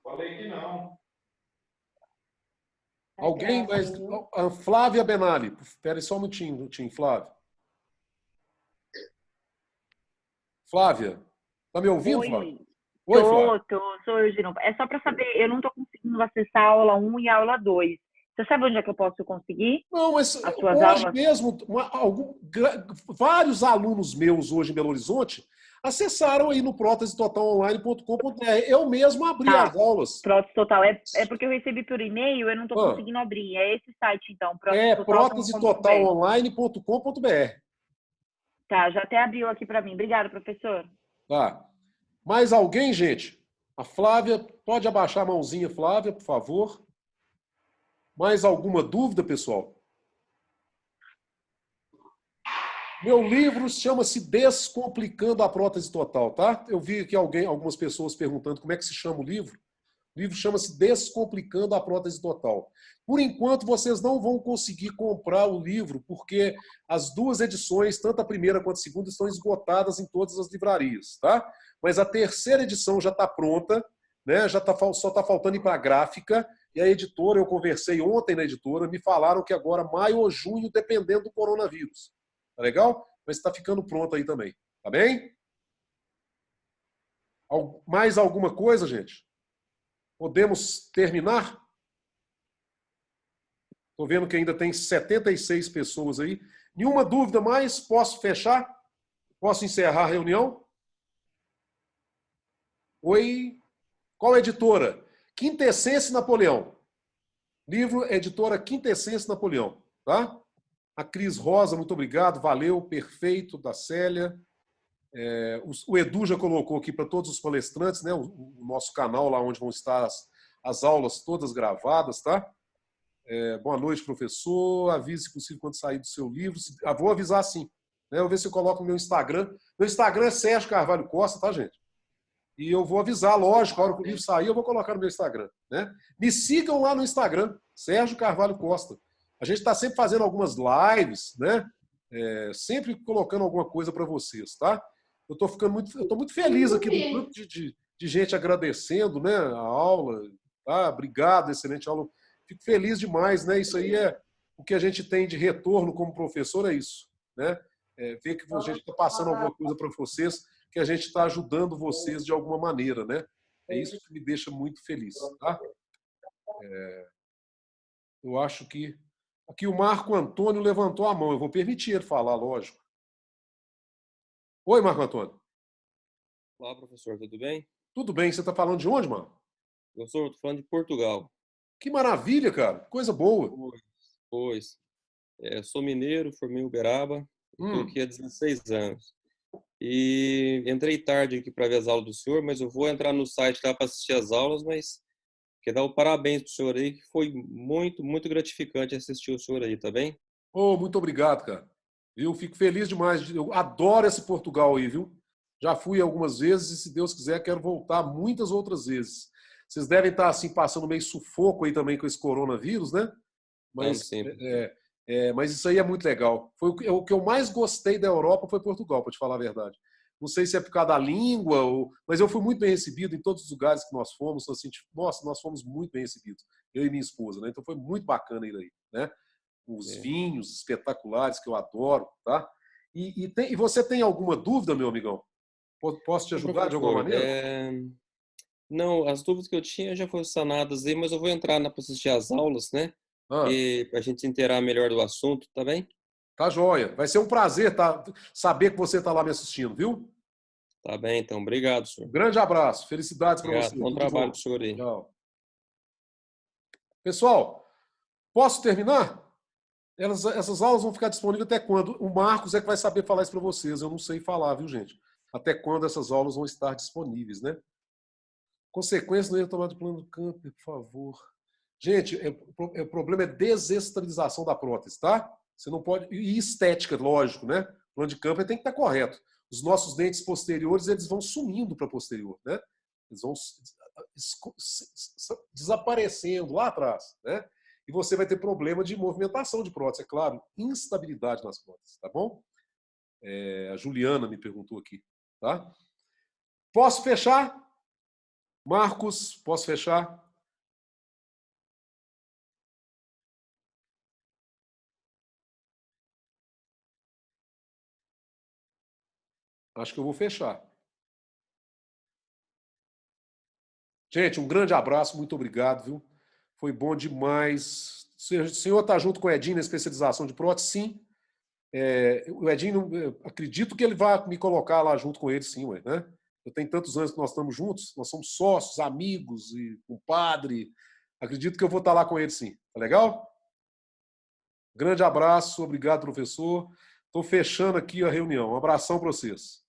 Falei que não. Alguém mais? A Flávia Benali. Espera aí só um minutinho, Flávia. Flávia, tá me ouvindo, Oi. Flávia? Oi, Flávia. Sou eu de novo. É só para saber, eu não estou conseguindo acessar a aula 1 e a aula 2. Você sabe onde é que eu posso conseguir? Não, mas as suas hoje aulas? mesmo, vários alunos meus hoje em Belo Horizonte acessaram aí no prótesetotalonline.com.br. Eu mesmo abri as aulas. Prótese Total. É porque eu recebi por e-mail, eu não estou conseguindo abrir. É esse site, então. prótesetotalonline.com.br. Tá, já até abriu aqui para mim. Obrigada, professor. Tá. Mais alguém, gente? A Flávia, pode abaixar a mãozinha, Flávia, por favor. Mais alguma dúvida, pessoal? Meu livro chama-se Descomplicando a Prótese Total, tá? Eu vi aqui algumas pessoas perguntando como é que se chama o livro. O livro chama-se Descomplicando a Prótese Total. Por enquanto, vocês não vão conseguir comprar o livro, porque as duas edições, tanto a primeira quanto a segunda, estão esgotadas em todas as livrarias, tá? Mas a terceira edição já está pronta. né? Só está faltando ir para a gráfica. E a editora, eu conversei ontem na editora, me falaram que agora maio ou junho, dependendo do coronavírus. Tá legal? Mas está ficando pronto aí também. Tá bem? Mais alguma coisa, gente? Podemos terminar? Estou vendo que ainda tem 76 pessoas aí. Nenhuma dúvida mais? Posso fechar? Posso encerrar a reunião? Oi? Qual editora? Quintessência Napoleão. Livro, editora Quintessência Napoleão. Tá? A Cris Rosa, muito obrigado. Valeu, perfeito, da Célia. O Edu já colocou aqui para todos os palestrantes, né, o nosso canal lá onde vão estar as aulas todas gravadas, tá? Boa noite, professor. Avise se possível quando sair do seu livro. Vou avisar sim. Né? Eu vou ver se eu coloco no meu Instagram. Meu Instagram é Sérgio Carvalho Costa, tá, gente? E eu vou avisar, lógico, a hora que o livro sair, eu vou colocar no meu Instagram. Né? Me sigam lá no Instagram, Sérgio Carvalho Costa. A gente está sempre fazendo algumas lives, né? Sempre colocando alguma coisa para vocês, tá? Eu estou muito feliz aqui do grupo de gente agradecendo, né, a aula. Tá? Obrigado, excelente aula. Fico feliz demais, né? Isso aí é o que a gente tem de retorno como professor, é isso, né? Ver que a gente está passando alguma coisa para vocês, que a gente está ajudando vocês de alguma maneira, né? É isso que me deixa muito feliz, tá? Eu acho que aqui o Marco Antônio levantou a mão. Eu vou permitir ele falar, lógico. Oi, Marco Antônio. Olá, professor, tudo bem? Tudo bem. Você está falando de onde, mano? Professor, estou falando de Portugal. Que maravilha, cara. Coisa boa. Pois. Sou mineiro, formei em Uberaba, estou aqui há 16 anos. E entrei tarde aqui para ver as aulas do senhor, mas eu vou entrar no site lá para assistir as aulas, mas quero dar o parabéns para o senhor aí, que foi muito, muito gratificante assistir o senhor aí, tá bem? Muito obrigado, cara. Viu? Fico feliz demais. Eu adoro esse Portugal aí, viu? Já fui algumas vezes e, se Deus quiser, quero voltar muitas outras vezes. Vocês devem estar assim passando meio sufoco aí também com esse coronavírus, né? Mas, mas isso aí é muito legal. Foi o que eu mais gostei da Europa foi Portugal, para te falar a verdade. Não sei se é por causa da língua, mas eu fui muito bem recebido em todos os lugares que nós fomos. Assim, nossa, nós fomos muito bem recebidos, eu e minha esposa, né? Então foi muito bacana ir aí, né? Os vinhos espetaculares que eu adoro, tá? E você tem alguma dúvida, meu amigão? Posso te ajudar de alguma maneira? Não, as dúvidas que eu tinha já foram sanadas aí, mas eu vou entrar para assistir as aulas, né? E para a gente se inteirar melhor do assunto, tá bem? Tá joia. Vai ser um prazer saber que você está lá me assistindo, viu? Tá bem, então. Obrigado, senhor. Grande abraço. Felicidades para você. Bom trabalho para o senhor aí. Tchau. Pessoal, posso terminar? Essas aulas vão ficar disponíveis até quando? O Marcos é que vai saber falar isso para vocês. Eu não sei falar, viu, gente? Até quando essas aulas vão estar disponíveis, né? Consequência, não ia tomar do plano do Camper, por favor. Gente, o problema é desestralização da prótese, tá? Você não pode... E estética, lógico, né? O plano de Camper tem que estar correto. Os nossos dentes posteriores, eles vão sumindo para posterior, né? Eles vão desaparecendo lá atrás, né? E você vai ter problema de movimentação de prótese, é claro. Instabilidade nas próteses, tá bom? A Juliana me perguntou aqui, tá? Posso fechar? Marcos, posso fechar? Acho que eu vou fechar. Gente, um grande abraço, muito obrigado, viu? Foi bom demais. O senhor está junto com o Edinho na especialização de prótese? Sim. O Edinho, acredito que ele vai me colocar lá junto com ele, sim, né? Eu tenho tantos anos que nós estamos juntos, nós somos sócios, amigos e compadre. Acredito que eu vou estar lá com ele, sim. Tá legal? Grande abraço, obrigado, professor. Estou fechando aqui a reunião. Um abração para vocês.